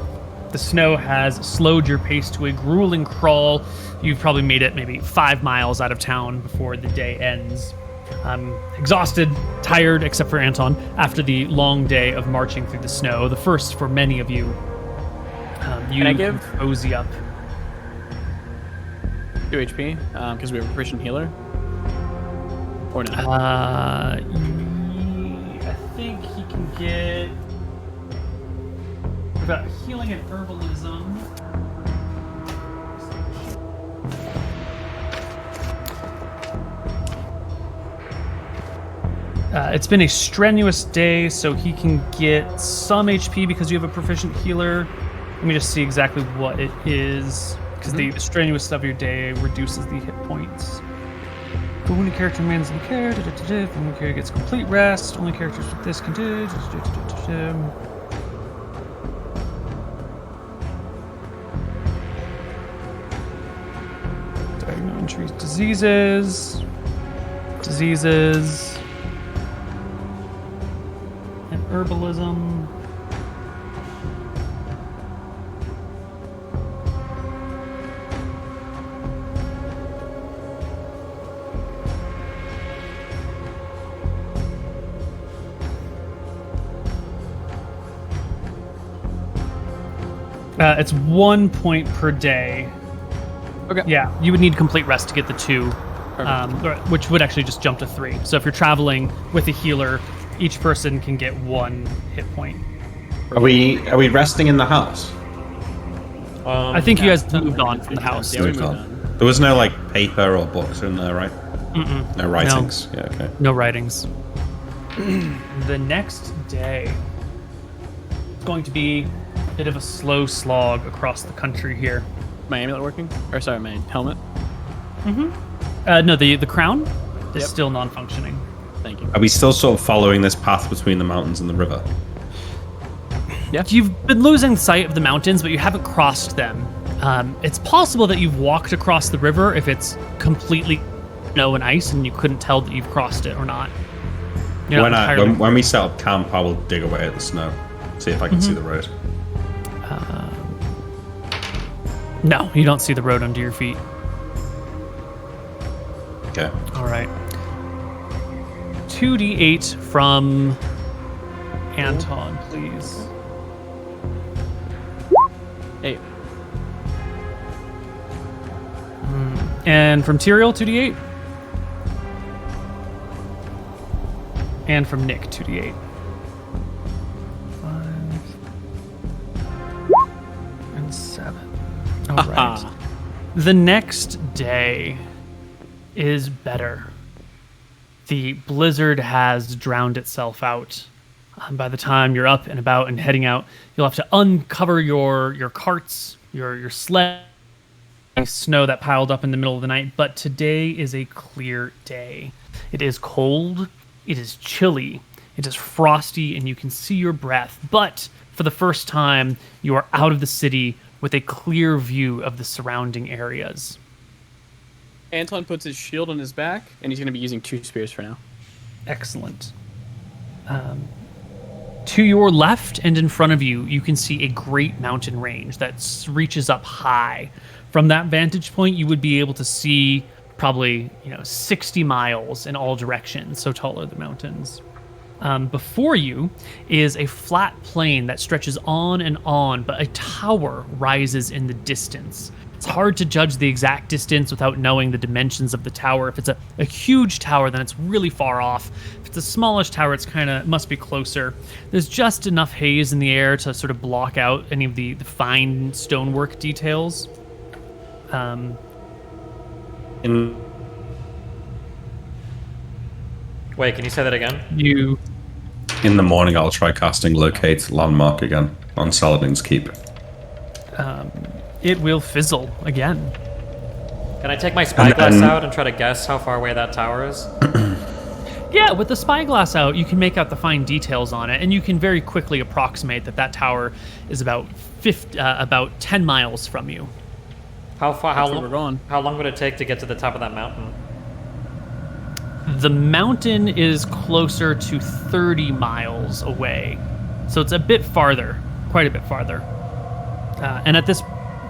The snow has slowed your pace to a grueling crawl. You've probably made it maybe 5 miles out of town before the day ends. Exhausted, tired, except for Anton, after the long day of marching through the snow, the first for many of you. You Can I give cozy up. 2 HP? Because we have a proficient healer? Or not? I think he can get. We've got healing and herbalism. It's been a strenuous day, so he can get some HP because you have a proficient healer. Let me just see exactly what it is, because the strenuous stuff of your day reduces the hit points. The wounded character remains in care. The wounded character gets complete rest. Only characters with this can do. Diagnose and treat diseases. And herbalism. It's 1 point per day. Okay. Yeah, you would need complete rest to get the 2, which would actually just jump to 3. So if you're traveling with a healer, each person can get 1 hit point. Are we resting in the house? I think you guys moved on from the house. Yeah, we Moved moved on. on. There was no like paper or books in there, right? No writings. Yeah, okay. No writings. The next day, it's going to be a bit of a slow slog across the country here. My amulet working? Or sorry, my helmet? No, the crown is still non-functioning. Thank you. Are we still sort of following this path between the mountains and the river? Yeah. You've been losing sight of the mountains, but you haven't crossed them. It's possible that you've walked across the river if it's completely snow and ice and you couldn't tell that you've crossed it or not. You're not entirely- When we set up camp, I will dig away at the snow, see if I can see the road. No, you don't see the road under your feet. Okay. All right. 2d8 from Anton, please. 8. And from Tyrael, 2d8. And from Nick, 2d8. 5 and 7. All right. The next day is better. The blizzard has drowned itself out. By the time you're up and about and heading out, you'll have to uncover your carts, your sled, snow that piled up in the middle of the night. But today is a clear day. It is cold, it is chilly, it is frosty, and you can see your breath. But for the first time, you are out of the city with a clear view of the surrounding areas. Anton puts his shield on his back, and he's going to be using 2 spears for now. Excellent. To your left and in front of you, you can see a great mountain range that reaches up high. From that vantage point, you would be able to see probably 60 miles in all directions. So tall are the mountains. Before you is a flat plain that stretches on, but a tower rises in the distance. It's hard to judge the exact distance without knowing the dimensions of the tower. If it's a huge tower, then it's really far off. If it's a smallish tower, it's must be closer. There's just enough haze in the air to sort of block out any of the fine stonework details. Wait, can you say that again? In the morning, I'll try casting Locate Landmark again on Saladin's Keep. It will fizzle again. Can I take my spyglass out and try to guess how far away that tower is? Yeah, with the spyglass out, you can make out the fine details on it, and you can very quickly approximate that tower is about 10 miles from you. How far? That's where we're going. How long would it take to get to the top of that mountain? The mountain is closer to 30 miles away, so it's a bit farther, quite a bit farther. And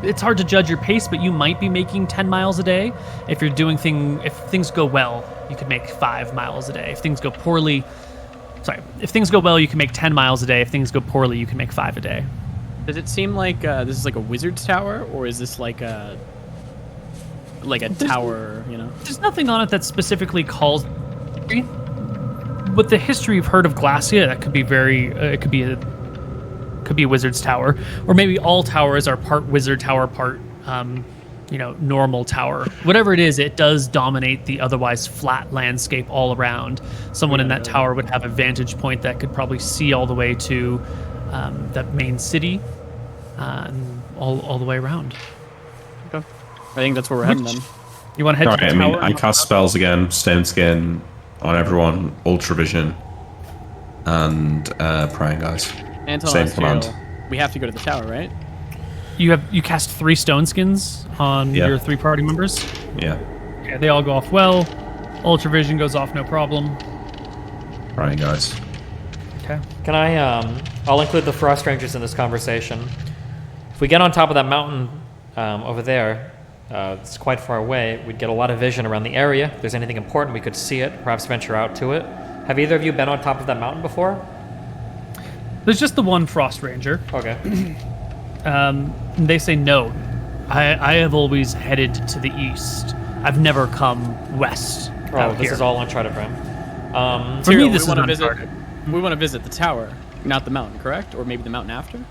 it's hard to judge your pace, but you might be making 10 miles a day. If things go well, you could make 5 miles a day. If things go well, you can make 10 miles a day. If things go poorly, you can make 5 a day. Does it seem like this is like a wizard's tower, or is this like a tower? There's nothing on it that specifically calls. With the history you've heard of Glacia, that could be it could be a wizard's tower, or maybe all towers are part wizard tower, part normal tower. Whatever it is, it does dominate the otherwise flat landscape all around. Someone in that tower would have a vantage point that could probably see all the way to that main city, and all the way around. Okay. I think that's where we're heading then. You want to head to the tower? I cast spells again, Stone Skin on everyone, Ultravision, and Prying Eyes. Anton, same command. We have to go to the tower, right? You cast 3 stone skins on your 3 party members? Yeah. Okay, they all go off well. Ultravision goes off no problem. Prying Eyes. Okay. Can I, I'll include the Frost Rangers in this conversation. If we get on top of that mountain over there, it's quite far away, we'd get a lot of vision around the area. If there's anything important, we could see it, perhaps venture out to it. Have either of you been on top of that mountain before? There's just the one Frost Ranger. Okay. They say no. I have always headed to the east. I've never come west. Oh, this is all uncharted ground. For me, this we is want to visit. uncharted. We want to visit the tower, not the mountain, correct? Or maybe the mountain after.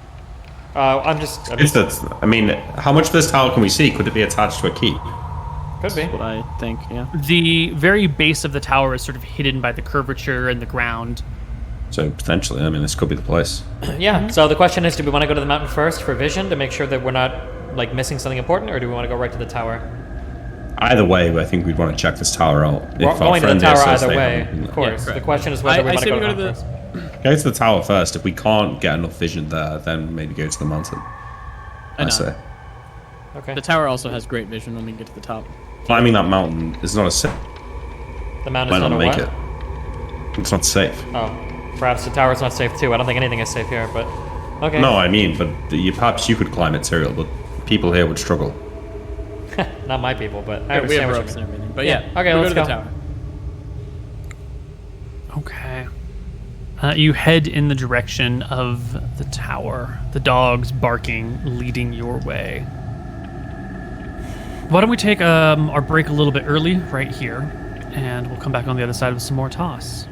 I'm just how much of this tower can we see? Could it be attached to a keep? Could be. That's what I think, yeah. The very base of the tower is sort of hidden by the curvature and the ground. So potentially, this could be the place. Yeah. So the question is, do we want to go to the mountain first for vision to make sure that we're not missing something important, or do we want to go right to the tower? Either way, I think we'd want to check this tower out. We're going to the tower either way, of course. Yeah, the question is whether we want to go to the mountain first. Go to the tower first. If we can't get enough vision there, then maybe go to the mountain. I know. say. Okay. The tower also has great vision when we get to the top. Climbing that mountain is not a safe. The mountain's Might not not a make what? it. It's not safe. Oh, perhaps the tower's not safe too. I don't think anything is safe here, but okay. No, but perhaps you could climb it, Tyrael, but people here would struggle. Not my people, but I Yeah, we have understand what ropes you and mean. everything. But yeah, Okay, we'll let's go go. to the tower. Okay. You head in the direction of the tower, the dogs barking, leading your way. Why don't we take our break a little bit early right here, and we'll come back on the other side with some more toss.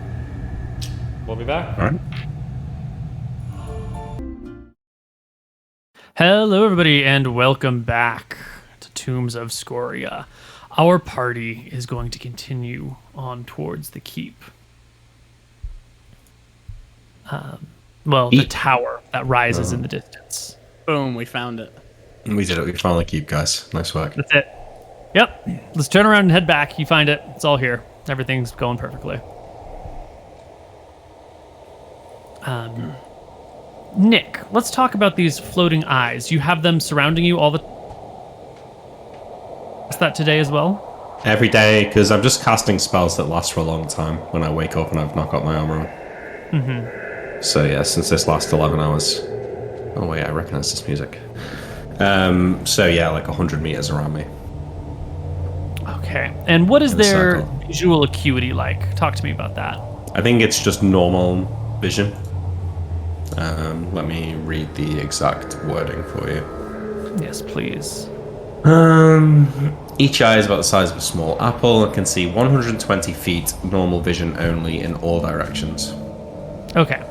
We'll be back. All right. Hello, everybody, and welcome back to Tombs of Scoria. Our party is going to continue on towards the keep. The tower that rises in the distance. Boom, we found it. We did it. We found the keep, guys. Nice work. That's it. Yep. Let's turn around and head back. You find it. It's all here. Everything's going perfectly. Nick, let's talk about these floating eyes. You have them surrounding you all the... Is that today as well? Every day, because I'm just casting spells that last for a long time when I wake up and I've not got my armor on. Mm-hmm. So yeah, since this lasts 11 hours. Oh wait, I recognize this music. So yeah, like 100 meters around me. Okay. And what is In a their circle. visual acuity like? Talk to me about that. I think it's just normal vision. Let me read the exact wording for you. Yes, please. Each eye is about the size of a small apple and can see 120 feet normal vision only in all directions. Okay.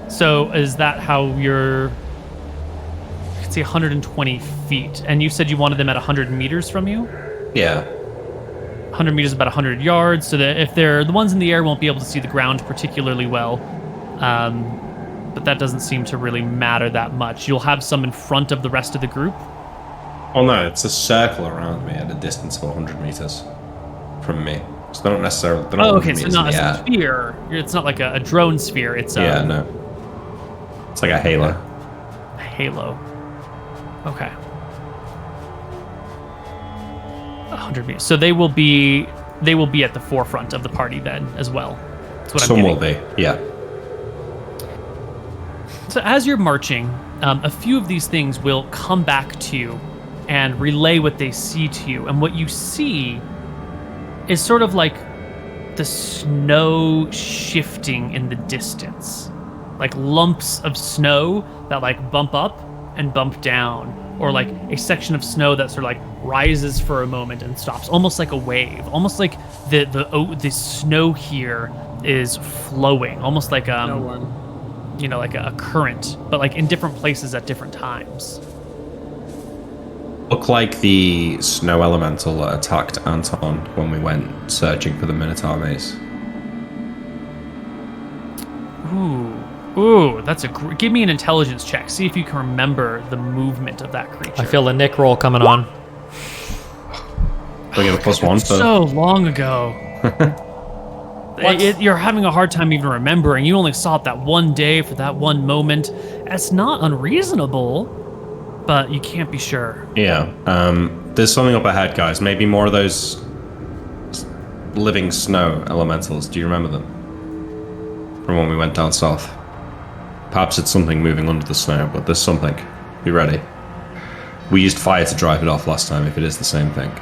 So is that how you're... You can see 120 feet. And you said you wanted them at 100 meters from you? Yeah. 100 meters is about 100 yards, so that if they're... The ones in the air won't be able to see the ground particularly well. But that doesn't seem to really matter that much. You'll have some in front of the rest of the group? Oh no, it's a circle around me at a distance of 100 meters from me. So they're not necessarily... They're not Oh, okay, 100 so meters not in the a air. sphere. It's not like a drone sphere. It's a... Yeah, no. It's like a halo. A halo. Okay. 100 meters. So they will be at the forefront of the party then as well. That's what Some I'm will getting. be, yeah. So as you're marching, a few of these things will come back to you and relay what they see to you. And what you see is sort of like the snow shifting in the distance. Like lumps of snow that like bump up and bump down. Or like a section of snow that sort of like rises for a moment and stops. Almost like a wave. Almost like the snow here is flowing. Almost like No one. like a current, but like in different places at different times. Look like the snow elemental that attacked Anton when we went searching for the Minotaur maze. Ooh, that's give me an intelligence check. See if you can remember the movement of that creature. I feel the Nick roll coming on. We get a +1 for... so long ago. You're having a hard time even remembering. You only saw it that one day for that one moment. That's not unreasonable, but you can't be sure. Yeah, there's something up ahead, guys. Maybe more of those living snow elementals. Do you remember them? From when we went down south. Perhaps it's something moving under the snow, but there's something. Be ready. We used fire to drive it off last time, if it is the same thing.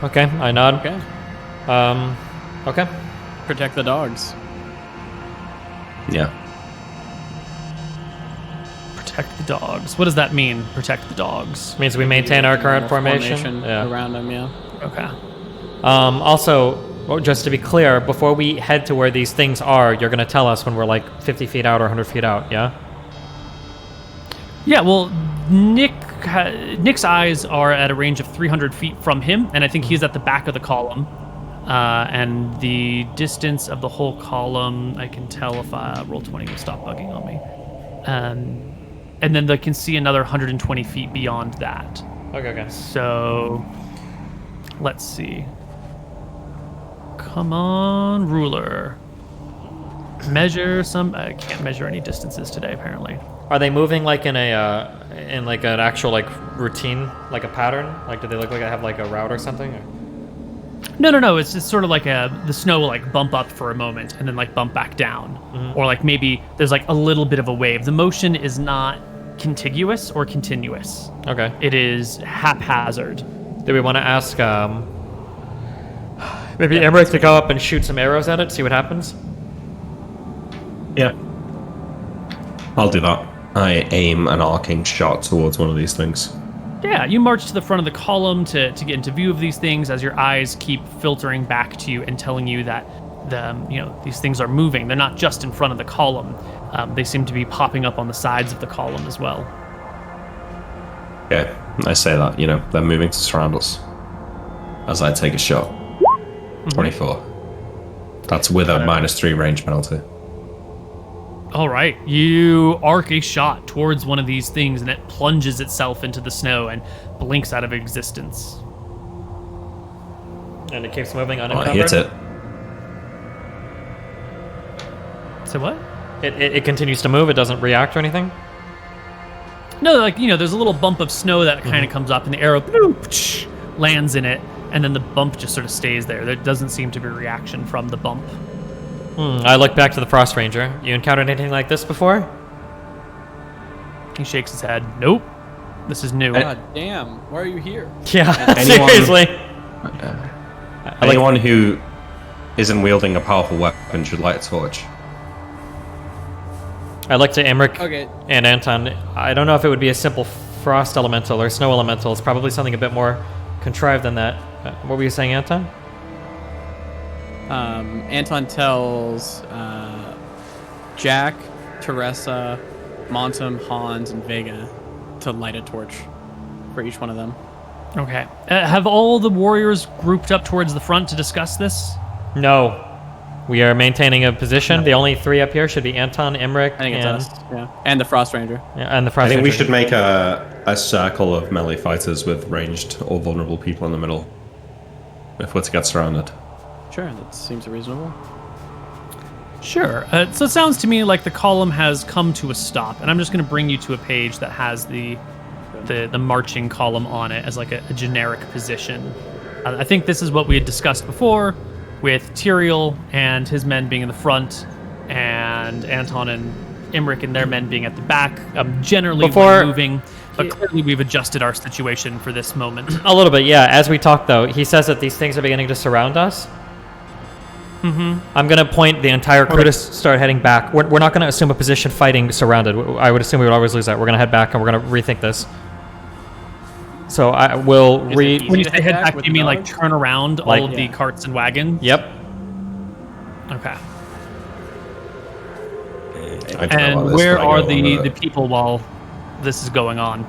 Okay, I nod. Okay. Okay. Protect the dogs. Yeah. Protect the dogs. What does that mean, protect the dogs? Means we maintain our current formation. Yeah. Around them, yeah. Okay. Also, just to be clear, before we head to where these things are, you're going to tell us when we're like 50 feet out or 100 feet out, yeah? Yeah, well, Nick's eyes are at a range of 300 feet from him, and I think he's at the back of the column. And the distance of the whole column, I can tell if I roll 20 will stop bugging on me. And then they can see another 120 feet beyond that. Okay. So, let's see. Come on, ruler. Measure some... I can't measure any distances today, apparently. Are they moving like in an actual like routine, like a pattern? Like, do they look like they have like a route or something? Or? No. It's just sort of like the snow will like bump up for a moment and then like bump back down. Mm-hmm. Or like maybe there's like a little bit of a wave. The motion is not contiguous or continuous. Okay. It is haphazard. Do we want to ask, Maybe Emmerich to go up and shoot some arrows at it, see what happens. Yeah. I'll do that. I aim an arcing shot towards one of these things. Yeah, you march to the front of the column to get into view of these things as your eyes keep filtering back to you and telling you that these things are moving. They're not just in front of the column. They seem to be popping up on the sides of the column as well. Yeah, I say that, they're moving to surround us. As I take a shot. 24. That's with a -3 range penalty. All right, you arc a shot towards one of these things, and it plunges itself into the snow and blinks out of existence. And it keeps moving unencumbered. I hit it. So what? It continues to move. It doesn't react or anything. No, there's a little bump of snow that kind of comes up, and the arrow lands in it, and then the bump just sort of stays there. There doesn't seem to be a reaction from the bump. I look back to the Frost Ranger. You encountered anything like this before? He shakes his head. Nope. This is new. God damn, why are you here? Yeah, Anyone- seriously. Anyone who isn't wielding a powerful weapon should light a torch. I look to Emmerich Okay. and Anton. I don't know if it would be a simple frost elemental or snow elemental. It's probably something a bit more contrived than that. What were you saying, Anton? Anton tells Jack, Teresa, Montum, Hans, and Vega to light a torch for each one of them. Okay. Have all the warriors grouped up towards the front to discuss this? No. We are maintaining a position. The only 3 up here should be Anton, Emmerich, I think it's and, us. Yeah. And the Frost Ranger. and the I Frost think we Ranger. should make a circle of melee fighters with ranged or vulnerable people in the middle. If we're to get surrounded. Sure, that seems reasonable. Sure. So it sounds to me like the column has come to a stop, and I'm just going to bring you to a page that has the marching column on it as like a generic position. I think this is what we had discussed before, with Tyrael and his men being in the front, and Anton and Emmerich and their men being at the back. Generally Before- moving, but clearly we've adjusted our situation for this moment. A little bit, yeah. As we talk, though, he says that these things are beginning to surround us. I'm going to point the entire crew to start heading back. We're not going to assume a position fighting surrounded. I would assume we would always lose that. We're going to head back, and we're going to rethink this. So I will read... When you say head back, with do you mean like dogs? turn around Like- all of the carts and wagons? Yep. Okay. I don't know And about this, where but I are go along with the it. people while this is going on?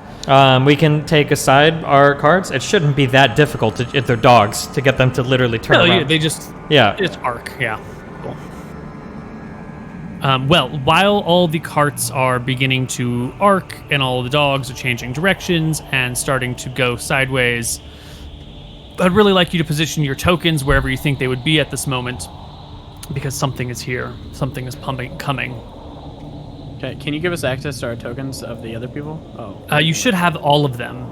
We can take aside our cards. It shouldn't be that difficult if they're dogs to get them to literally turn No, around. they just Yeah. arc. Yeah. Cool. Well, while all the carts are beginning to arc and all the dogs are changing directions and starting to go sideways, I'd really like you to position your tokens wherever you think they would be at this moment, because something is here. Something is coming. Okay, can you give us access to our tokens of the other people? Oh. You should have all of them.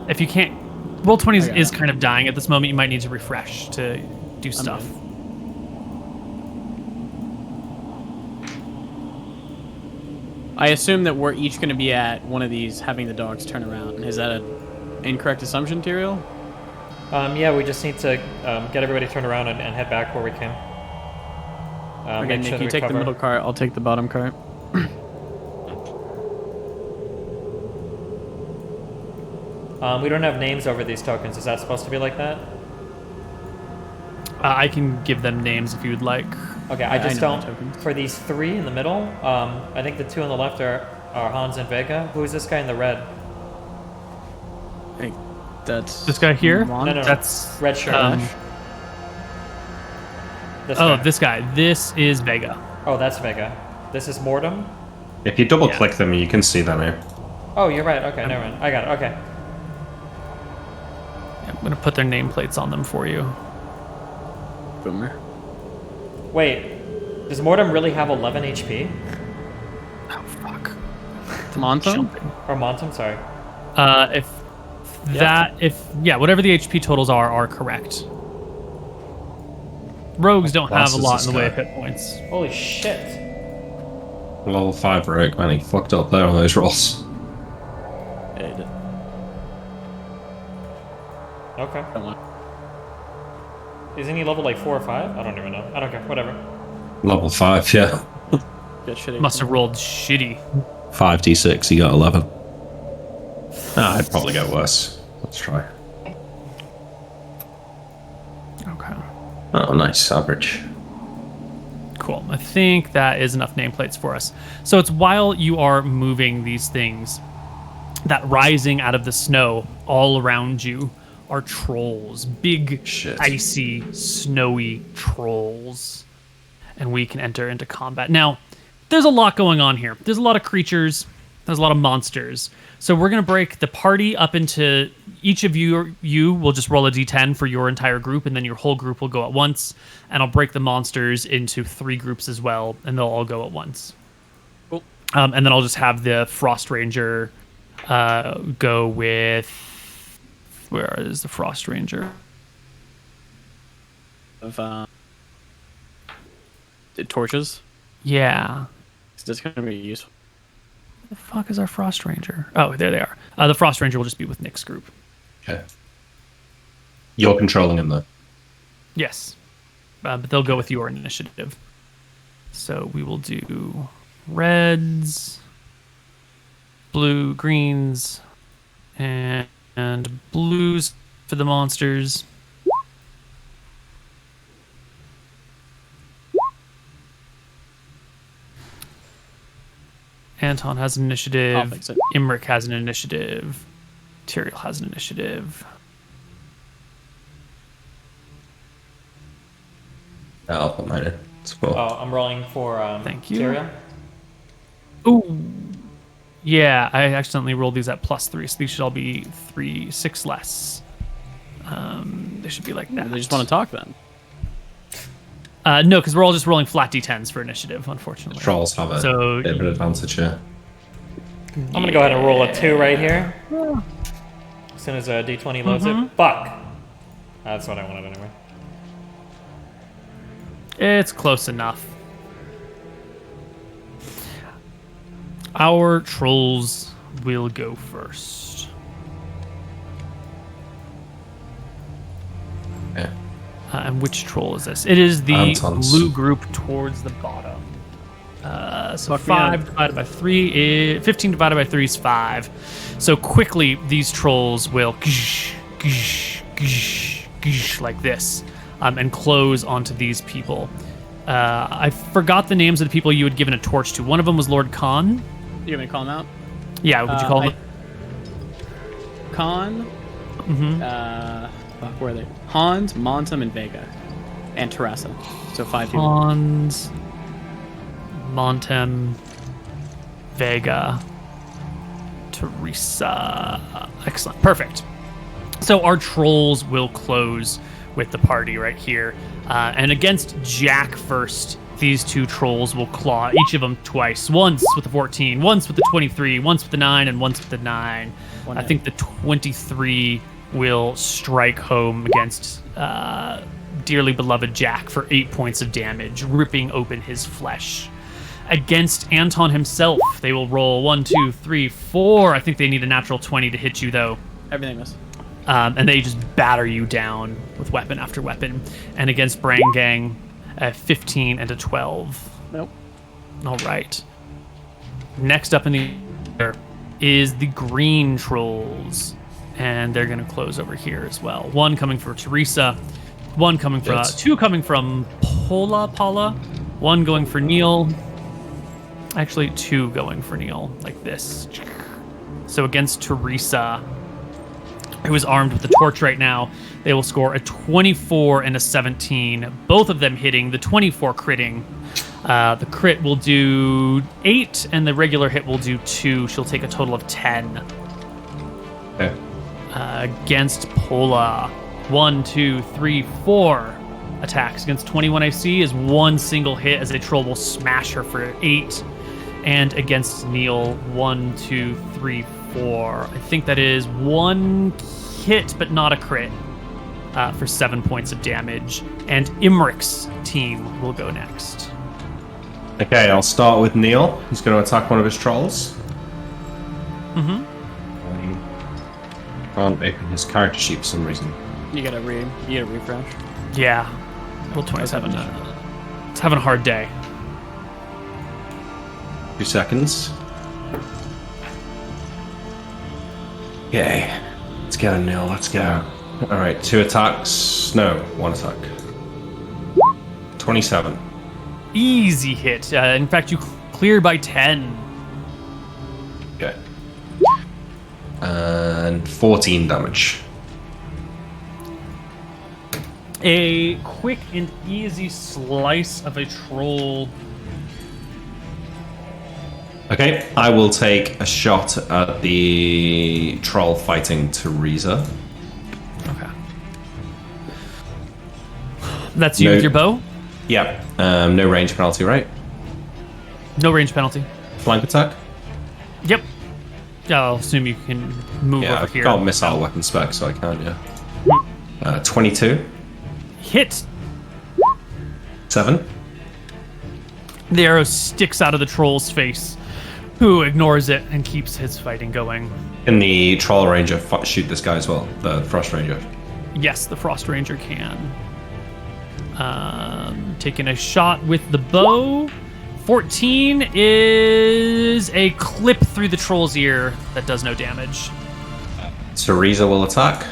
If you can't, Roll20 Okay. is kind of dying at this moment. You might need to refresh to do stuff. I assume that we're each going to be at one of these having the dogs turn around. Is that an incorrect assumption, Tyrael? Yeah, we just need to get everybody turned around and head back where we came. Okay, Make Nick, sure that you we take the cover- middle cart. I'll take the bottom cart. We don't have names over these tokens. Is that supposed to be like that? I can give them names if you would like. Okay, I just know the don't. tokens. For these 3 in the middle, I think the 2 on the left are Hans and Vega. Who is this guy in the red? I think that's This guy here? Ron? No. That's Red shirt. This oh, guy. this guy. This is Vega. Oh, that's Vega. This is Mortem. If you double click them, you can see them here. Oh, you're right. Okay, never mind. I got it. Okay. I'm gonna put their nameplates on them for you. Boomer. Wait, does Mortem really have 11 HP? Oh fuck. Montum? Or Montum? Sorry. Whatever the HP totals are correct. Rogues don't have a Classes lot this in the way guy. of hit points. Holy shit. Level 5 rogue, man, he fucked up there on those rolls. Yeah, he did. Okay. Don't want. Isn't he level like 4 or 5? I don't even know. I don't care. Whatever. Level 5, yeah. Get shitty. Must have rolled shitty. 5d6, he got 11. I'd probably get worse. Let's try. Okay. Oh, nice. Average. Cool. I think that is enough nameplates for us. So it's while you are moving these things that rising out of the snow all around you are trolls. Big, icy, snowy trolls. And we can enter into combat. Now, there's a lot going on here. There's a lot of creatures. There's a lot of monsters. So we're going to break the party up into each of you will just roll a d10 for your entire group, and then your whole group will go at once. And I'll break the monsters into 3 groups as well, and they'll all go at once. Cool. And then I'll just have the Frost Ranger go with... Where is the Frost Ranger? Of the torches. Yeah. Is this going to be useful? The fuck is our Frost Ranger? Oh, there they are. The Frost Ranger will just be with Nick's group. Okay. You're controlling him, though. Yes. But they'll go with your initiative. So we will do reds, blue, greens, and blues for the monsters. Anton has an initiative. Imric has an initiative. Tyrael has an initiative. I'll put mine in. It's cool. Oh, I'm rolling for Thank you. Tyrael. Ooh. Yeah, I accidentally rolled these at +3, so these should all be 6 less. They should be like that. They just want to talk then. No, because we're all just rolling flat d10s for initiative, unfortunately. The trolls have a bit of an advantage here. I'm going to go ahead and roll a 2 right here. As soon as a d20 loads it. Fuck. That's what I wanted anyway. It's close enough. Our trolls will go first. Yeah. And which troll is this? It is the Anton's. blue group towards the bottom. So Fuck me 5 up. divided by 3 is... 15 divided by 3 is 5. So quickly, these trolls will... like this. And close onto these people. I forgot the names of the people you had given a torch to. One of them was Lord Khan. You want me to call him out? Yeah, would you call him? Khan. Fuck, where are they? Hans, Montum, and Vega. And Teresa. So 5 people. Hans, Montem, Vega, Teresa. Excellent. Perfect. So our trolls will close with the party right here. And against Jack first, these 2 trolls will claw each of them twice. Once with the 14, once with the 23, once with the 9, and once with the 9. I think the 23 will strike home against dearly beloved Jack for 8 points of damage, ripping open his flesh. Against Anton himself, they will roll 1, 2, 3, 4. I think they need a natural 20 to hit you, though. Everything was. And they just batter you down with weapon after weapon. And against Brangang, a 15 and a 12. Nope. All right. Next up in the order is the green trolls. And they're going to close over here as well. 1 coming for Teresa. 1 coming for... 2 coming from Paula. 1 going for Neil. Actually, 2 going for Neil, like this. So against Teresa, who is armed with the torch right now, they will score a 24 and a 17. Both of them hitting, the 24 critting. The crit will do 8, and the regular hit will do 2. She'll take a total of 10. Okay. Against Pola, 1, 2, 3, 4 attacks. Against 21 AC is 1 single hit as a troll will smash her for 8. And against Neil, 1, 2, 3, 4. I think that is 1 hit, but not a crit, for 7 points of damage. And Imric's team will go next. Okay, I'll start with Neil. He's going to attack one of his trolls. Can't open his character sheet for some reason. You gotta refresh. Yeah. Roll 27. It's having a hard day. 2 seconds. Okay. Let's get a nil. Let's go. Alright, 2 attacks. No, 1 attack. 27. Easy hit. In fact, you cleared by 10. Okay. And 14 damage. A quick and easy slice of a troll. Okay, I will take a shot at the troll fighting Teresa. Okay. That's you with your bow? Yeah. No range penalty, right? No range penalty. Flank attack? Yep. I'll assume you can move Yeah, over I've here. got missile weapon spec, so I can, yeah. 22. Hit. 7. The arrow sticks out of the troll's face, who ignores it and keeps his fighting going. Can the troll ranger shoot this guy as well? The frost ranger? Yes, the Frost Ranger can. Taking a shot with the bow. 14 is a clip through the troll's ear that does no damage. Teresa will attack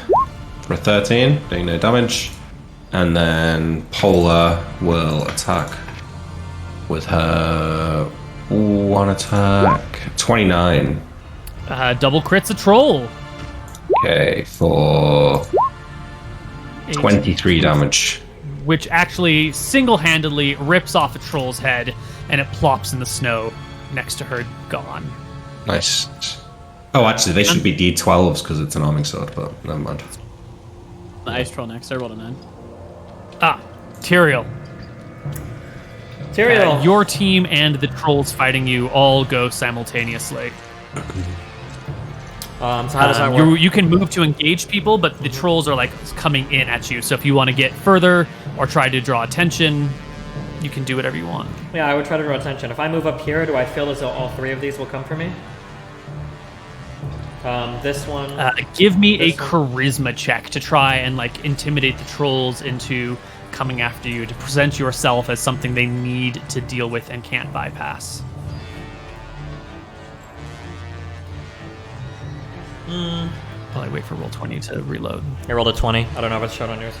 for a 13, doing no damage. And then Polar will attack with her 1 attack. 29. Double crits a troll. Okay, for 23 damage. Which actually single-handedly rips off a troll's head, and it plops in the snow next to her, gone. Nice. Oh, actually, they should be D12s because it's an arming sword, but never mind. The ice troll next. I rolled a 9. Tyrael. Tyrael. Your team and the trolls fighting you all go simultaneously. So how does that work? You can move to engage people, but the trolls are like coming in at you. So if you want to get further or try to draw attention, you can do whatever you want. Yeah, I would try to draw attention. If I move up here, do I feel as though all 3 of these will come for me? This one. Give me a charisma check to try and like intimidate the trolls into coming after you, to present yourself as something they need to deal with and can't bypass. Probably wait for roll 20 to reload. I rolled a 20. I don't know if it's showed on yours.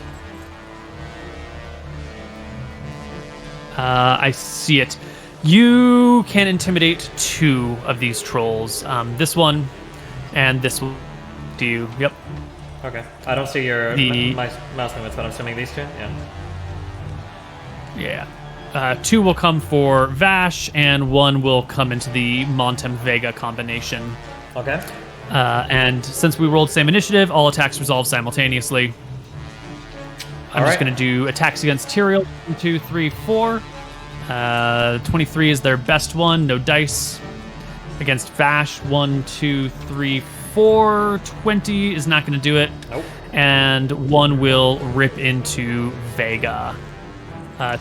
I see it. You can intimidate 2 of these trolls. This one and this one. Do you? Yep. Okay. I don't see your my mouse movements, but I'm assuming these 2? Yeah. Yeah. 2 will come for Vash, and 1 will come into the Montem Vega combination. Okay. And since we rolled same initiative, all attacks resolve simultaneously. I'm just going to do attacks against Tyrael. 1, 2, 3, 4. 23 is their best one. No dice. Against Vash, 1, 2, 3, 4. 20 is not going to do it. Nope. And 1 will rip into Vega.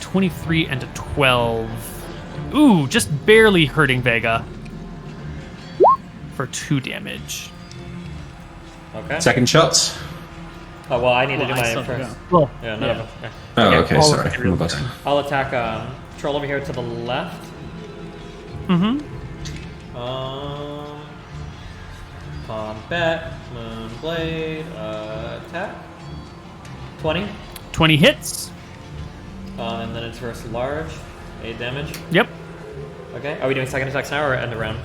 23 and a 12. Ooh, just barely hurting Vega. For 2 damage. Okay. Second shots? Oh, well, I need to do I my still first. go. Well, Yeah, none of them. Yeah. Oh, okay, all sorry. of Tyrael's My bad. turn. I'll attack troll over here to the left. Mm-hmm. Combat, Moonblade, attack. 20. 20 hits. And then it's versus large. 8 damage. Yep. Okay. Are we doing second attacks now or end the round?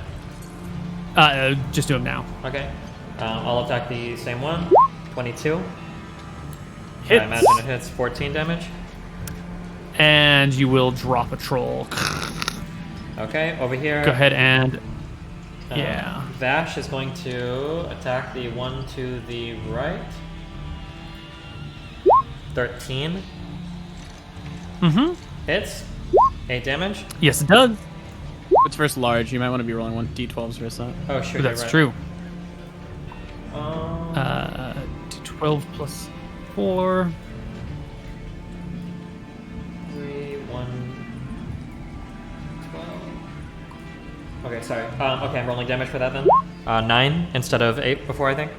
Just do them now. Okay. I'll attack the same one. 22. Hits. I imagine it hits 14 damage. And you will drop a troll. Okay, over here. Go ahead and... yeah. Vash is going to attack the one to the right. 13. Mm-hmm. Hits. 8 damage. Yes, it does. It's versus large. You might want to be rolling 1 d12s versus that. Oh, sure. That's right. true. Um, 12 plus 4. 3, 1, 12. Okay, sorry. Okay, I'm rolling damage for that then. 9 instead of 8 before, I think.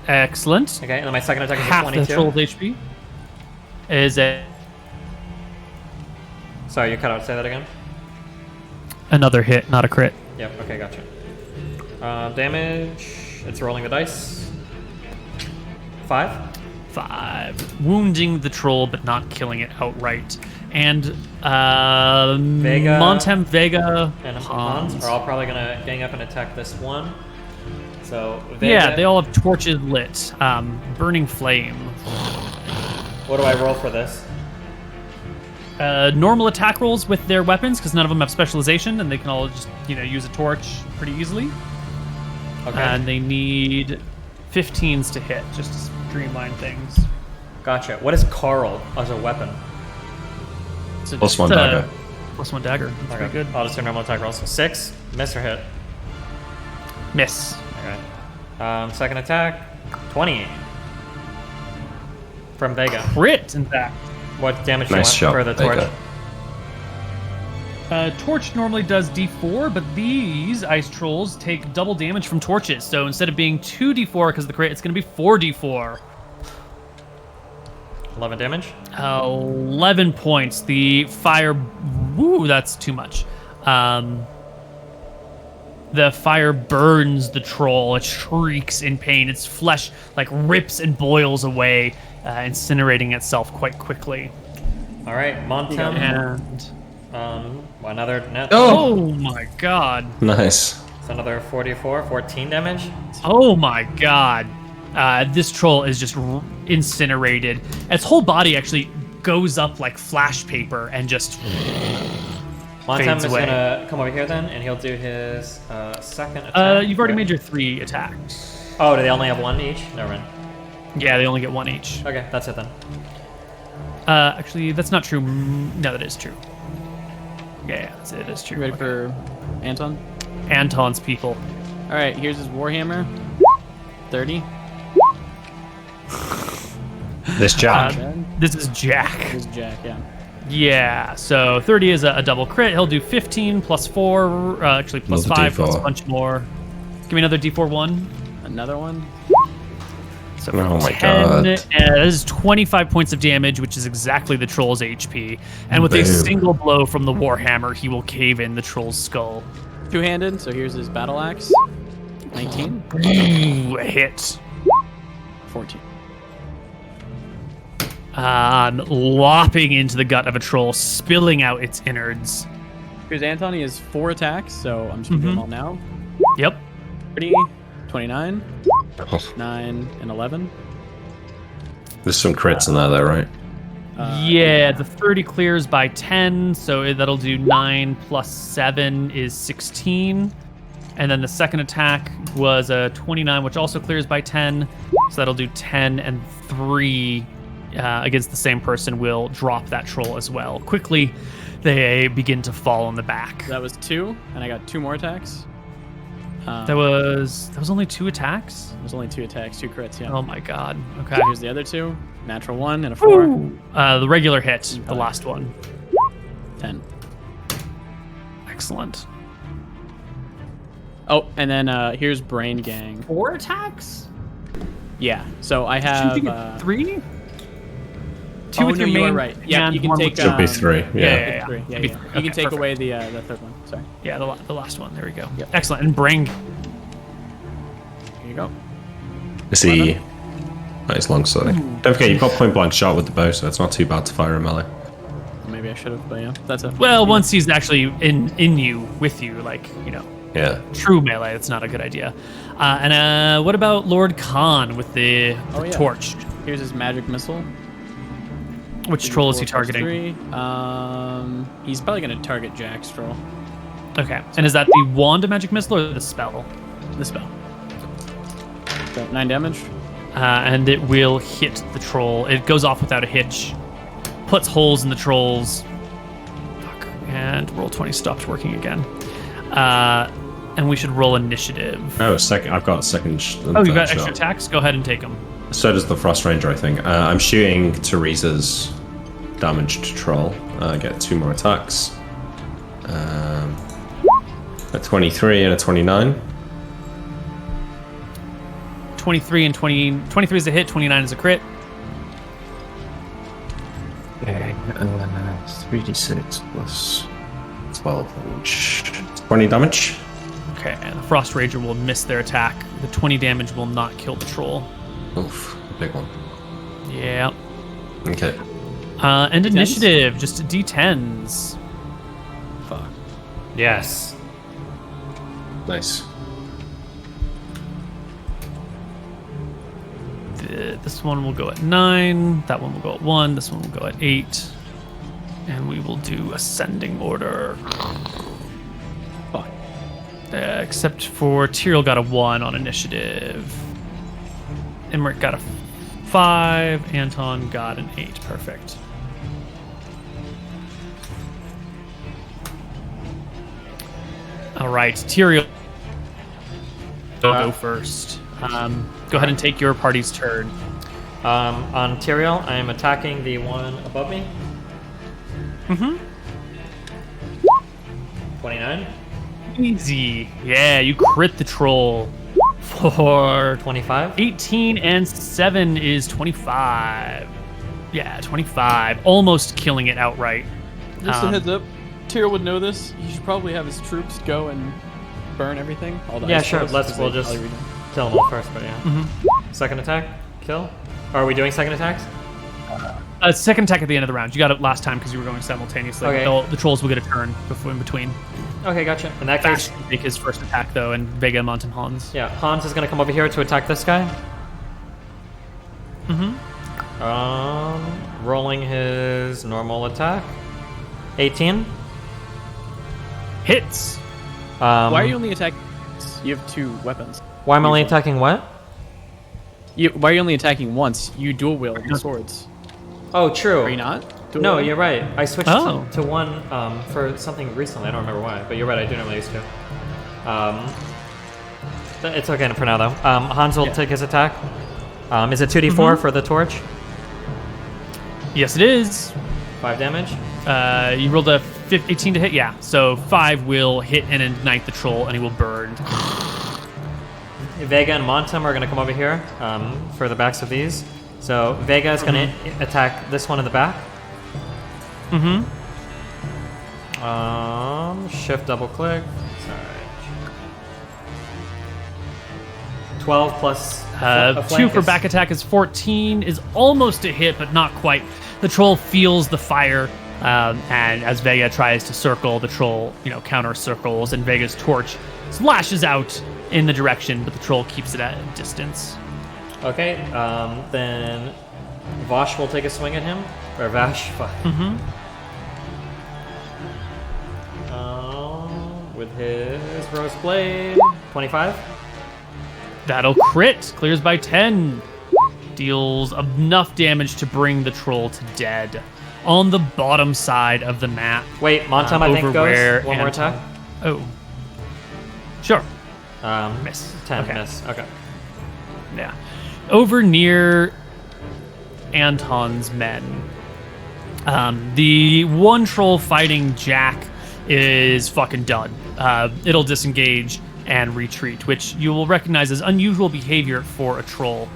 Excellent. Okay, and then my second attack is a Half the 22. troll's HP. is Sorry, you cut out. Say that again. another hit, not a crit. Yep. Okay, gotcha. Damage. It's rolling the dice. 5. 5, wounding the troll but not killing it outright. And Vega Montem, Vega, And Hans. Hans are all probably gonna gang up and attack this one. So Vega, Yeah, they all have torches lit, burning flame. What do I roll for this? Normal attack rolls with their weapons because none of them have specialization, and they can all just use a torch pretty easily. Okay. And they need 15s to hit, just to streamline things. Gotcha. What is Carl as a weapon? So Plus just, 1 dagger. +1 dagger. That's pretty good. I'll just do normal attack rolls. 6, miss or hit. Miss. Okay. Second attack, 20. From Vega. Crit, in fact. What damage Nice do you want shot, for the torch? Vega. Torch normally does d4, but these ice trolls take double damage from torches. So instead of being 2d4 because of the crit, it's going to be 4d4. 11 damage. 11 points. The fire... Woo, that's too much. The fire burns the troll. It shrieks in pain. Its flesh rips and boils away, incinerating itself quite quickly. All right, Montem. And... Another net. Oh my god. Nice. It's another 44, 14 damage. Oh my god. This troll is just incinerated. Its whole body actually goes up like flash paper and just Montem fades is away. gonna come over here then, and he'll do his second attack. You've already right? made your 3 attacks. Oh, do they only have 1 each? Never mind. Yeah, they only get 1 each. Okay, that's it then. Actually, that's not true. No, that is true. Yeah, it is true. You ready for Anton? Anton's people. All right, here's his warhammer. 30. This Jack. This is Jack. Here's Jack, yeah. Yeah, so 30 is a double crit. He'll do 15 plus 4, actually plus Another 5, plus a D4. bunch more. Give me another D4 1. Another one. So Oh my 10, God. that is 25 points of damage, which is exactly the troll's HP. And with a Boom. single blow from the warhammer, he will cave in the troll's skull. Two-handed, so here's his battle axe. 19. Ooh, a hit. 14. Lopping into the gut of a troll, spilling out its innards. Here's Anton. He has 4 attacks, so I'm just gonna do them all now. Yep. 30, 29, Oh, 9, and 11. there's some crits in there, though, right? Yeah, the 30 clears by 10, so that'll do 9 plus 7 is 16. And then the second attack was a 29, which also clears by 10, so that'll do 10, and 3 against the same person will drop that troll as well. Quickly, they begin to fall on the back. That was 2, and I got 2 more attacks. That was only 2 attacks? There's only 2 attacks, 2 crits, yeah. Oh my god. Okay. Here's the other 2. Natural 1 and a 4. The regular hit, the last one. 10. Excellent. Oh, and then here's Brain Gang. 4 attacks? Yeah, so I Shouldn't you have... get 3? 2 with no, your you are main right. Yeah, and you can one take... with Should be 3. Yeah. yeah. 3, yeah, It'd be yeah. 3. You Okay, can take perfect. away the third one. Sorry. Yeah, the last one. There we go. Yep. Excellent. And bring. Here you go. Is he... Nice long sword. Don't forget, you've got point blank shot with the bow, so it's not too bad to fire a melee. Maybe I should have, but yeah, that's it. Well, once he's actually in you, with you, Yeah. true melee, that's not a good idea. And what about Lord Khan with the Oh, yeah. torch? Here's his magic missile. Which troll is he 4 plus targeting? 3. He's probably going to target Jack's troll. Okay. And is that the wand of magic missile or the spell? The spell. So 9 damage. And it will hit the troll. It goes off without a hitch. Puts holes in the trolls. Fuck. And roll 20 stopped working again. And we should roll initiative. Oh, second. I've got second. Oh, you've got extra attacks? Go ahead and take them. So does the Frost Ranger, I think. I'm shooting Teresa's damaged troll. I get 2 more attacks. A 23 and a 29. 23 and 20. 23 is a hit, 29 is a crit. 3d6 plus 12 damage. 20 damage. Okay, and the Frost Rager will miss their attack. The 20 damage will not kill the troll. Oof, a big one. Yeah. Okay. And initiative, just D10s. Fuck. Yes. Nice. This one will go at 9. That one will go at 1. This one will go at 8. And we will do ascending order. Fuck. Except for Tyrael got a 1 on initiative. Emmerich got a 5. Anton got an 8. Perfect. All right, Tyrael, go first. Go ahead and take your party's turn. On Tyrael, I am attacking the one above me. 29. Easy. Yeah, you crit the troll for 25. 18 and 7 is 25. Yeah, 25. Almost killing it outright. Just a heads up, Tyrael would know this. He should probably have his troops go and burn everything. All the Yeah, ice sure. flows, We'll 'cause they just probably read them. kill them all first, but yeah. Second attack, kill. Are we doing second attacks? Second attack at the end of the round. You got it last time because you were going simultaneously. Okay. The trolls will get a turn before in between. Okay, gotcha. In that Vash case, will make his first attack though, and Vega, Mont, and Hans. yeah, Hans is gonna come over here to attack this guy. Rolling his normal attack. 18. Hits. Why are you only attacking? You have 2 weapons. Why am I only attacking what? Why are you only attacking once? You dual wield the swords. Oh, true. Are you not? Dual No, wielding? you're right. I switched Oh. to one for something recently. I don't remember why, but you're right. I do normally used to. It's okay for now, though. Hans will take his attack. Is it 2d4 for the torch? Yes, it is. 5 damage. You rolled a 18 to hit. Yeah, so 5 will hit and ignite the troll, and he will burn. Vega and Montum are going to come over here for the backs of these. So Vega is going to attack this one in the back. Shift double click. Sorry. 12 plus 2 for back attack is 14, is almost a hit, but not quite. The troll feels the fire, and as Vega tries to circle, the troll, counter circles, and Vega's torch splashes out in the direction, but the troll keeps it at a distance. Okay, then Vosh will take a swing at him. Or Vash, fuck. With his Rose Blade. 25. That'll crit. Clears by 10. Deals enough damage to bring the troll to dead. On the bottom side of the map. Wait, Montum, I think, over goes. where One more Anton- attack. Oh. Sure. Miss. 10, Okay. miss. Okay. Yeah. Over near Anton's men. The one troll fighting Jack is fucking done. It'll disengage and retreat, which you will recognize as unusual behavior for a troll.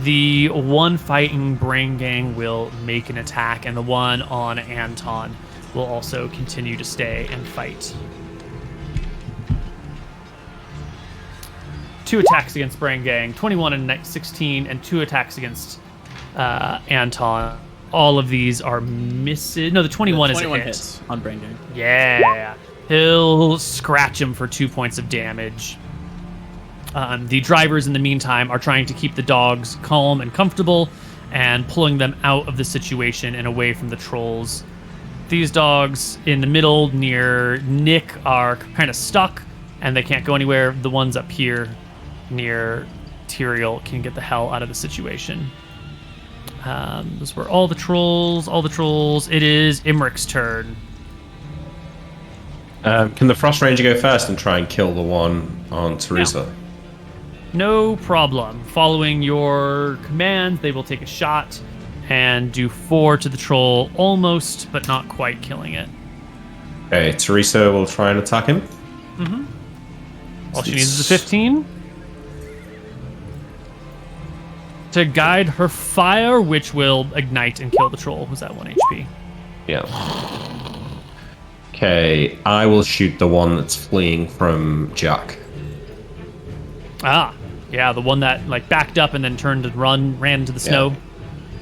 The one fighting Brain Gang will make an attack, and the one on Anton will also continue to stay and fight. 2 attacks against Brain Gang, 21 and 16, and 2 attacks against Anton. All of these are misses. No, the 21 is a hit. hits on Brain Gang. Yeah. He'll scratch him for 2 points of damage. The drivers, in the meantime, are trying to keep the dogs calm and comfortable and pulling them out of the situation and away from the trolls. These dogs in the middle near Nick are kind of stuck and they can't go anywhere. The ones up here near Tyrael can get the hell out of the situation. Those were all the trolls. It is Imric's turn. Can the Frost Ranger go first and try and kill the one on Teresa? No problem. Following your commands, they will take a shot and do 4 to the troll, almost, but not quite killing it. Okay, Teresa will try and attack him. All she needs is a 15 to guide her fire, which will ignite and kill the troll. Was that 1 HP? Yeah. Okay, I will shoot the one that's fleeing from Jack. Ah, yeah, the one that like backed up and then turned and ran into the snow.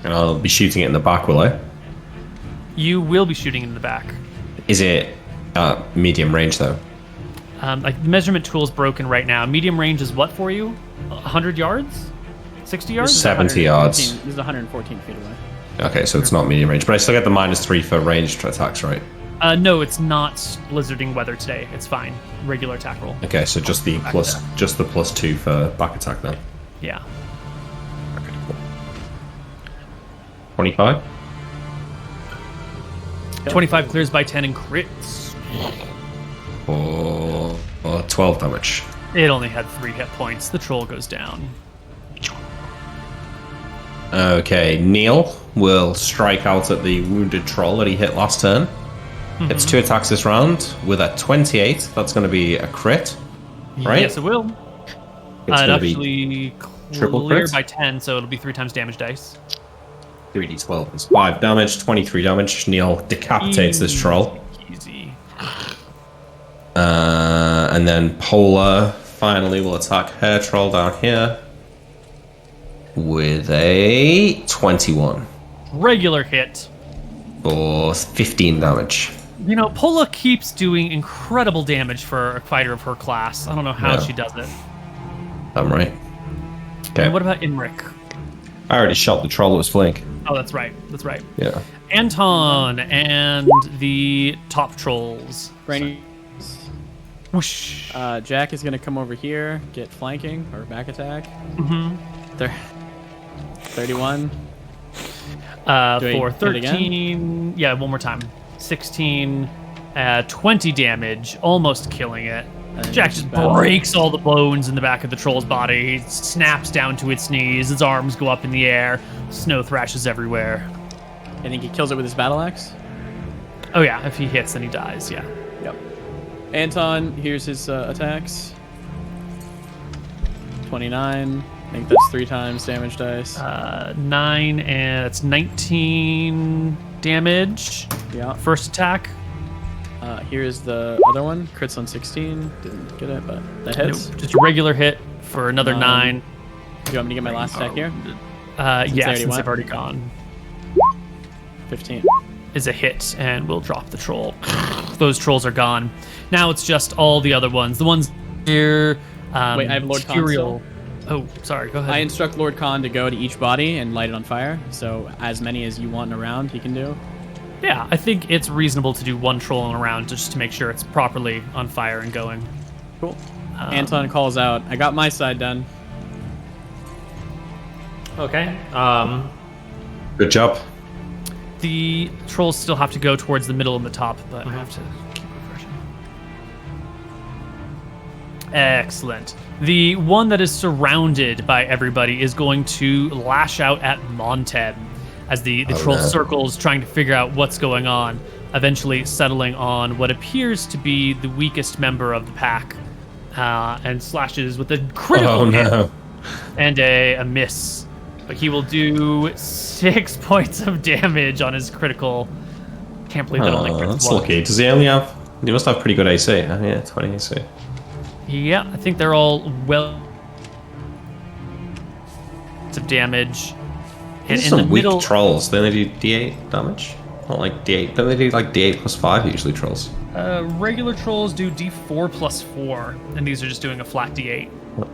And I'll be shooting it in the back, will I? You will be shooting in the back. Is it medium range, though? Like the measurement tool is broken right now. Medium range is what for you? 100 yards? 60 yards? 70 yards. This is 114 feet away. Okay, so it's not medium range, but I still get the -3 for ranged attacks, right? No, it's not blizzarding weather today. It's fine. Regular attack roll. Okay, so just the +2 for back attack then. Yeah. Okay, cool. 25. 25 clears by 10 and crits. Or 12 damage. It only had 3 hit points. The troll goes down. Okay, Neil will strike out at the wounded troll that he hit last turn. It's 2 attacks this round with a 28. That's going to be a crit, right? Yes, it will. It's It going to be actually triple clear crit? by 10, so it'll be 3 times damage dice. 3d12 is 5 damage, 23 damage. Neil decapitates this troll. Easy. And then Polar finally will attack her troll down here with a 21 Regular hit. for 15 damage. You know, Pola keeps doing incredible damage for a fighter of her class. I don't know how Yeah. she does it. I'm right. Okay. And what about Imric? I already shot the troll that was flank. Oh, that's right. That's right. Yeah. Anton and the top trolls. Brainy. Whoosh. Jack is going to come over here, get flanking or back attack. Mm-hmm. 31. For hit again? 13. Yeah, one more time. 16. 20 damage, almost killing it. And Jack just battle. breaks all the bones in the back of the troll's body. He snaps down to its knees. Its arms go up in the air. Snow thrashes everywhere. I think he kills it with his battle axe. Oh yeah, if he hits, then he dies. Yeah. Yep. Anton, here's his attacks. 29. I think that's 3 times damage dice. 9 and it's 19 damage. Yeah. First attack. Here's the other one. Crits on 16. Didn't get it, but that hits. Nope, just a regular hit for another 9. Do you want me to get my last attack here? Yeah, already since went? they've already gone. 15. Is a hit, and we'll drop the troll. Those trolls are gone. Now it's just all the other ones. The ones here. Wait, I have Lord Khan Scoria. Oh, sorry. Go ahead. I instruct Lord Khan to go to each body and light it on fire. So as many as you want in a round, he can do. Yeah, I think it's reasonable to do one troll in a round just to make sure it's properly on fire and going. Cool. Anton calls out, I got my side done. Okay. Good job. The trolls still have to go towards the middle and the top, but I have to keep refreshing. Excellent. The one that is surrounded by everybody is going to lash out at Monteb as the troll circles, trying to figure out what's going on, eventually settling on what appears to be the weakest member of the pack, and slashes with a critical hit and a miss. But he will do 6 points of damage on his critical. Can't believe that only crits That's once. lucky. Does he only have... He must have pretty good AC. Huh? Yeah, 20 AC. Yeah, I think they're all well of damage. And These in are the some weak middle, trolls. They only do D8 damage. Not like D8. Don't they do like D8 plus 5 usually, trolls? regular trolls do D4 plus 4, and these are just doing a flat D8.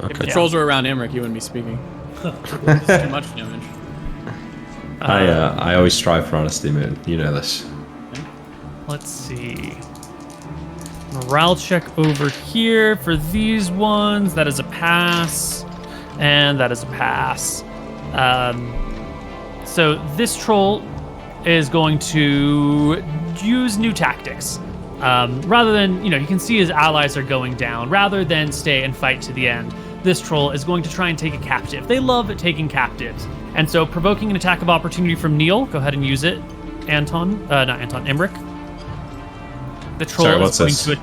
If the Yeah. trolls were around Imric, he wouldn't be speaking. It's too much damage. I always strive for honesty, man. You know this. Let's see. Morale check over here for these ones. That is a pass, and that is a pass. So this troll is going to use new tactics. Rather than, you can see his allies are going down. Rather than stay and fight to the end, this troll is going to try and take a captive. They love taking captives. And so provoking an attack of opportunity from Neil, go ahead and use it. Anton, not Anton, Emmerich. The troll Sorry, is what's going this? to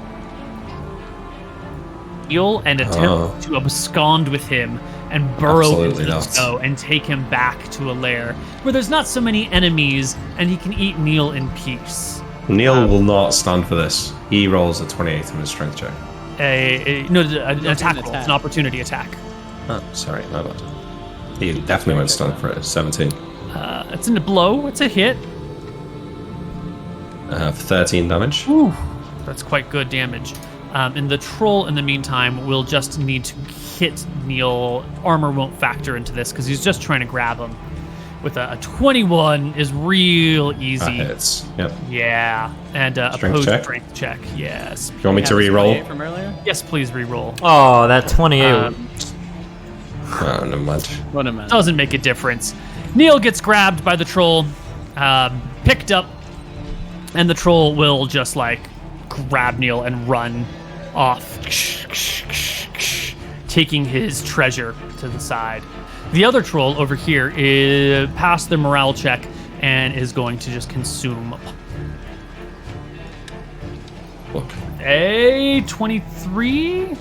Neil and attempt to abscond with him and burrow Absolutely into the not. snow and take him back to a lair where there's not so many enemies and he can eat Neil in peace. Neil will not stand for this. He rolls a 28 in his strength check. An attack roll. It's an opportunity attack. Oh, sorry, my bad. He definitely won't stand for it. 17. It's a blow. It's a hit. For 13 damage. Ooh, that's quite good damage. And the troll, in the meantime, will just need to hit Neil. Armor won't factor into this because he's just trying to grab him. With a 21 is real easy. That hits. Yep. Yeah, and Strength opposed check? strength check. Yes. Do you want me to re-roll? From earlier? Yes, please re-roll. Oh, that 28. Oh, never mind. What a minute. Doesn't make a difference. Neil gets grabbed by the troll, picked up, and the troll will just like grab Neil and run off, taking his treasure to the side. The other troll over here is passed the morale check and is going to just consume Look. a 23.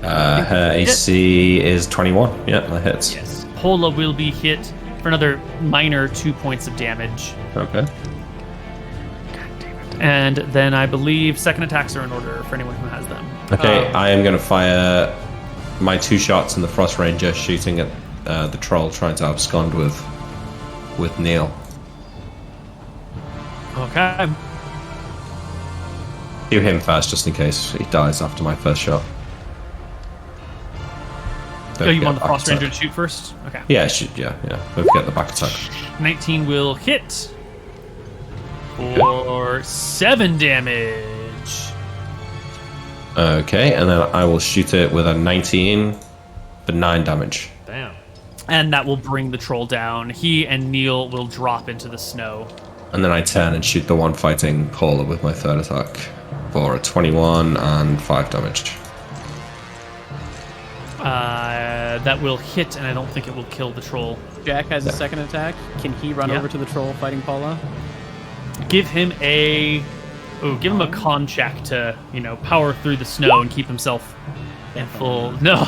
Her AC is 21. Yeah, that hits. Yes. Pola will be hit for another minor 2 points of damage. Okay. And then I believe second attacks are in order for anyone who has them. Okay, I am going to fire my 2 shots in the Frost Ranger, shooting at the troll, trying to abscond with Neil. Okay. Do him first, just in case he dies after my first shot. Oh, you want the back Frost attack. Ranger to shoot first? Okay. Yeah, yeah. Don't forget the back attack. 19 will hit for 7 damage. Okay, and then I will shoot it with a 19 for 9 damage. Damn. And that will bring the troll down. He and Neil will drop into the snow. And then I turn and shoot the one fighting Paula with my third attack for a 21 and 5 damage. That will hit, and I don't think it will kill the troll. Jack has a second attack. Can he run Yeah. over to the troll fighting Paula? Give him a con check to, power through the snow and keep himself in full. No,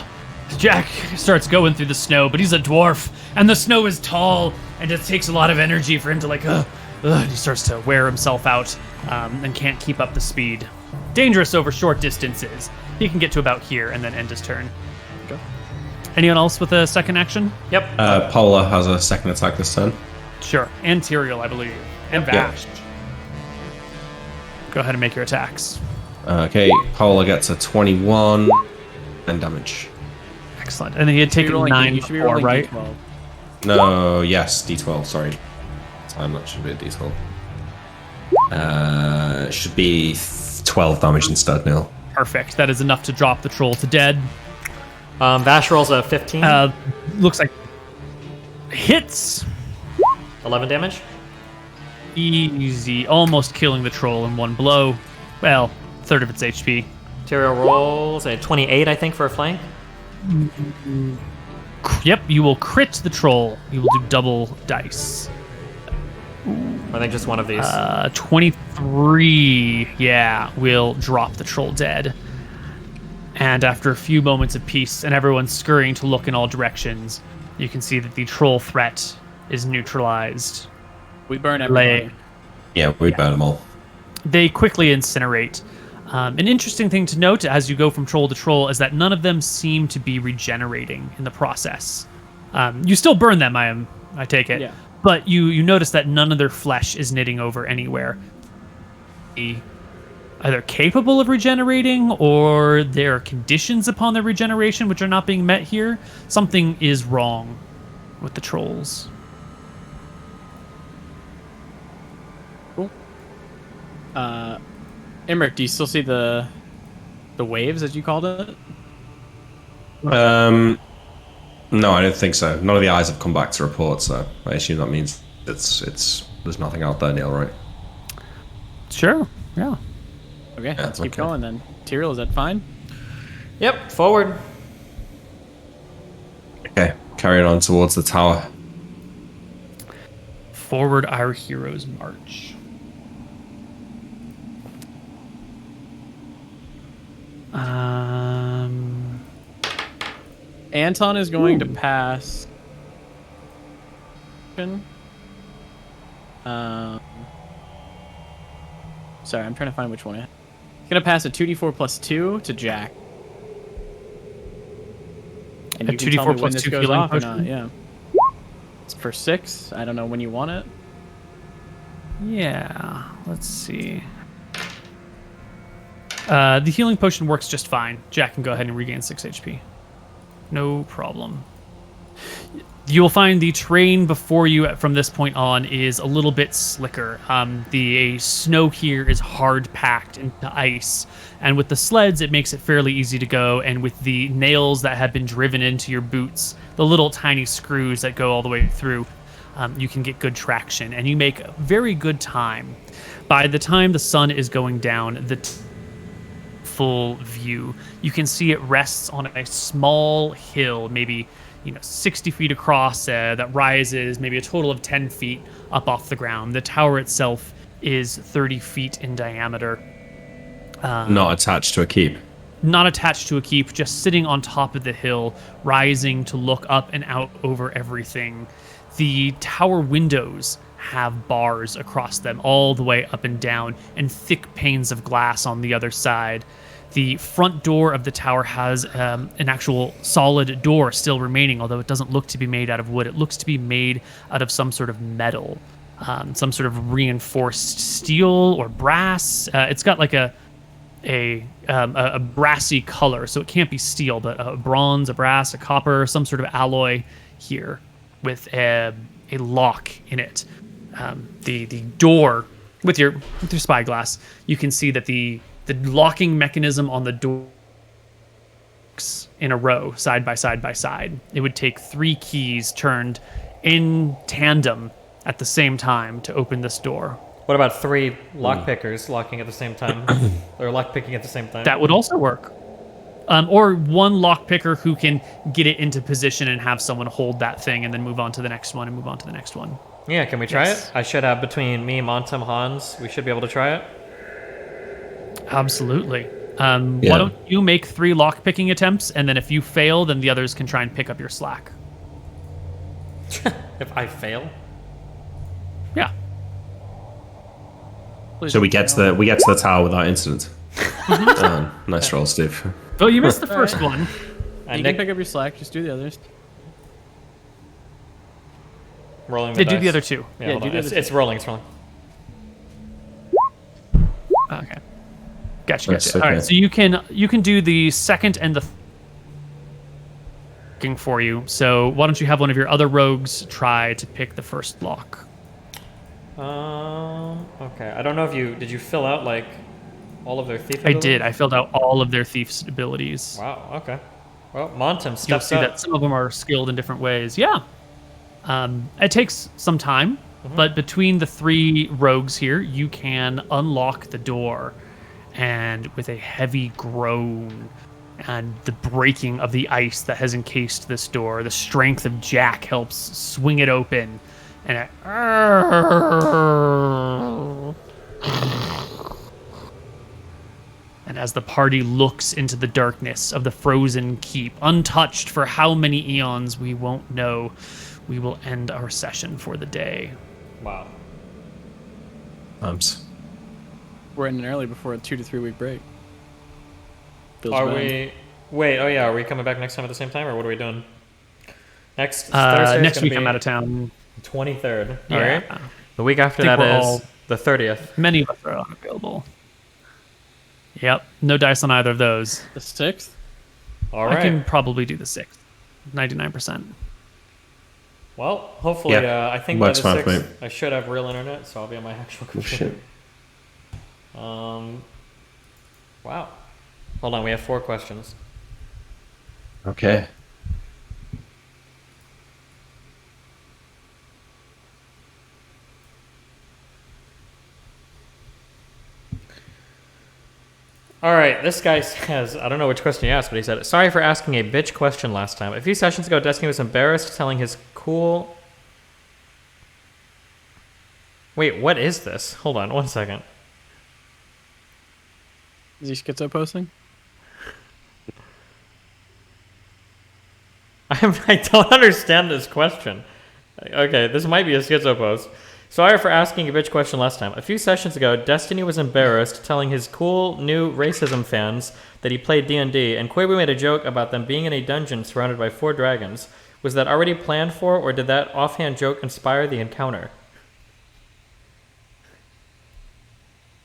Jack starts going through the snow, but he's a dwarf, and the snow is tall, and it takes a lot of energy for him to he starts to wear himself out, and can't keep up the speed. Dangerous over short distances. He can get to about here and then end his turn. Okay. Anyone else with a second action? Yep. Paula has a second attack this turn. Sure. And Tyrael, I believe. And Yeah. Vash. Go ahead and make your attacks. Okay, Paula gets a 21 and damage. Excellent. And then he had taken 9 You should be before, rolling right? D12. No, yes, D12, sorry. Time that should be a D12. It should be 12 damage instead, Neil. Perfect. That is enough to drop the troll to dead. Vash rolls a 15. Looks like hits. 11 damage. Easy. Almost killing the troll in one blow. Well, third of its HP. Tyrael rolls a 28, I think, for a flank. Yep, you will crit the troll. You will do double dice. I think just one of these. 23, yeah, will drop the troll dead. And after a few moments of peace and everyone scurrying to look in all directions, you can see that the troll threat is neutralized. We burn everybody. Yeah, we burn them all. They quickly incinerate. An interesting thing to note as you go from troll to troll is that none of them seem to be regenerating in the process. You still burn them, I take it. Yeah. But you notice that none of their flesh is knitting over anywhere. Either capable of regenerating or there are conditions upon their regeneration which are not being met here. Something is wrong with the trolls. Cool. Emmerich, do you still see the waves, as you called it? No, I don't think so. None of the eyes have come back to report, so I assume that means there's nothing out there, Neil, right? Sure, yeah. Okay, let's keep okay. going then. Tyrael, is that fine? Yep, forward. Okay, carrying on towards the tower. Forward our heroes march. Anton is going to pass. Sorry, I'm trying to find which one. He's gonna pass a 2d4 plus 2 to Jack. And A you can tell 2d4 me when plus this 2 goes healing off or potion? not. Yeah. It's for 6. I don't know when you want it. Yeah, let's see. The healing potion works just fine. Jack can go ahead and regain 6 HP. No problem. You'll find the terrain before you from this point on is a little bit slicker. The snow here is hard packed into ice, and with the sleds, it makes it fairly easy to go. And with the nails that have been driven into your boots, the little tiny screws that go all the way through, you can get good traction, and you make very good time. By the time the sun is going down, the full view, you can see it rests on a small hill, maybe 60 feet across, that rises maybe a total of 10 feet up off the ground. The tower itself is 30 feet in diameter. Not attached to a keep. Not attached to a keep, just sitting on top of the hill, rising to look up and out over everything. The tower windows have bars across them all the way up and down, and thick panes of glass on the other side. The front door of the tower has an actual solid door still remaining, although it doesn't look to be made out of wood. It looks to be made out of some sort of metal, some sort of reinforced steel or brass. It's got like a brassy color, so it can't be steel, but a bronze, a brass, a copper, some sort of alloy here with a lock in it. The door with your spyglass, you can see that the locking mechanism on the door in a row, side by side by side. It would take 3 keys turned in tandem at the same time to open this door. What about 3 lockpickers locking at the same time, or lockpicking at the same time? That would also work. Or 1 lockpicker who can get it into position and have someone hold that thing and then move on to the next one and move on to the next one. Yeah, can we try Yes. it? I should have between me, Montem, Hans. We should be able to try it. Absolutely. Why don't you make 3 lockpicking attempts, and then if you fail, then the others can try and pick up your slack. If I fail, Yeah. Please So we don't get to fail. the tower without incident. Nice roll, Steve. Well, you missed the first one. and You Nick can pick up your slack. Just do the others. rolling the Did do dice. the other 2. Yeah, Yeah, hold do on. the It's, other it's rolling. It's rolling. Okay. Gotcha. That's All right. okay. So you can do the second and the looking for you. So why don't you have one of your other rogues try to pick the first lock? Okay. I don't know if did you fill out like all of their thief I abilities? did. I filled out all of their thief's abilities. Wow. Okay. Well, Montem You'll steps see up. that some of them are skilled in different ways. Yeah. It takes some time, but between the 3 rogues here, you can unlock the door. And with a heavy groan and the breaking of the ice that has encased this door, the strength of Jack helps swing it open. And it... And as the party looks into the darkness of the frozen keep, untouched for how many eons we won't know, we will end our session for the day. Wow. We're ending early before a 2 to 3 week break. Feels Are bad. we? Wait. Oh yeah. Are we coming back next time at the same time, or what are we doing? Next Thursday. Next week I'm out of town. 23rd. Yeah. All right. The week after Think that we're is all- the 30th. Many of us are unavailable. Yep, no dice on either of those. The 6th? All right. I can probably do the 6th. 99%. Well, hopefully, Yeah. I think by Works the fine for 6th, me. I should have real internet, so I'll be on my actual Oh, computer. shit. Wow. Hold on, we have 4 questions. Okay. All right, this guy says, I don't know which question he asked, but he said, sorry for asking a bitch question last time. A few sessions ago, Destiny was embarrassed telling his cool... Wait, what is this? Hold on, 1 second. Is he schizo posting? I don't understand this question. Okay, this might be a schizo post. Sorry for asking a bitch question last time. A few sessions ago, Destiny was embarrassed telling his cool new racism fans that he played D&D, and koibu made a joke about them being in a dungeon surrounded by 4 dragons. Was that already planned for, or did that offhand joke inspire the encounter?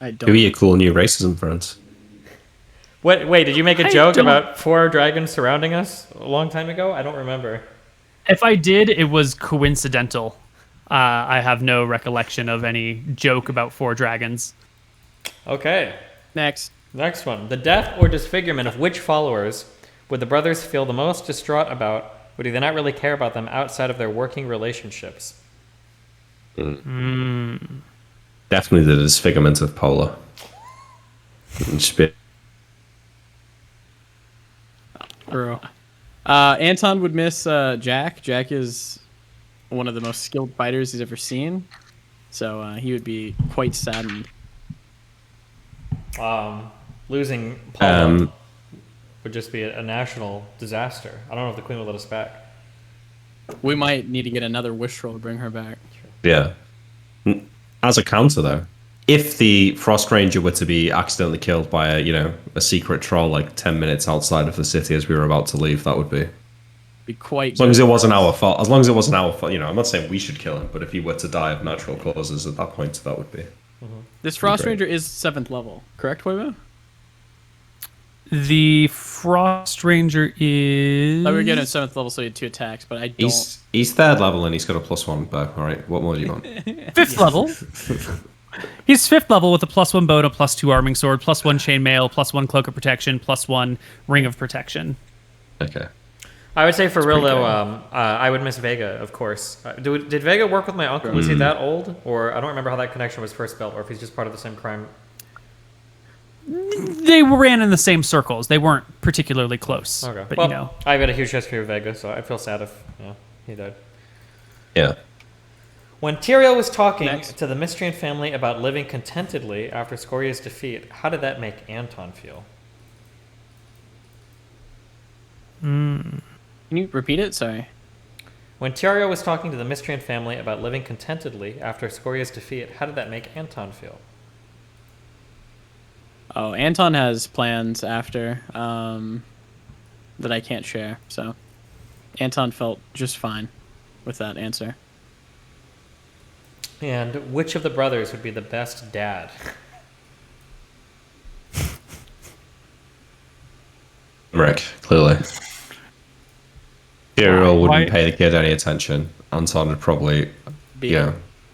I Who don't. are your cool new racism friends? What? Wait, did you make a I joke don't- about 4 dragons surrounding us a long time ago? I don't remember. If I did, it was coincidental. I have no recollection of any joke about 4 dragons. Okay. Next. Next one. The death or disfigurement of which followers would the brothers feel the most distraught about, or do they not really care about them outside of their working relationships? Definitely the disfigurement of Polar. And True. Anton would miss Jack. Jack is one of the most skilled fighters he's ever seen, so he would be quite saddened. Losing Paula Um, would just be a national disaster. I don't know if the Queen will let us back. We might need to get another wish roll to bring her back. Yeah. As a counter, though, if the Frost Ranger were to be accidentally killed by a secret troll like 10 minutes outside of the city as we were about to leave, that would be. Be quite. As long as it wasn't our fault. As long as it wasn't our fault. I'm not saying we should kill him, but if he were to die of natural causes at that point, that would be. This Frost Great. Ranger is 7th level, correct, Koibu? The Frost Ranger is. I thought we were getting 7th level, so he had 2 attacks, but I don't. He's 3rd level and he's got a +1 bow. All right, what more do you want? 5th level. He's 5th level with a +1 bow and a +2 arming sword, +1 chainmail, +1 cloak of protection, +1 ring of protection. Okay. I would say for real pretty though, good. I would miss Vega, of course. Did Vega work with my uncle? Was he that old? Or I don't remember how that connection was first built, or if he's just part of the same crime. They ran in the same circles. They weren't particularly close. Okay. But Well, I've got a huge history with Vega, so I'd feel sad if he died. Yeah. When Tyrael was talking Next. to the Mistrian family about living contentedly after Scoria's defeat, how did that make Anton feel? Can you repeat it? Sorry. When Tyrael was talking to the Mistrian family about living contentedly after Scoria's defeat, how did that make Anton feel? Oh, Anton has plans after that I can't share, so Anton felt just fine with that answer. And which of the brothers would be the best dad? Rick, clearly. Tyrael wouldn't Why- pay the kid any attention. Anton would probably,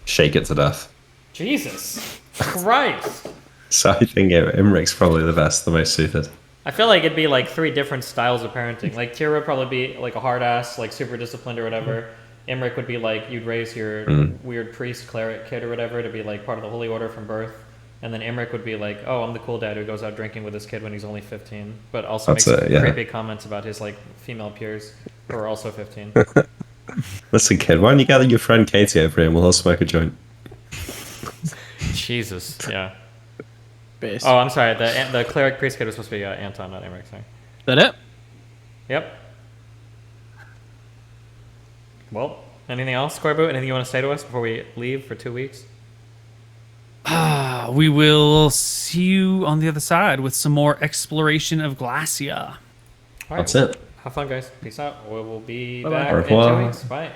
shake it to death. Jesus Christ! So I think Imric's probably the best, the most suited. I feel like it'd be like 3 different styles of parenting. Like Tyra would probably be like a hard ass, like super disciplined or whatever. Imric would be like you'd raise your weird priest cleric kid or whatever to be like part of the holy order from birth. And then Imric would be like, oh, I'm the cool dad who goes out drinking with his kid when he's only 15, but also That's makes it, yeah. creepy comments about his like female peers who are also 15. Listen, kid, why don't you gather your friend Katie over here and we'll all smoke a joint? Jesus, yeah. Base. Oh, I'm sorry. The cleric priest kid was supposed to be Anton, not Imric. Sorry. Is that it? Yep. Well, anything else, Corbu? Anything you want to say to us before we leave for 2 weeks? We will see you on the other side with some more exploration of Glacia. All right. That's it. Have fun, guys. Peace out. We will be Bye-bye. back Au in 2 revoir. weeks. Bye.